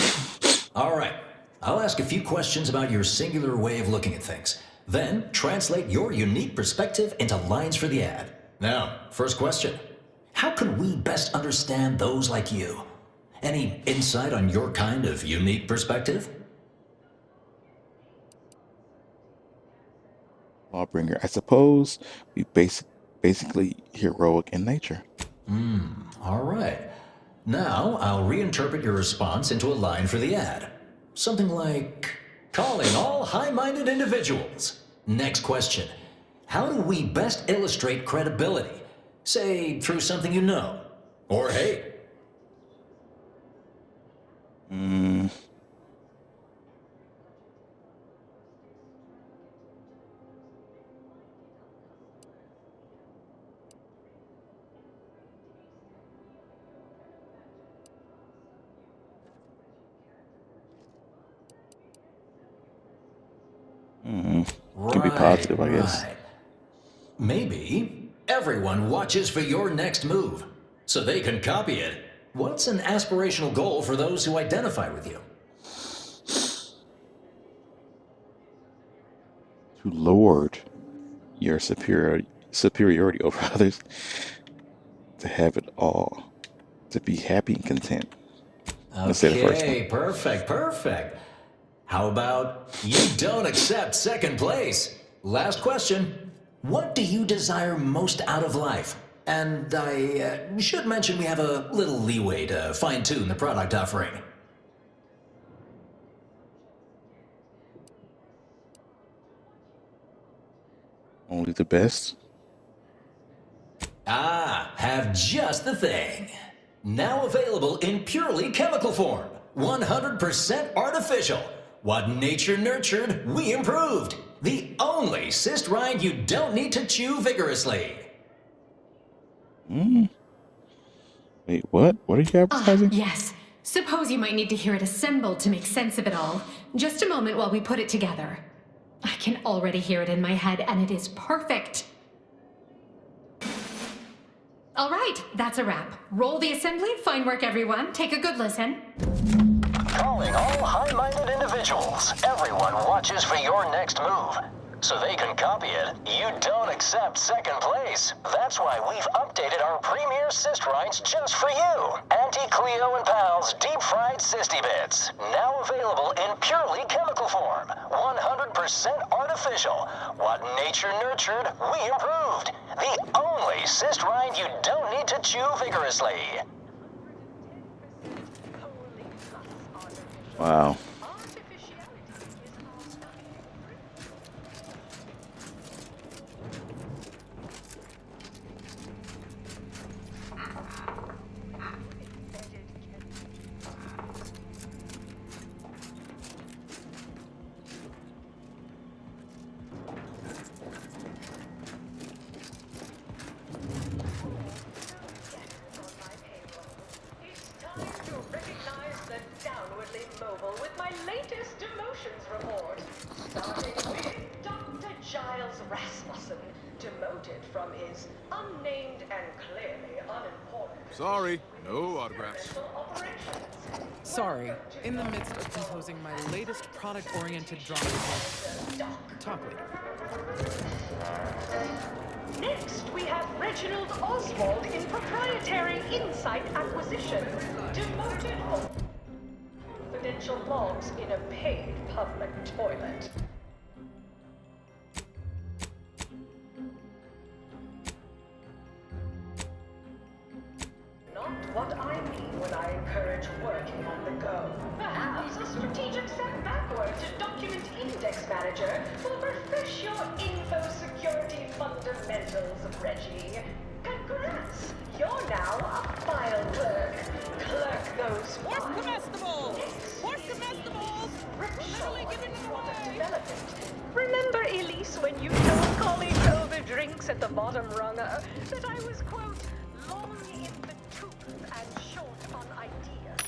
All right. I'll ask a few questions about your singular way of looking at things. Then translate your unique perspective into lines for the ad. Now, first question. How can we best understand those like you? Any insight on your kind of unique perspective? Lawbringer. I suppose we basically heroic in nature. All right. Now, I'll reinterpret your response into a line for the ad. Something like, calling all high-minded individuals. Next question. How do we best illustrate credibility? Say, through something you know, or hate. Can be positive, I guess. Right. Maybe everyone watches for your next move, so they can copy it. What's an aspirational goal for those who identify with you? To lord your superiority over others, to have it all, to be happy and content. Let's say the first one. Okay, perfect. How about you don't accept second place? Last question. What do you desire most out of life? And I should mention we have a little leeway to fine-tune the product offering. Only the best. Ah, have just the thing. Now available in purely chemical form. 100% artificial. What nature nurtured, we improved. The only cyst rind you don't need to chew vigorously. Wait, what? What are you advertising? Yes. Suppose you might need to hear it assembled to make sense of it all. Just a moment while we put it together. I can already hear it in my head, and it is perfect. All right, that's a wrap. Roll the assembly. Fine work, everyone. Take a good listen. Calling all high-minded individuals. Everyone watches for your next move, so they can copy it. You don't accept second place. That's why we've updated our premier cyst rinds just for you. Auntie Cleo and Pal's deep-fried Sisty Bits. Now available in purely chemical form. 100% artificial. What nature nurtured, we improved. The only cyst rind you don't need to chew vigorously. Wow. Sorry, no autographs. Sorry, in the midst of composing my latest product-oriented drama. Talk later. Next, we have Reginald Oswald in proprietary insight acquisition, demoted for confidential logs in a paid public toilet. Not what I mean when I encourage working on the go. Perhaps a strategic step backward to Document Index Manager will refresh your info security fundamentals, Reggie. Congrats! You're now a file clerk. Clerk those More files. comestibles! More comestibles! We're literally giving it away! Remember, Elise, when you told colleagues over drinks at the bottom runner that I was, quote, long in the tooth and short on ideas?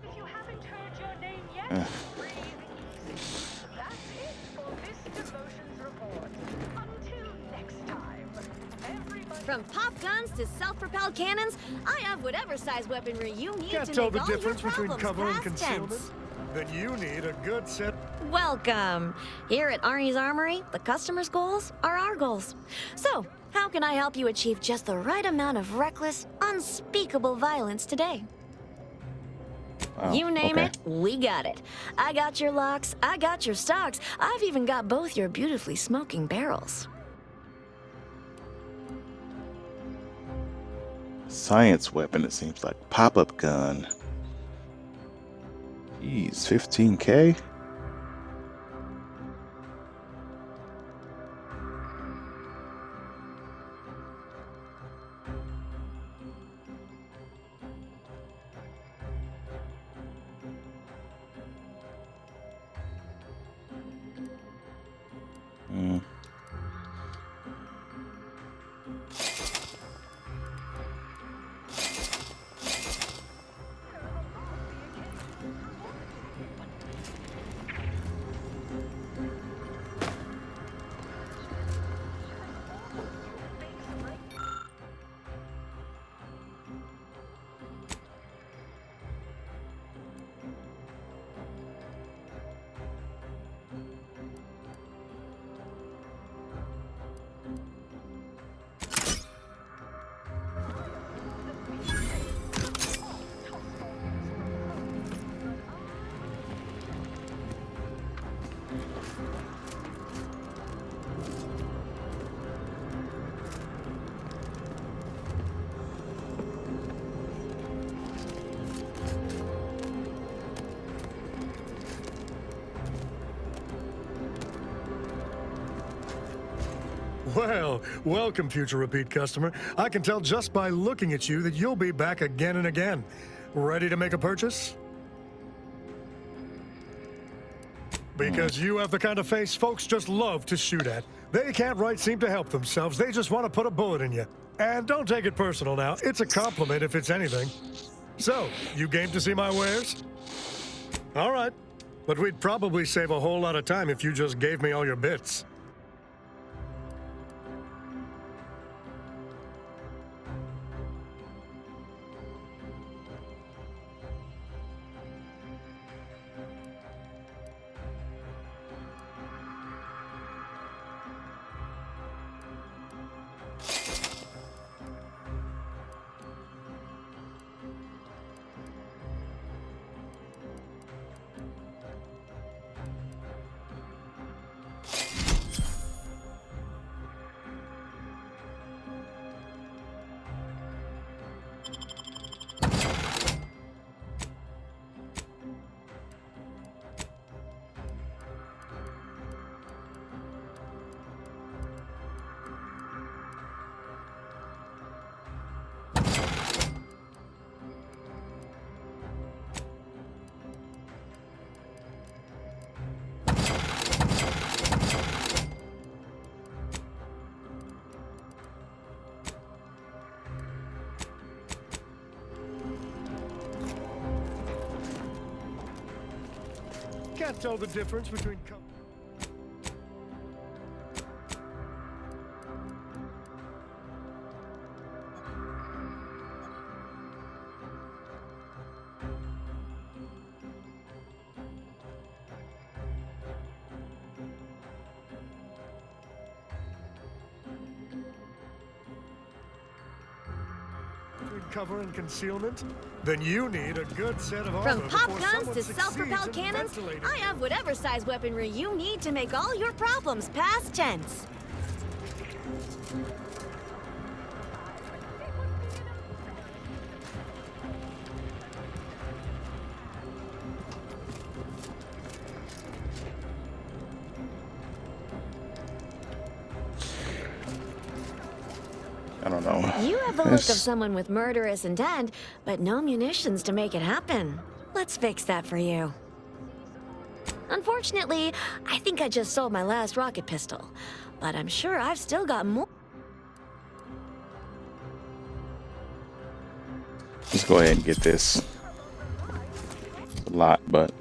If you haven't heard your name yet, breathe easy. That's it for this devotions report. Until next time, everybody... From pop guns to self-propelled cannons, I have whatever size weaponry you need Can't to tell make the all difference your between problems cover and past concealment? tense. Then you need a good set. Welcome. Here at Arnie's Armory, the customer's goals are our goals. So, how can I help you achieve just the right amount of reckless, unspeakable violence today? Wow, You name okay. it, we got it. I got your locks, I got your stocks, I've even got both your beautifully smoking barrels. Science weapon, it seems like. Pop-up gun. Jeez, 15K? Well, welcome, future repeat customer. I can tell just by looking at you that you'll be back again and again. Ready to make a purchase? Because you have the kind of face folks just love to shoot at. They can't seem to help themselves. They just want to put a bullet in you. And don't take it personal now. It's a compliment if it's anything. So, you game to see my wares? All right. But we'd probably save a whole lot of time if you just gave me all your bits. Can't tell the difference between cover and concealment? Then you need a good set of armor. From pop before guns someone to succeeds self-propelled in cannons, ventilating. I have whatever size weaponry you need to make all your problems past tense. I don't know. You have the look of It's- someone with murderous intent, but no munitions to make it happen. Let's fix that for you. Unfortunately, I think I just sold my last rocket pistol, but I'm sure I've still got more. Let's go ahead and get this. It's a lot, but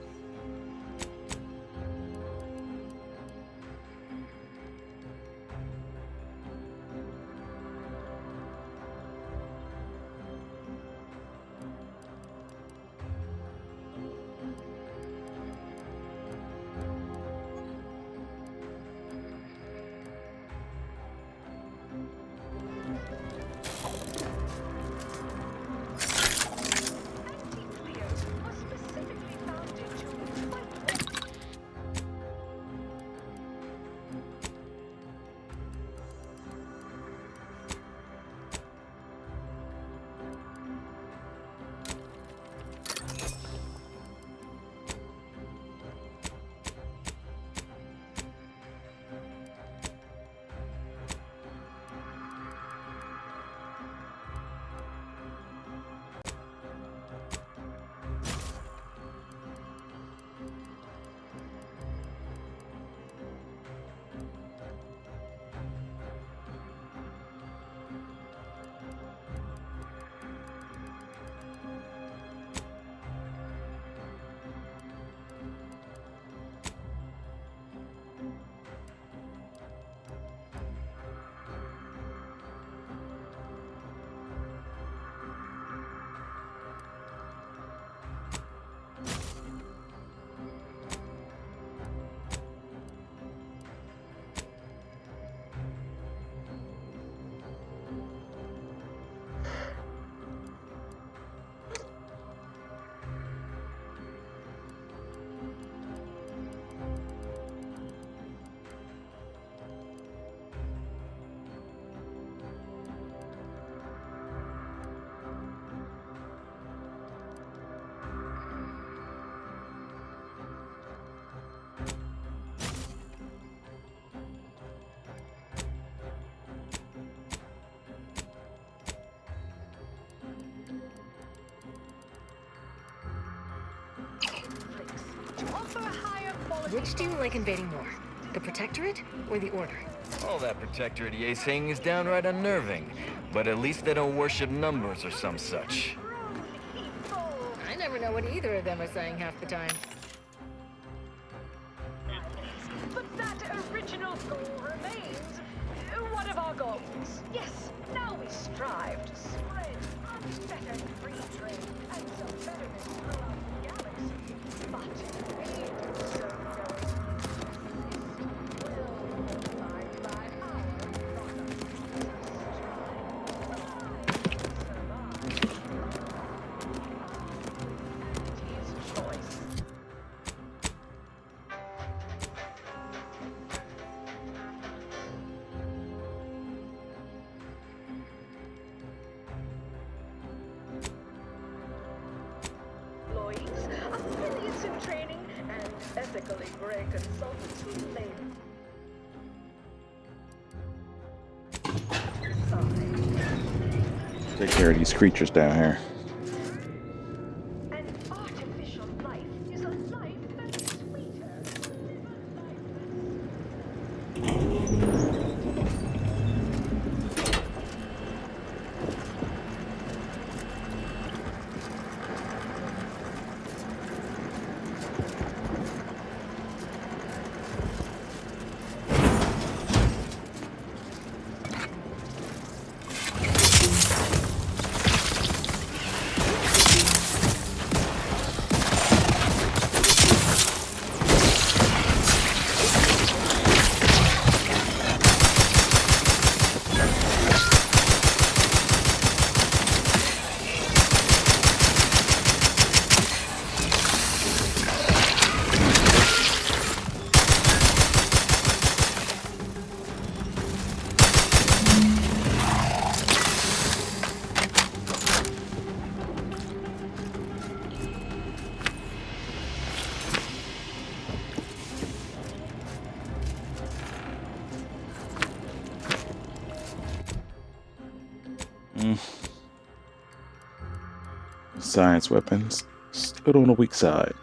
Which do you like invading more? The Protectorate or the Order? All that Protectorate you're saying is downright unnerving, but at least they don't worship numbers or some such. I never know what either of them are saying half the time. But that original goal remains one of our goals. Yes, now we strive to spread unfettered free trade and sell betterment throughout the galaxy. But in doing so, affiliates in training and ethically gray consultants who labor. Take care of these creatures down here. An artificial life is a life that is sweeter. Science weapons stood on the weak side.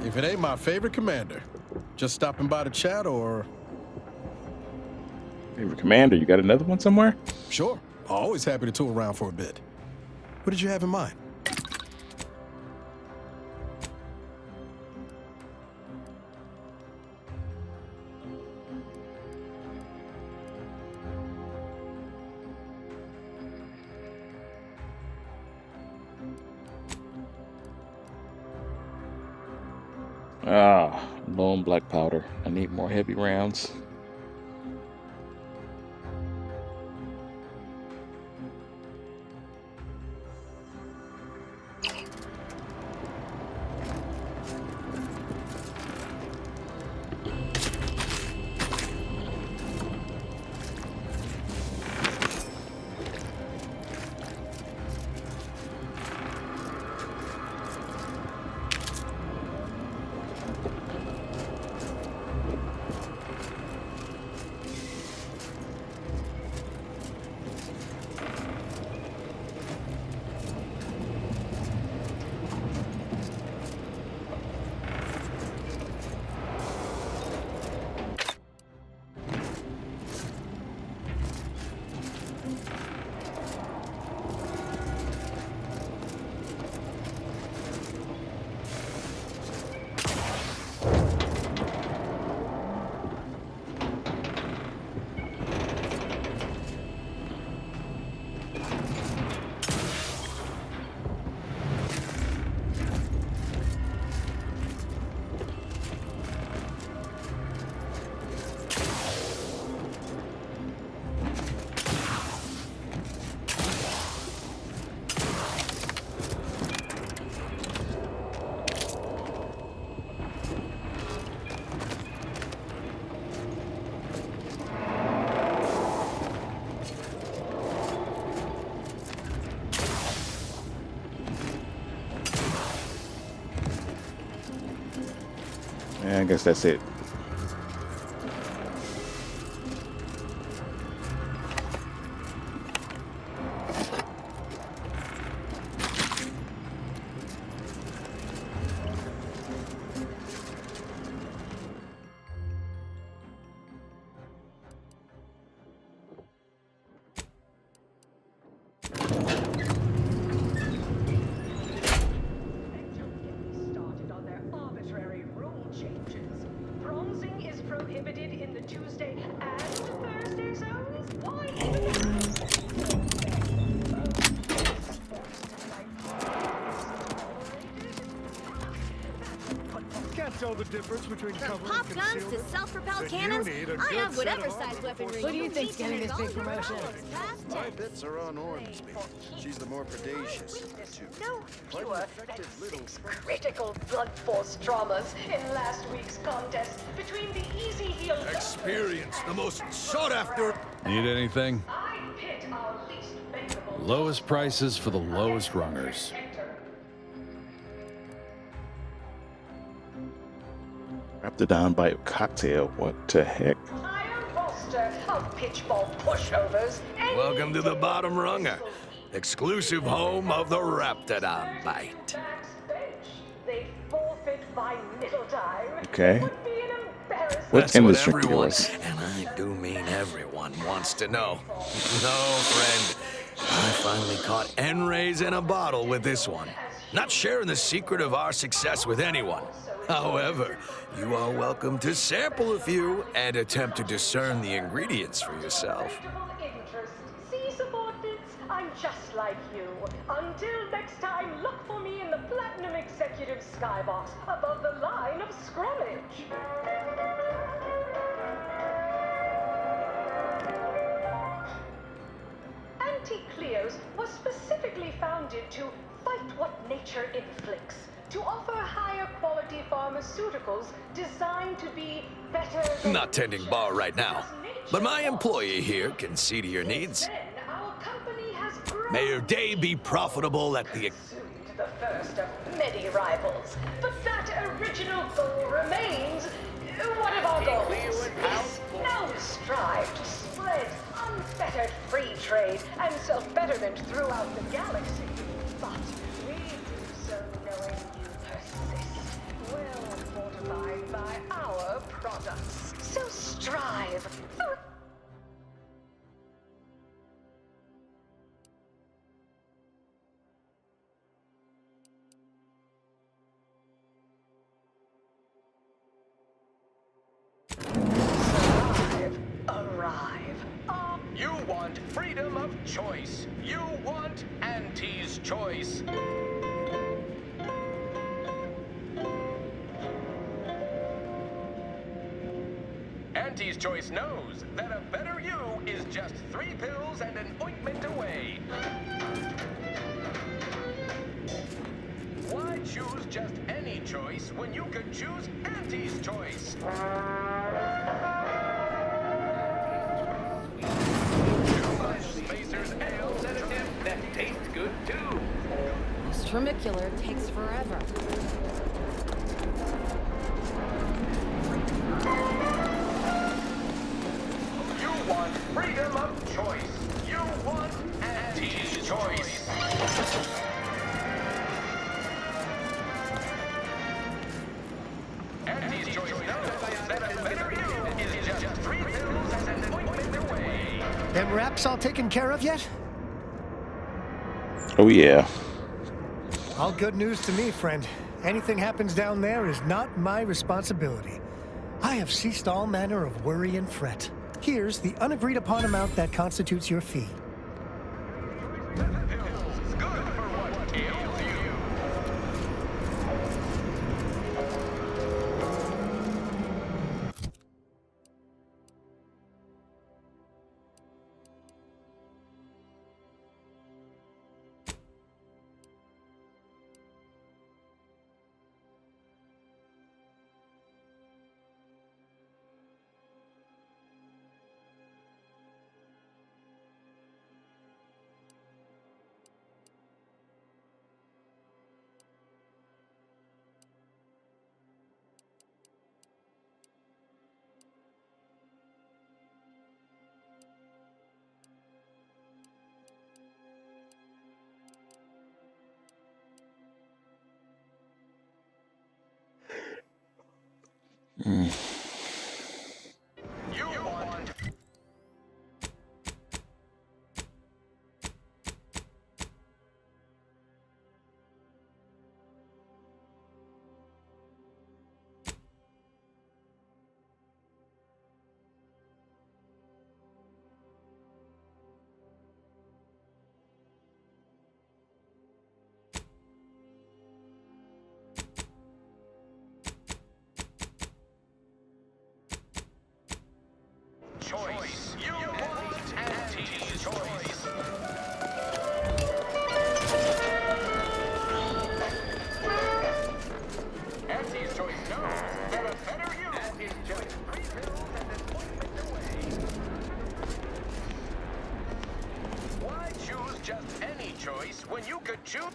If it ain't my favorite commander, just stopping by to chat or... Favorite commander, you got another one somewhere? Sure. Always happy to tool around for a bit. What did you have in mind? Ah, lone black powder. I need more heavy rounds. I guess that's it. The difference between From cover pop and guns to concealment? self-propelled Then you cannons, need a I good have set whatever of size weaponry What do you think's need getting this to big promotion? My bits are on Ormsby. She's the more predacious of the two. No Quite an fewer effective than little 6 critical blood force dramas in last week's contest between the easy-heeled... Experience, the most sought-after... Need anything? I pit our least bankable... Lowest prices for the lowest runners. Raptidon Bite cocktail. What the heck? Iron roster of pitchball pushovers. And Welcome to the bottom runger. Exclusive home of the Raptidon Bite. they forfeit by middle time. Okay. Embarrassment. What That's industry what everyone, yours? and I do mean everyone, wants to know. No, friend. I finally caught N-rays in a bottle with this one. Not sharing the secret of our success with anyone. However, you are welcome to sample a few and attempt to discern the ingredients for yourself. See, subordinates, I'm just like you. Until next time, look for me in the Platinum Executive Skybox above the line of scrummage. Anti-Cleos was specifically founded to fight what nature inflicts, to offer higher quality pharmaceuticals designed to be better than... Not tending bar right now, but my employee here can see to your needs. Our company has grown May your day be profitable at the... the first of many rivals. But that original goal remains. One of our goals. Yes, now we strive to spread unfettered free trade and self-betterment throughout the galaxy. But we do so knowing you persist, well fortified by our products. So strive. Arrive. You want freedom of choice. You want Auntie's choice. Auntie's choice knows that a better you is just 3 pills and an ointment away. Why choose just any choice when you could choose Auntie's choice? Spacers ale sedative that tastes good too. This tramicular takes forever. You want freedom of choice. You want Auntie's choice. Auntie's choice knows that a better you is just 3 pills and an ointment away. Them wraps all taken care of yet? Oh yeah. All good news to me, friend. Anything happens down there is not my responsibility. I have ceased all manner of worry and fret. Here's the unagreed upon amount that constitutes your fee. Choice. You want Auntie's choice. Auntie's choice knows that a better you is just 3 pills and an ointment away. Why choose just any choice when you could choose?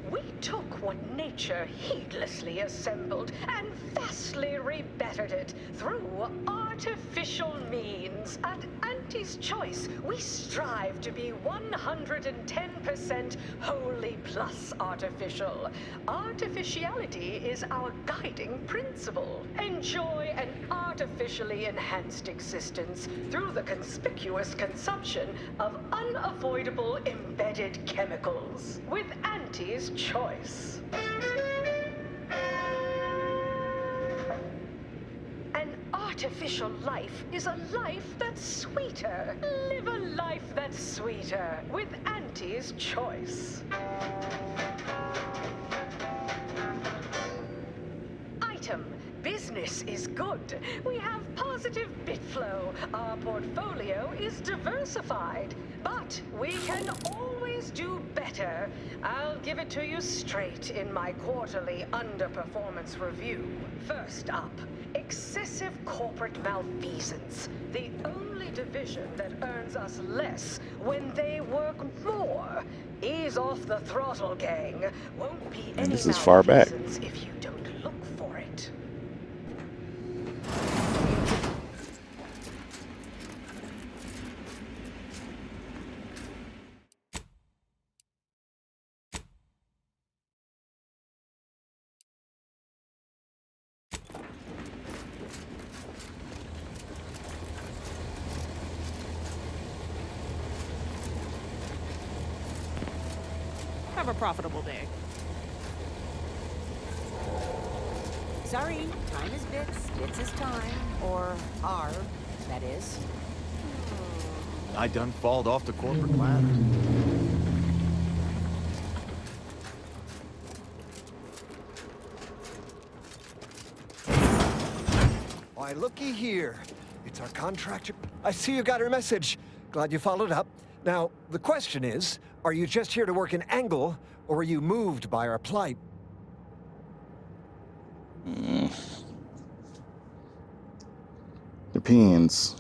We took what nature heedlessly assembled and vastly rebettered it through artificial means. At Auntie's Choice, we strive to be 110% wholly plus artificial. Artificiality is our guiding principle. Enjoy an artificially enhanced existence through the conspicuous consumption of unavoidable embedded chemicals. With Auntie's Choice. An artificial life is a life that's sweeter. Live a life that's sweeter with Auntie's Choice. Item. Business is good. We have positive bit flow. Our portfolio is diversified. But we can always do better. I'll give it to you straight in my quarterly underperformance review. First up, excessive corporate malfeasance. The only division that earns us less when they work more. Ease off the throttle, gang. Won't be any this is far back. malfeasance if you don't look for it. Have a profitable day. Sorry, time is bits, bits is time. Or are, that is. I done falled off the corporate ladder. Why, looky here. It's our contractor. I see you got her message. Glad you followed up. Now, the question is, are you just here to work an angle, or are you moved by our plight? Depends.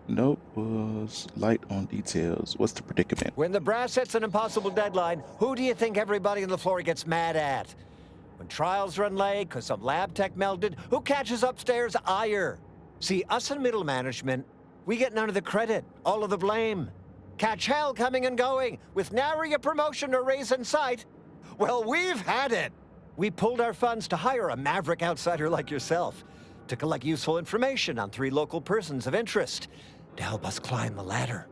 Nope was light on details. What's the predicament? When the brass sets an impossible deadline, who do you think everybody on the floor gets mad at? When trials run late because some lab tech melted, who catches upstairs ire? See, us in middle management, we get none of the credit, all of the blame. Catch hell coming and going with nary a promotion or raise in sight. Well, we've had it. We pulled our funds to hire a maverick outsider like yourself to collect useful information on 3 local persons of interest to help us climb the ladder.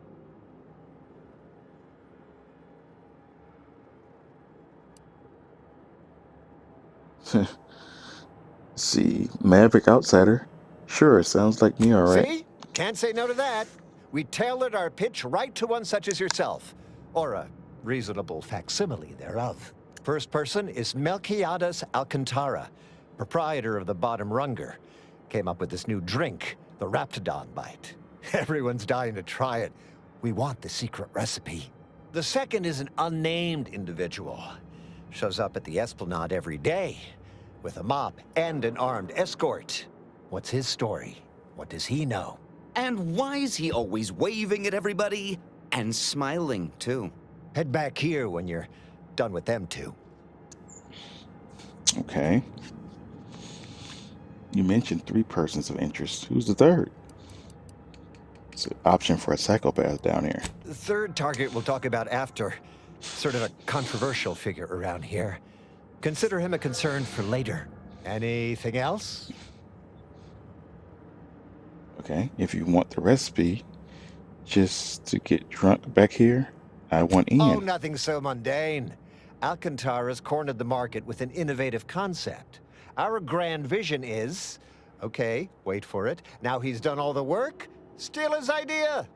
See, Maverick Outsider. Sure, sounds like me, all right. See? Can't say no to that. We tailored our pitch right to one such as yourself, or a reasonable facsimile thereof. First person is Melquiades Alcantara, proprietor of the Bottom Runger. Came up with this new drink, the Raptidon Bite. Everyone's dying to try it. We want the secret recipe. The second is an unnamed individual. Shows up at the Esplanade every day, with a mop and an armed escort. What's his story? What does he know? And why is he always waving at everybody? And smiling, too. Head back here when you're done with them two. Okay. You mentioned 3 persons of interest. Who's the third? It's an option for a psychopath down here. The third target we'll talk about after. Sort of a controversial figure around here. Consider him a concern for later. Anything else? Okay, if you want the recipe just to get drunk back here, I want in. Oh, nothing so mundane. Alcantara's cornered the market with an innovative concept. Our grand vision is... Okay, wait for it. Now he's done all the work, steal his idea.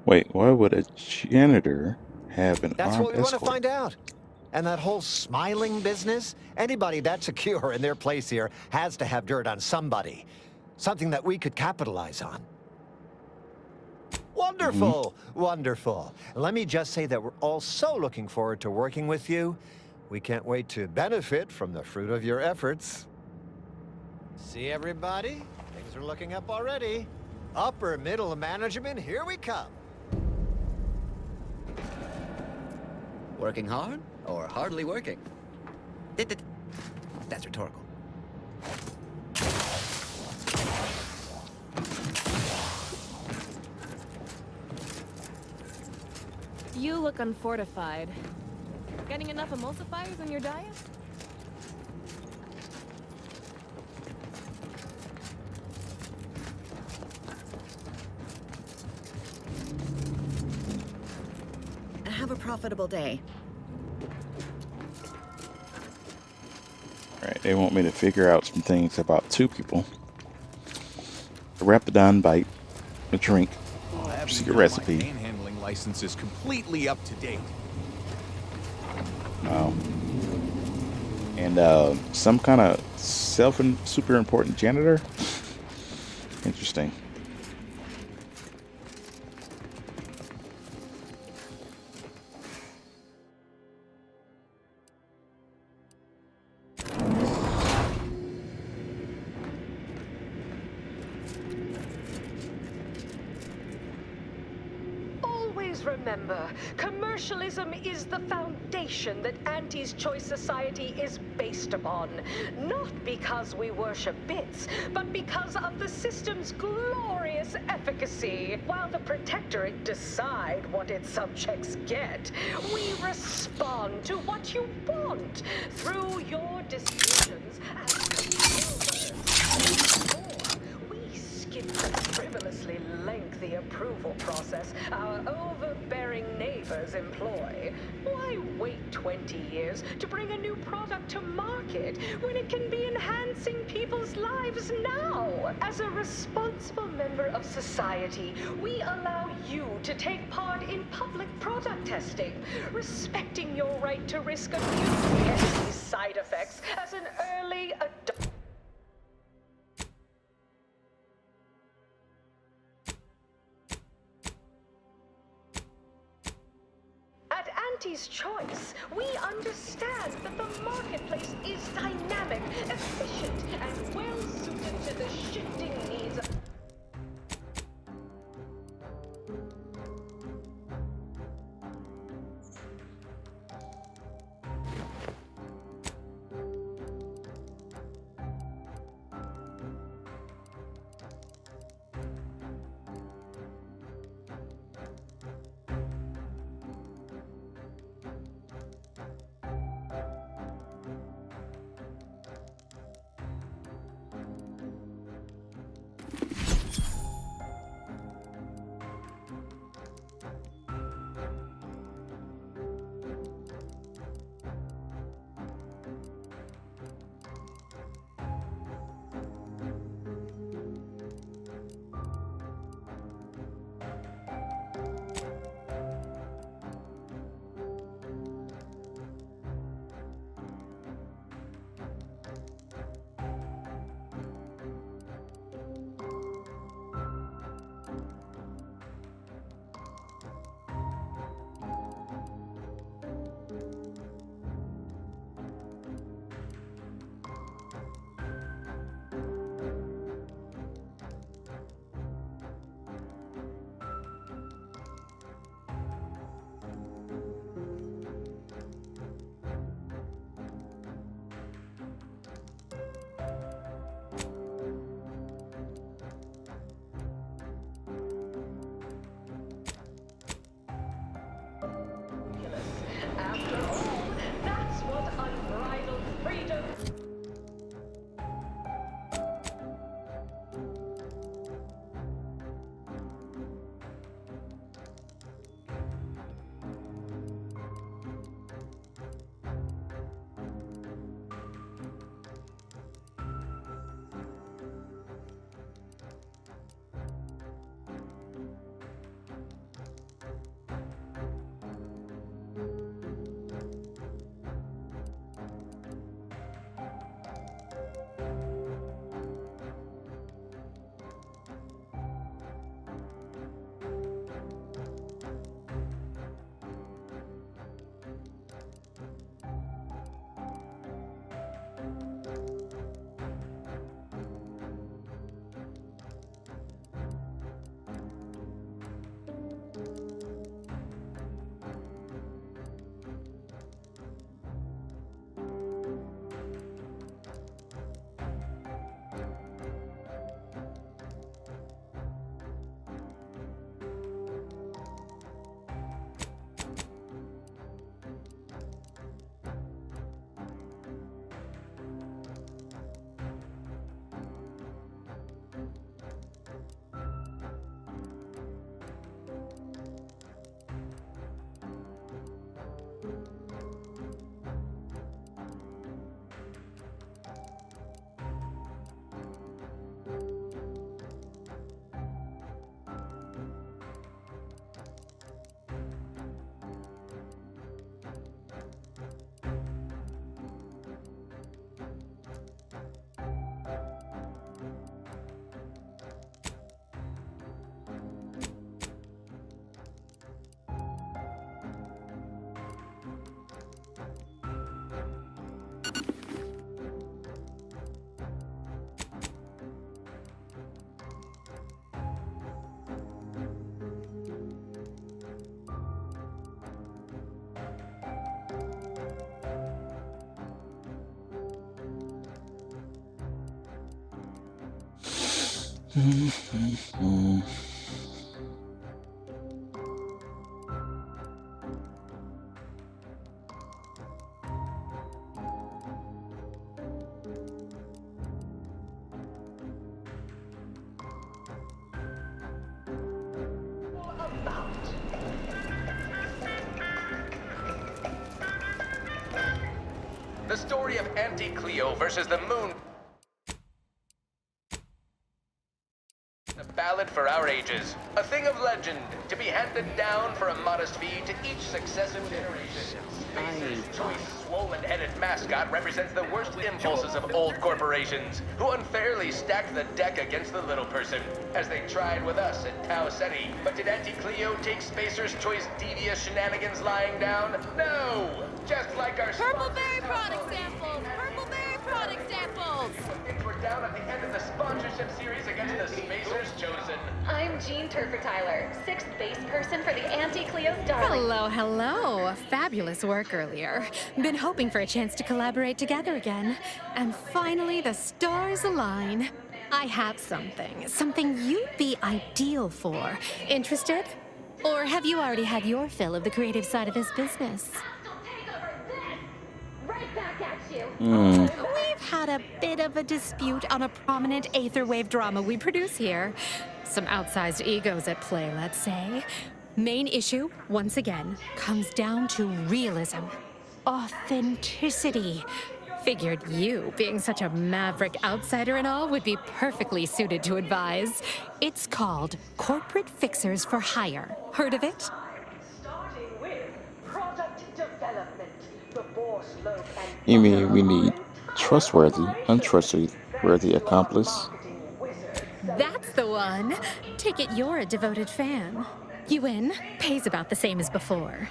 Wait, why would a janitor have an That's armed what we want escort? to find out. And that whole smiling business, anybody that's secure in their place here has to have dirt on somebody. Something that we could capitalize on. Wonderful, wonderful. Let me just say that we're all so looking forward to working with you. We can't wait to benefit from the fruit of your efforts. See everybody? Things are looking up already. Upper middle management, here we come. Working hard or hardly working? That's rhetorical. You look unfortified. Getting enough emulsifiers in your diet? Have a profitable day. Alright, they want me to figure out some things about 2 people. A Raptidon Bite, a drink, secret recipe. My panhandling license is completely up to date. And some kind of super important janitor. Interesting. Always remember, commercialism is the foundation that Auntie's Choice Society is based upon. Not because we worship bits, but because of the system's glorious efficacy. While the Protectorate decide what its subjects get, we respond to what you want through your decisions as consumers. We skip the frivolously lengthy approval process our overbearing neighbors employ. Why wait 20 years to bring a new product to market when it can be enhancing people's lives now? As a responsible member of society, we allow you to take part in public product testing, respecting your right to risk a few hefty side effects as an early adopter. At Auntie's Choice, we understand that the marketplace is dynamic, efficient, and well-suited to the shifting needs of... The story of Auntie Cleo versus the Moon. A ballad for our ages. A thing of legend, to be handed down for a modest fee to each successive generation. Spacer's choice swollen-headed mascot represents the worst impulses of old corporations, who unfairly stacked the deck against the little person, as they tried with us at Tau Ceti. But did Auntie Cleo take Spacer's choice devious shenanigans lying down? No! Just like our Purpleberry product samples! Purpleberry product samples! We're down at the end of the sponsorship series against the Spacers Chosen. I'm Jean Turfer-Tyler, 6th base person for the Auntie Cleo's Darling. Hello, hello. Fabulous work earlier. Been hoping for a chance to collaborate together again. And finally, the stars align. I have something you'd be ideal for. Interested? Or have you already had your fill of the creative side of this business? Right back at you. We've had a bit of a dispute on a prominent aetherwave drama we produce here. Some outsized egos at play, let's say. Main issue, once again, comes down to realism. Authenticity. Figured you, being such a maverick outsider and all, would be perfectly suited to advise. It's called Corporate Fixers for Hire. Heard of it? Starting with product development. The Boar Slope and You mean we need trustworthy, untrustworthy accomplice? That's the one. Take it you're a devoted fan. You in? Pays about the same as before.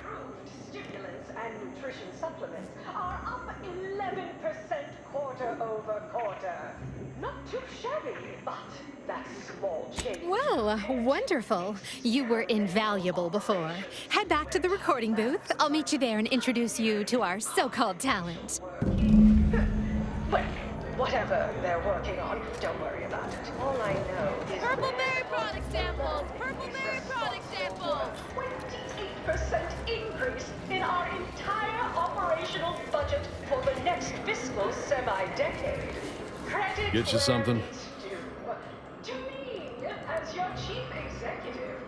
stimulants and nutrition supplements are up 11% quarter-over-quarter. Not too shabby, but that's small change. Well, wonderful. You were invaluable before. Head back to the recording booth. I'll meet you there and introduce you to our so-called talent. Well, whatever they're working on, don't worry about it. All I know is Purpleberry product samples! Purpleberry product samples! 28% increase in our entire operational budget for the next fiscal semi-decade. Credit Get you something? to me, as your chief executive,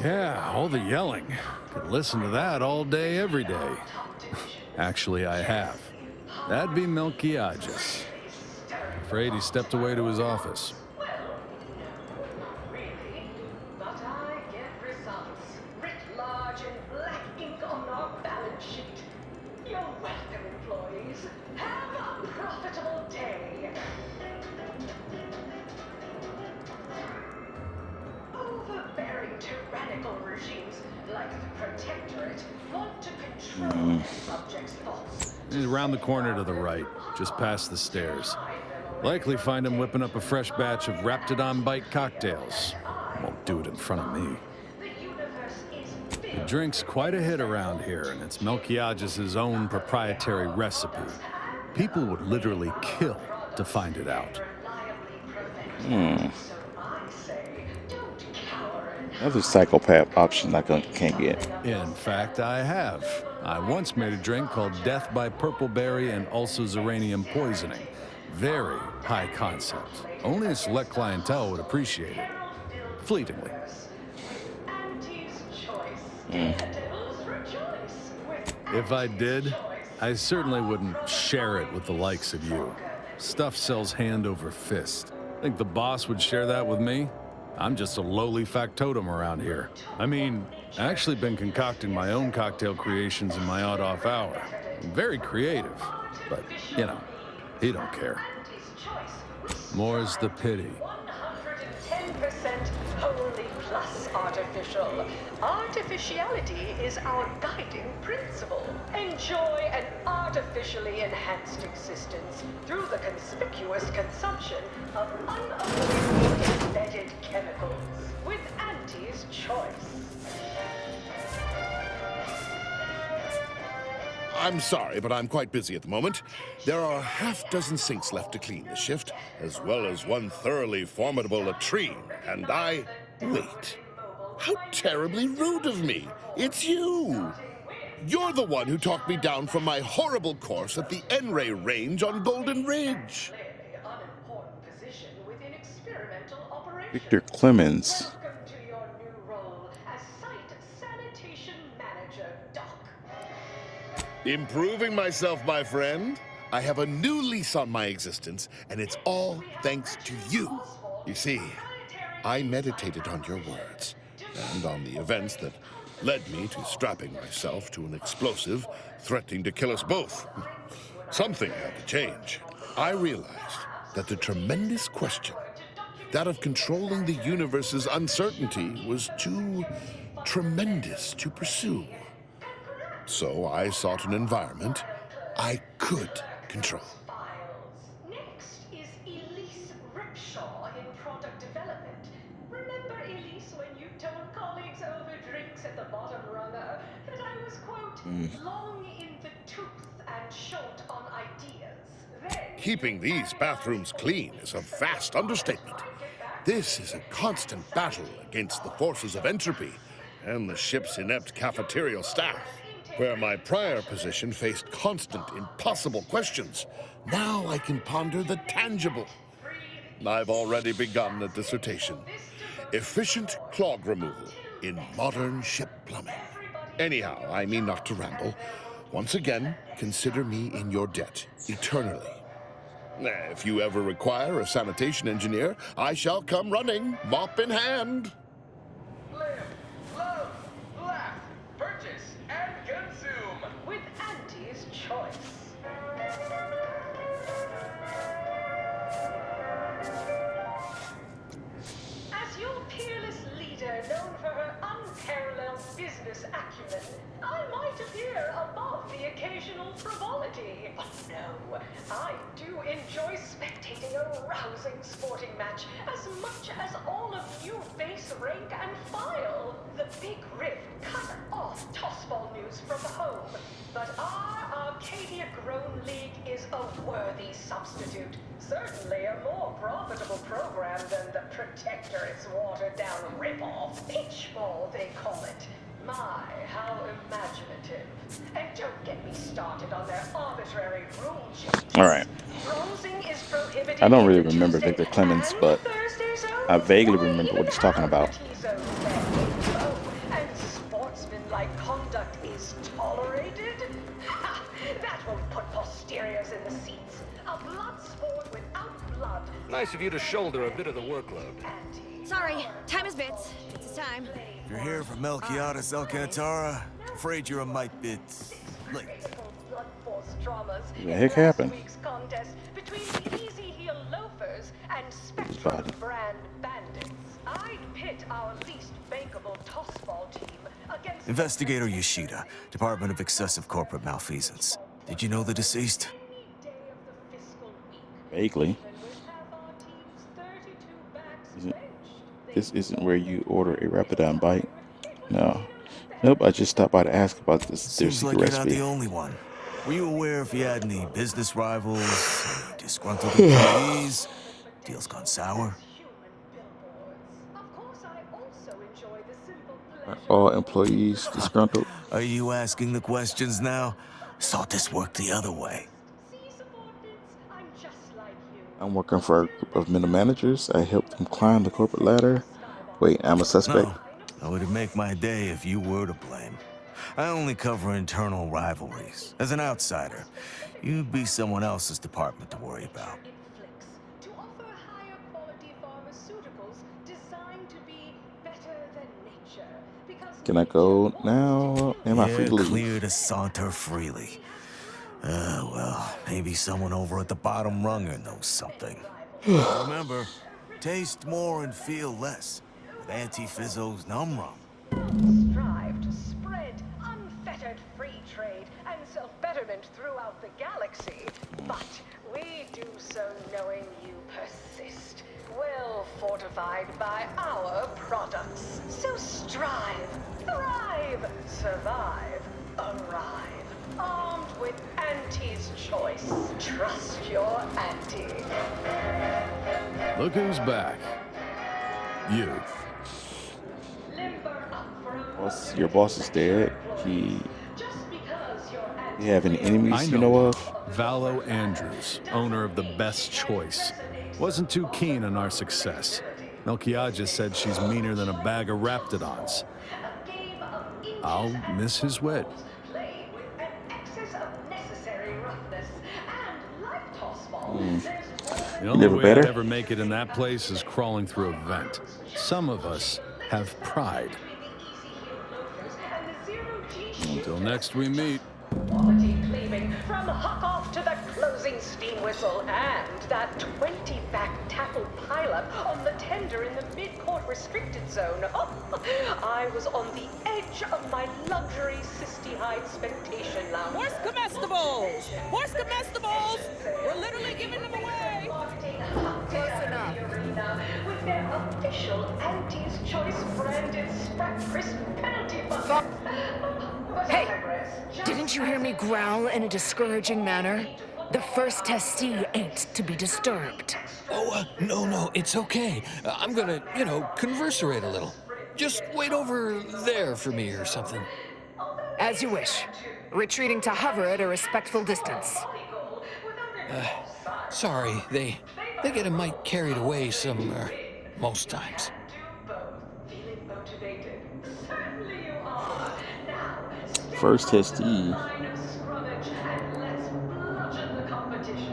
Yeah, all the yelling. Could listen to that all day, every day. Actually, I have. That'd be Melquiades. Afraid he stepped away to his office. but I get results writ large in black ink on our balance sheet. You're welcome, employees. Have a profitable day. Overbearing tyrannical regimes like the Protectorate want to control subjects' thoughts. He's around the corner to the right, just past the stairs. Likely find him whipping up a fresh batch of Raptidon Bite cocktails. Won't do it in front of me. The drink's quite a hit around here, and it's Melquiades' own proprietary recipe. People would literally kill to find it out. Another psychopath option I can't get. In fact, I have. I once made a drink called Death by Purpleberry and also Zeranium Poisoning. Very high concept. Only a select clientele would appreciate it. Fleetingly. If I did, I certainly wouldn't share it with the likes of you. Stuff sells hand over fist. Think the boss would share that with me? I'm just a lowly factotum around here. I mean, I actually been concocting my own cocktail creations in my odd-off hour. I'm very creative, but, you know, he don't care. More's the pity. 110% wholly plus artificial. Artificiality is our guiding principle. Enjoy an artificially enhanced existence through the conspicuous consumption of unavoidably embedded chemicals with Auntie's Choice. I'm sorry, but I'm quite busy at the moment. There are a half-dozen sinks left to clean this shift, as well as one thoroughly formidable latrine, and I... Wait. How terribly rude of me! It's you! You're the one who talked me down from my horrible course at the N-Ray range on Golden Ridge. Victor Clemens. Improving myself, my friend. I have a new lease on my existence, and it's all thanks to you. You see, I meditated on your words, and on the events that led me to strapping myself to an explosive threatening to kill us both. Something had to change. I realized that the tremendous question, that of controlling the universe's uncertainty, was too tremendous to pursue. So I sought an environment I could control. Next is Elise Ripshaw in product development. Remember, Elise, when you told colleagues over drinks at the bottom runner that I was, quote, long in the tooth and short on ideas? Then... Keeping these bathrooms clean is a vast understatement. This is a constant battle against the forces of entropy and the ship's inept cafeterial staff. Where my prior position faced constant, impossible questions, now I can ponder the tangible. I've already begun a dissertation. Efficient clog removal in modern ship plumbing. Anyhow, I mean not to ramble. Once again, consider me in your debt, eternally. If you ever require a sanitation engineer, I shall come running, mop in hand. Known for her unparalleled business acumen, I might appear above the occasional frivolity. But no, I do enjoy spectating a rousing sporting match as much as all of you face rank and file. The Big Rift cut off tossball news from home, but our Arcadia Grown League is a worthy substitute. Certainly a more profitable program than the Protectorate's watered-down ripoff. Pitchball, they call it. My, how imaginative. And don't get me started on their arbitrary rule changes. All right. Bronzing is prohibited. I don't really remember Victor Clemens, but I vaguely remember what he's talking about. Oh, and sportsmanlike conduct is tolerated? Ha! That will put posteriors in the seats. A blood sport without blood. Nice of you to shoulder a bit of the workload. Sorry, time is bits. It's time. If you're here for Melquiades Alcantara, afraid you're a mite bit late. What the heck happened? Contest between the Easy Heel Loafers and Spectrum Brand Bandits. I'd pit our least bankable tossball team against Investigator Yoshida, Department of Excessive Corporate Malfeasance. Did you know the deceased? Vaguely. This isn't where you order a Rapidon bite. No. Nope, I just stopped by to ask about this. Their Seems secret like you're not recipe. the only one. Were you aware if you had any business rivals, any disgruntled employees? Deals gone sour? Are all employees disgruntled? Are you asking the questions now? Thought this worked the other way. I'm working for a group of middle managers. I helped them climb the corporate ladder. Wait, I'm a suspect? No, it would make my day if you were to blame. I only cover internal rivalries. As an outsider, you'd be someone else's department to worry about. to offer higher quality pharmaceuticals designed to be better than nature. Because Can I go now? Am I free to leave? Clear to saunter freely. Well, maybe someone over at the bottom runger knows something. Remember, taste more and feel less. With Anti-Fizzo's Num Rum. strive to spread unfettered free trade and self-betterment throughout the galaxy. But we do so knowing you persist, well fortified by our products. So strive, thrive, survive, arrive, armed with with Auntie's choice. Trust your auntie. Look who's back. You. Your boss is dead. You have any enemies you know of? Valo Andrews, owner of the Best Choice. Wasn't too keen on our success. Melchiah said she's meaner than a bag of raptidons. I'll miss his wit. The only way I'd ever make it in that place is crawling through a vent. Some of us have pride. Until next we meet. Quality cleaving from Huck Off to the closing steam whistle and that 20-back tackle pileup on the tender in the mid-court restricted zone. Oh, I was on the edge of my luxury Sisty-Hide Spectation Lounge. Horse comestibles! Horse comestibles! We're literally giving them away! Close enough. With their official Auntie's Choice branded Sprat Crisp penalty bucket. Hey, didn't you hear me growl in a discouraging manner? The first testee ain't to be disturbed. Oh, no, it's okay. I'm gonna, converserate a little. Just wait over there for me or something. As you wish. Retreating to hover at a respectful distance. Sorry, they get a mite carried away most times. First testee.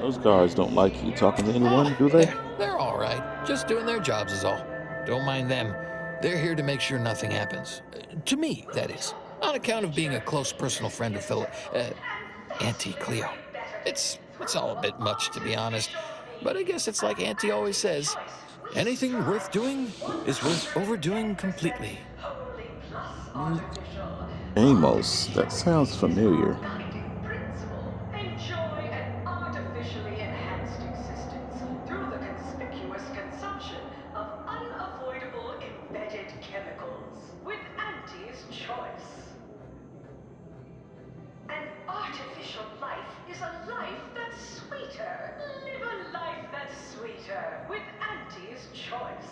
Those guards don't like you talking to anyone, do they? They're all right. Just doing their jobs is all. Don't mind them. They're here to make sure nothing happens. To me, that is. On account of being a close personal friend of Auntie Cleo. It's all a bit much, to be honest. But I guess it's like Auntie always says. Anything worth doing is worth overdoing completely. Amos, that sounds familiar. Enjoy an artificially enhanced existence through the conspicuous consumption of unavoidable embedded chemicals with Auntie's Choice. An artificial life is a life that's sweeter. Live a life that's sweeter with Auntie's Choice.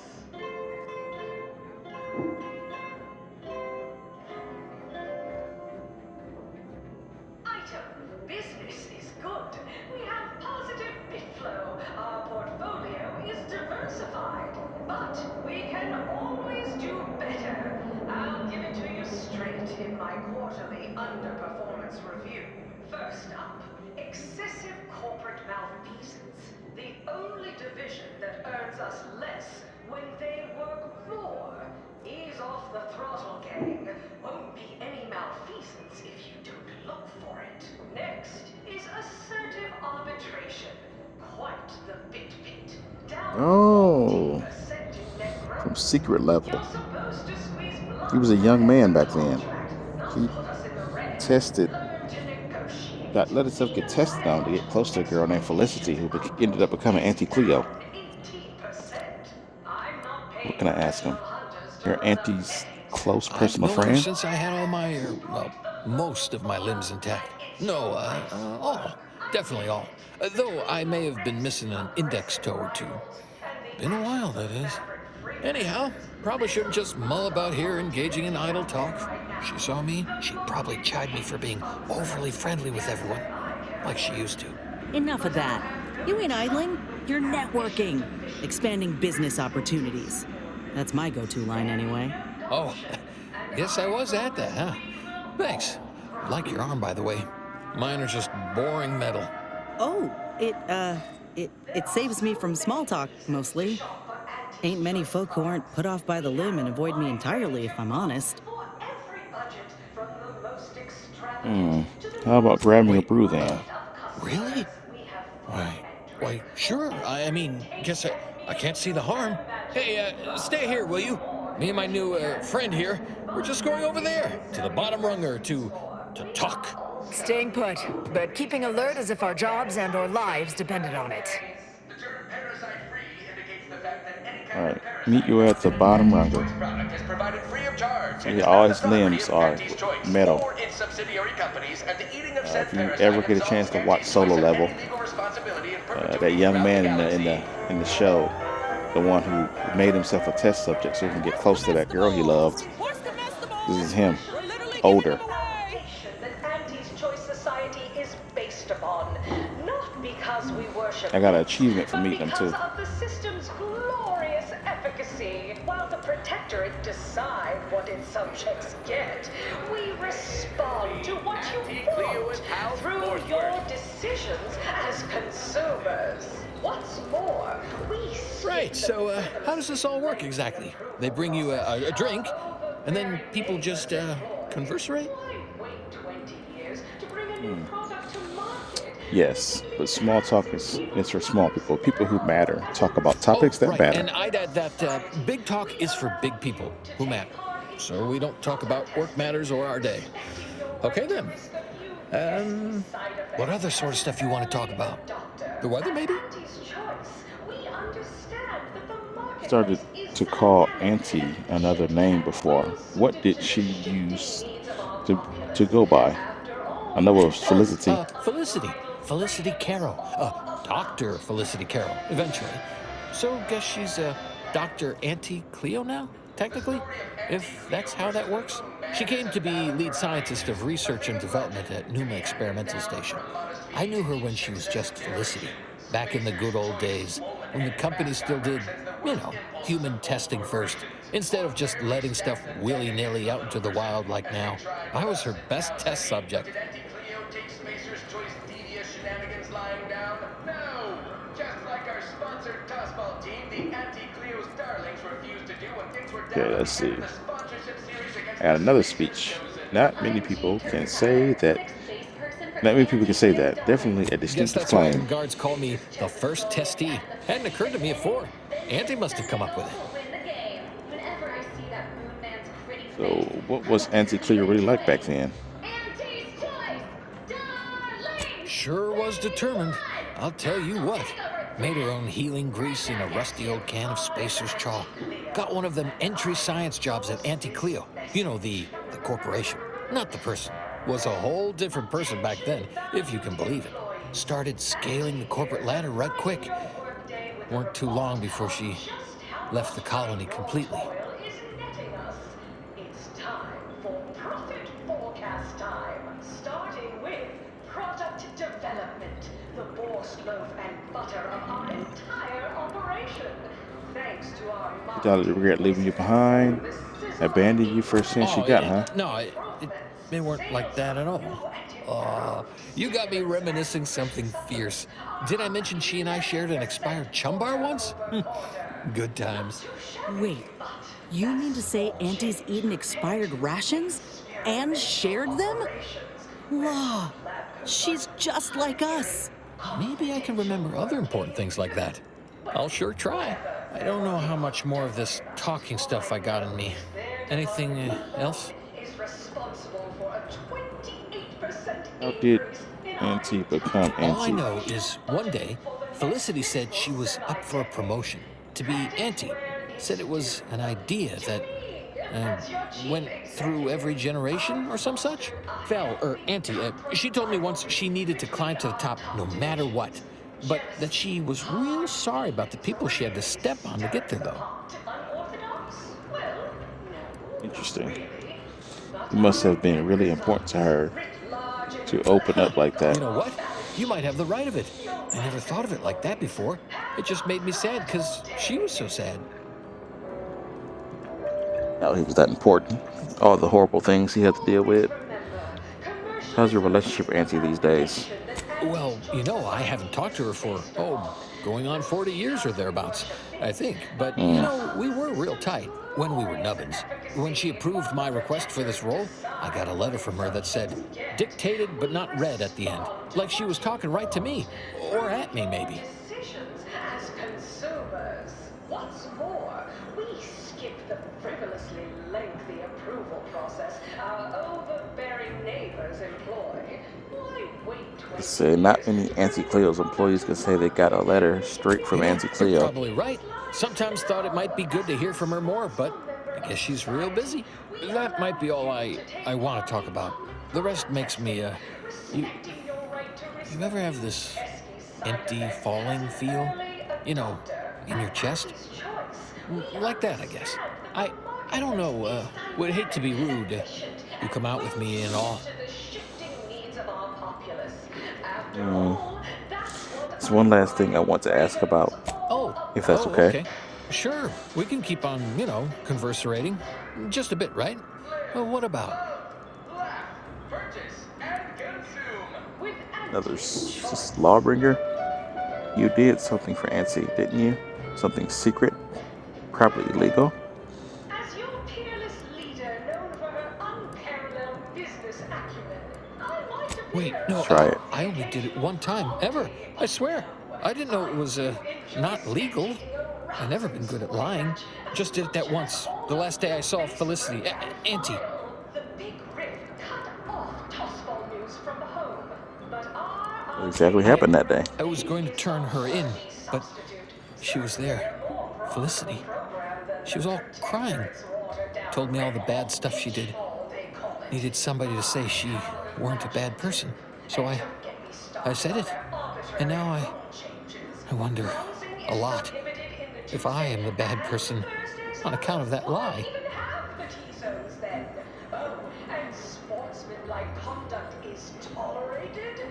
Business is good. We have positive bit flow. Our portfolio is diversified. But we can always do better. I'll give it to you straight in my quarterly underperformance review. First up, excessive corporate malfeasance. The only division that earns us less when they work more. Ease off the throttle, gang. Won't be any malfeasance if you don't look for it. Next is assertive arbitration. Quite the bit. Oh, from secret level. He was a young man back then. He let himself get tested on to get close to a girl named Felicity, who ended up becoming Auntie Cleo. What can I ask him? Your auntie's close personal friend? Since I had all my, most of my limbs intact. No, all. Definitely all. Though I may have been missing an index toe or two. Been a while, that is. Anyhow, probably shouldn't just mull about here engaging in idle talk. If she saw me, she'd probably chide me for being overly friendly with everyone, like she used to. Enough of that. You ain't idling, you're networking, expanding business opportunities. That's my go-to line anyway. Oh, guess I was at that, huh? Thanks. Like your arm, by the way. Mine are just boring metal. Oh, it saves me from small talk, mostly. Ain't many folk who aren't put off by the limb and avoid me entirely, if I'm honest. How about grabbing a brew then? Really? Why, sure. I mean, guess I can't see the harm. Hey, stay here, will you? Me and my new friend here, we're just going over there, to the bottom runger, to talk. Staying put, but keeping alert as if our jobs and or lives depended on it. Alright, meet you at the bottom runger. Product is provided free of charge. See, all his limbs are metal. Or its subsidiary companies, and the eating of said If you ever get a chance to watch Solo Level, that young man in the show, the one who made himself a test subject so he can get close to that girl he loved, this is him, older. I got an achievement for meeting him too. Of the system's glorious efficacy. While the Protectorate decide what its subjects get, we respond to what you want through your decisions as consumers. What's more, we Right, so how does this all work exactly? They bring you a drink, and then people just conversate? Yes, but small talk is for small people. People who matter talk about topics that matter. And I'd add that big talk is for big people who matter. So we don't talk about work matters or our day. Okay then. What other sort of stuff you want to talk about? The weather, maybe? Started to call Auntie another name before. What did she use to go by? I know it was Felicity. Felicity Carroll. Dr. Felicity Carroll, eventually. So guess she's Dr. Auntie Cleo now, technically, if that's how that works. She came to be lead scientist of research and development at Numa Experimental Station. I knew her when she was just Felicity, back in the good old days, when the company still did, human testing first, instead of just letting stuff willy-nilly out into the wild like now. I was her best test subject. Okay, let's see. I got another speech. Not many people can say that. Definitely a distinctive That's why claim. the guards call me the first testee. Hadn't occurred to me before. Auntie must have come up with it. So, what was Auntie Cleo really like back then? Sure was determined. I'll tell you what. Made her own healing grease in a rusty old can of Spacer's Chaw. Got one of them entry science jobs at Auntie Cleo. The corporation, not the person. Was a whole different person back then, if you can believe it. Started scaling the corporate ladder right quick. Weren't too long before she left the colony completely. It's time for profit forecast time, starting with product development, the borscht loaf and butter of our entire operation. Thanks to our Y'all regret leaving you behind, abandoning you first chance you got, huh? No, they weren't like that at all. You got me reminiscing something fierce. Did I mention she and I shared an expired chum bar once? Good times. Wait, you mean to say Auntie's eaten expired rations and shared them? Law, she's just like us. Maybe I can remember other important things like that. I'll sure try. I don't know how much more of this talking stuff I got in me. Anything else? How did Auntie become Auntie? All I know is one day, Felicity said she was up for a promotion to be Auntie. Said it was an idea that went through every generation or some such. Auntie, she told me once she needed to climb to the top no matter what. But that she was real sorry about the people she had to step on to get there, though. Interesting. It must have been really important to her to open up like that. You know what? You might have the right of it. I never thought of it like that before. It just made me sad because she was so sad. Now he was that important. All the horrible things he had to deal with. How's your relationship with Auntie these days? Well, I haven't talked to her for, going on 40 years or thereabouts, I think. But, we were real tight when we were nubbins. When she approved my request for this role, I got a letter from her that said, dictated but not read at the end. Like she was talking right to me. Or at me, maybe. As consumers, what's more, we skip the frivolously lengthy approval process our overbearing neighbors employ. Why wait Say not many Auntie Cleo's employees can say they got a letter straight from Auntie Cleo. You're probably right. Sometimes thought it might be good to hear from her more, but I guess she's real busy. That might be all I want to talk about. The rest makes me, you ever have this empty falling feel? You know, in your chest? Like that, I guess. I don't know, would hate to be rude. You come out with me and all. There's one last thing I want to ask about. If that's okay. Sure, we can keep on, you know, converserating. Just a bit, right? Well, what about? Another lawbringer? You did something for Auntie, didn't you? Something secret? Probably illegal? As your peerless leader, known for her unparalleled business acumen, I might have Wait, no, Try it. I only did it one time, ever. I swear. I didn't know it was, not legal. I've never been good at lying. Just did it that once. The last day I saw Felicity, Auntie. What exactly happened that day? I was going to turn her in, but she was there. Felicity. She was all crying. Told me all the bad stuff she did. Needed somebody to say she weren't a bad person. So I said it. And now I wonder a lot if I am the bad person on account of that lie. And sportsmanlike conduct is tolerated?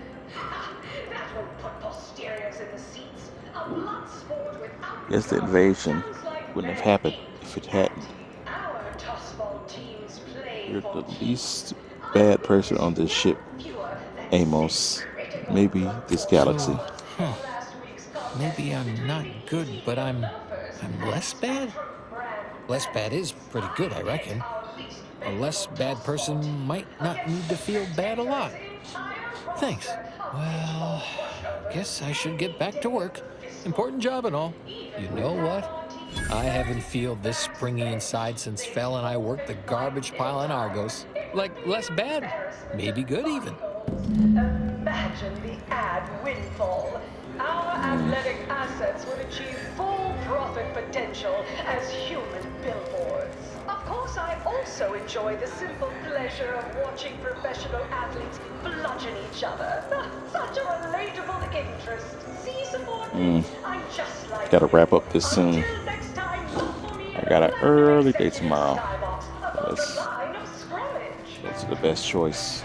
That will put posteriors in the seats. A blood sport without Guess the invasion wouldn't have happened if it hadn't. our Tussball teams play You're the least bad person on this ship, Amos. Maybe this galaxy. Maybe I'm not good, but I'm less bad? Less bad is pretty good, I reckon. A less bad person might not need to feel bad a lot. Thanks. Well, guess I should get back to work. Important job and all. You know what? I haven't felt this springy inside since Fel and I worked the garbage pile in Argos. Like, less bad. Maybe good even. Imagine the ad windfall. Our athletic assets would achieve full profit potential as human billboards. Of course, I also enjoy the simple pleasure of watching professional athletes bludgeon each other. Such a relatable interest. See, subordinate, I'm just like Gotta wrap up this soon. I got an early day tomorrow. That's the best choice.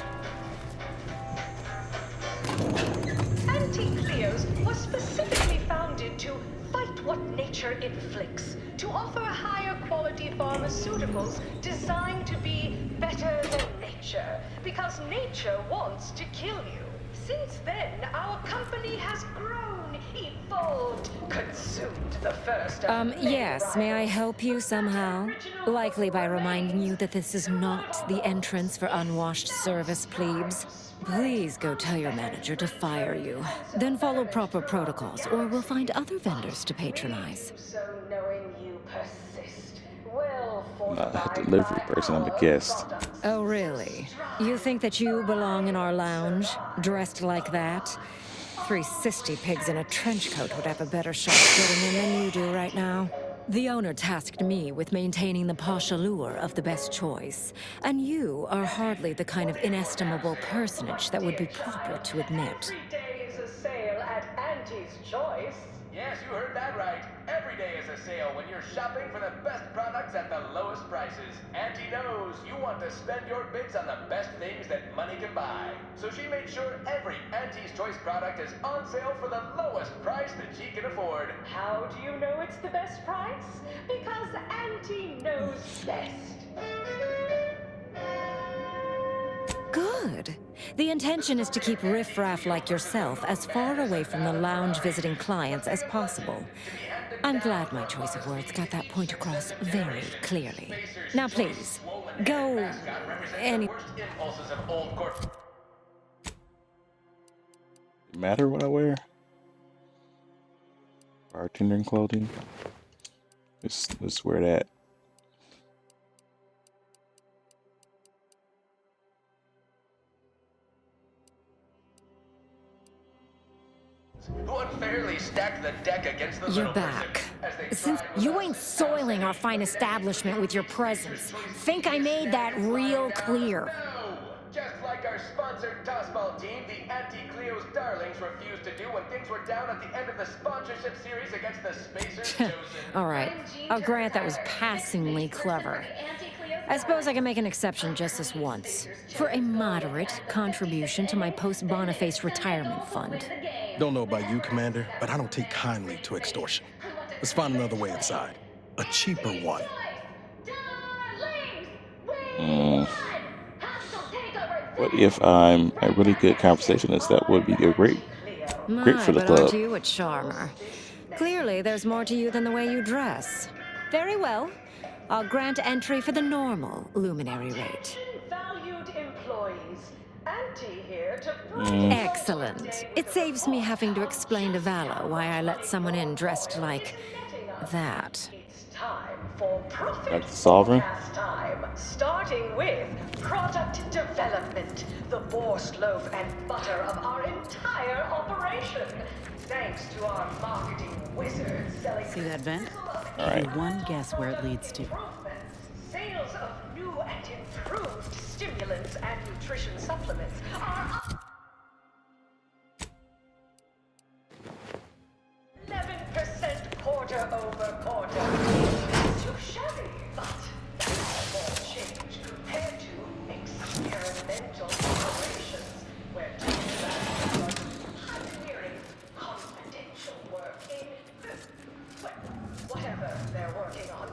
Anti-Cleos was specifically founded to fight what nature inflicts, to offer higher quality pharmaceuticals designed to be better than nature, because nature wants to kill you. Since then, our company has grown, evolved, consumed the first of Yes, may I help you somehow? Likely by reminding you that this is not the entrance for unwashed service plebes. Please go tell your manager to fire you. Then follow proper protocols, or we'll find other vendors to patronize. So knowing you persist, well I'm not a delivery person, I'm a guest. Oh, really? You think that you belong in our lounge, dressed like that? 3 cysty pigs in a trench coat would have a better shot at getting in than you do right now. The owner tasked me with maintaining the posh allure of the best choice, and you are hardly the kind of inestimable personage that would be proper to admit. every day is a sale at Auntie's Choice. Yes, you heard that right. Every day is a sale when you're shopping for the best products at the lowest prices. Auntie knows you want to spend your bits on the best things that money can buy. So she made sure every Auntie's Choice product is on sale for the lowest price that she can afford. How do you know it's the best price? Because Auntie knows best. Good. The intention is to keep riffraff like yourself as far away from the lounge visiting clients as possible. I'm glad my choice of words got that point across very clearly. Now please, go any... Matter what I wear? Bartending clothing? Let's wear that. who unfairly stacked the deck against the You're little back. person. Since you ain't soiling our fine establishment with your presence, think I made that real clear. Just like our sponsored tossball team, the Anti-Cleo's Darlings refused to do when things were down at the end of the sponsorship series against the Spacers. All right, I'll grant that was passingly clever. I suppose I can make an exception just this once, for a moderate contribution to my post-Boniface retirement fund. Don't know about you, Commander, but I don't take kindly to extortion. Let's find another way inside. A cheaper one. What if I'm a really good conversationalist? That would be great for the but club. aren't you a charmer? Clearly, there's more to you than the way you dress. Very well. I'll grant entry for the normal luminary rate. Valued employees, Auntie here to Excellent. It saves me having to explain to Vala why I let someone in dressed like that. time for profit Like the Sovereign? time, starting with product development, the borscht loaf and butter of our entire operation. Thanks to our marketing wizard selling See that vent? All right. Give one guess where it leads to. sales of new and improved stimulants and nutrition supplements are up 11% quarter over quarter. It's too shabby, but that's a small change compared to experimental operations, where Tech was pioneering confidential work in whatever they're working on.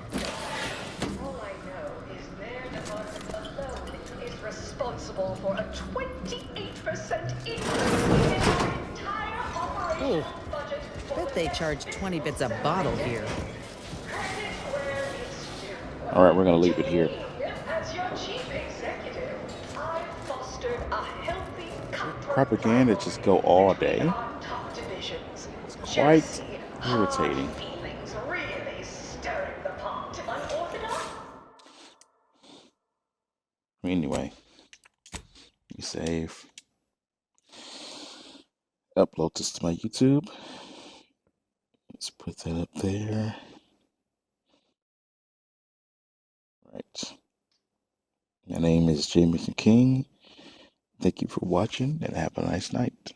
All I know is their department alone is responsible for a 28% increase in our entire operation Ooh, bet they charge 20 bits a bottle here. All right, we're gonna leave it here. As your chief executive, I've fostered a healthy Propaganda just go all day. top divisions. It's quite irritating. Feelings really stirring the pot. Unorthodox? Anyway, you save. Upload this to my YouTube. Let's put that up there. Right. My name is Jameson King. Thank you for watching and have a nice night.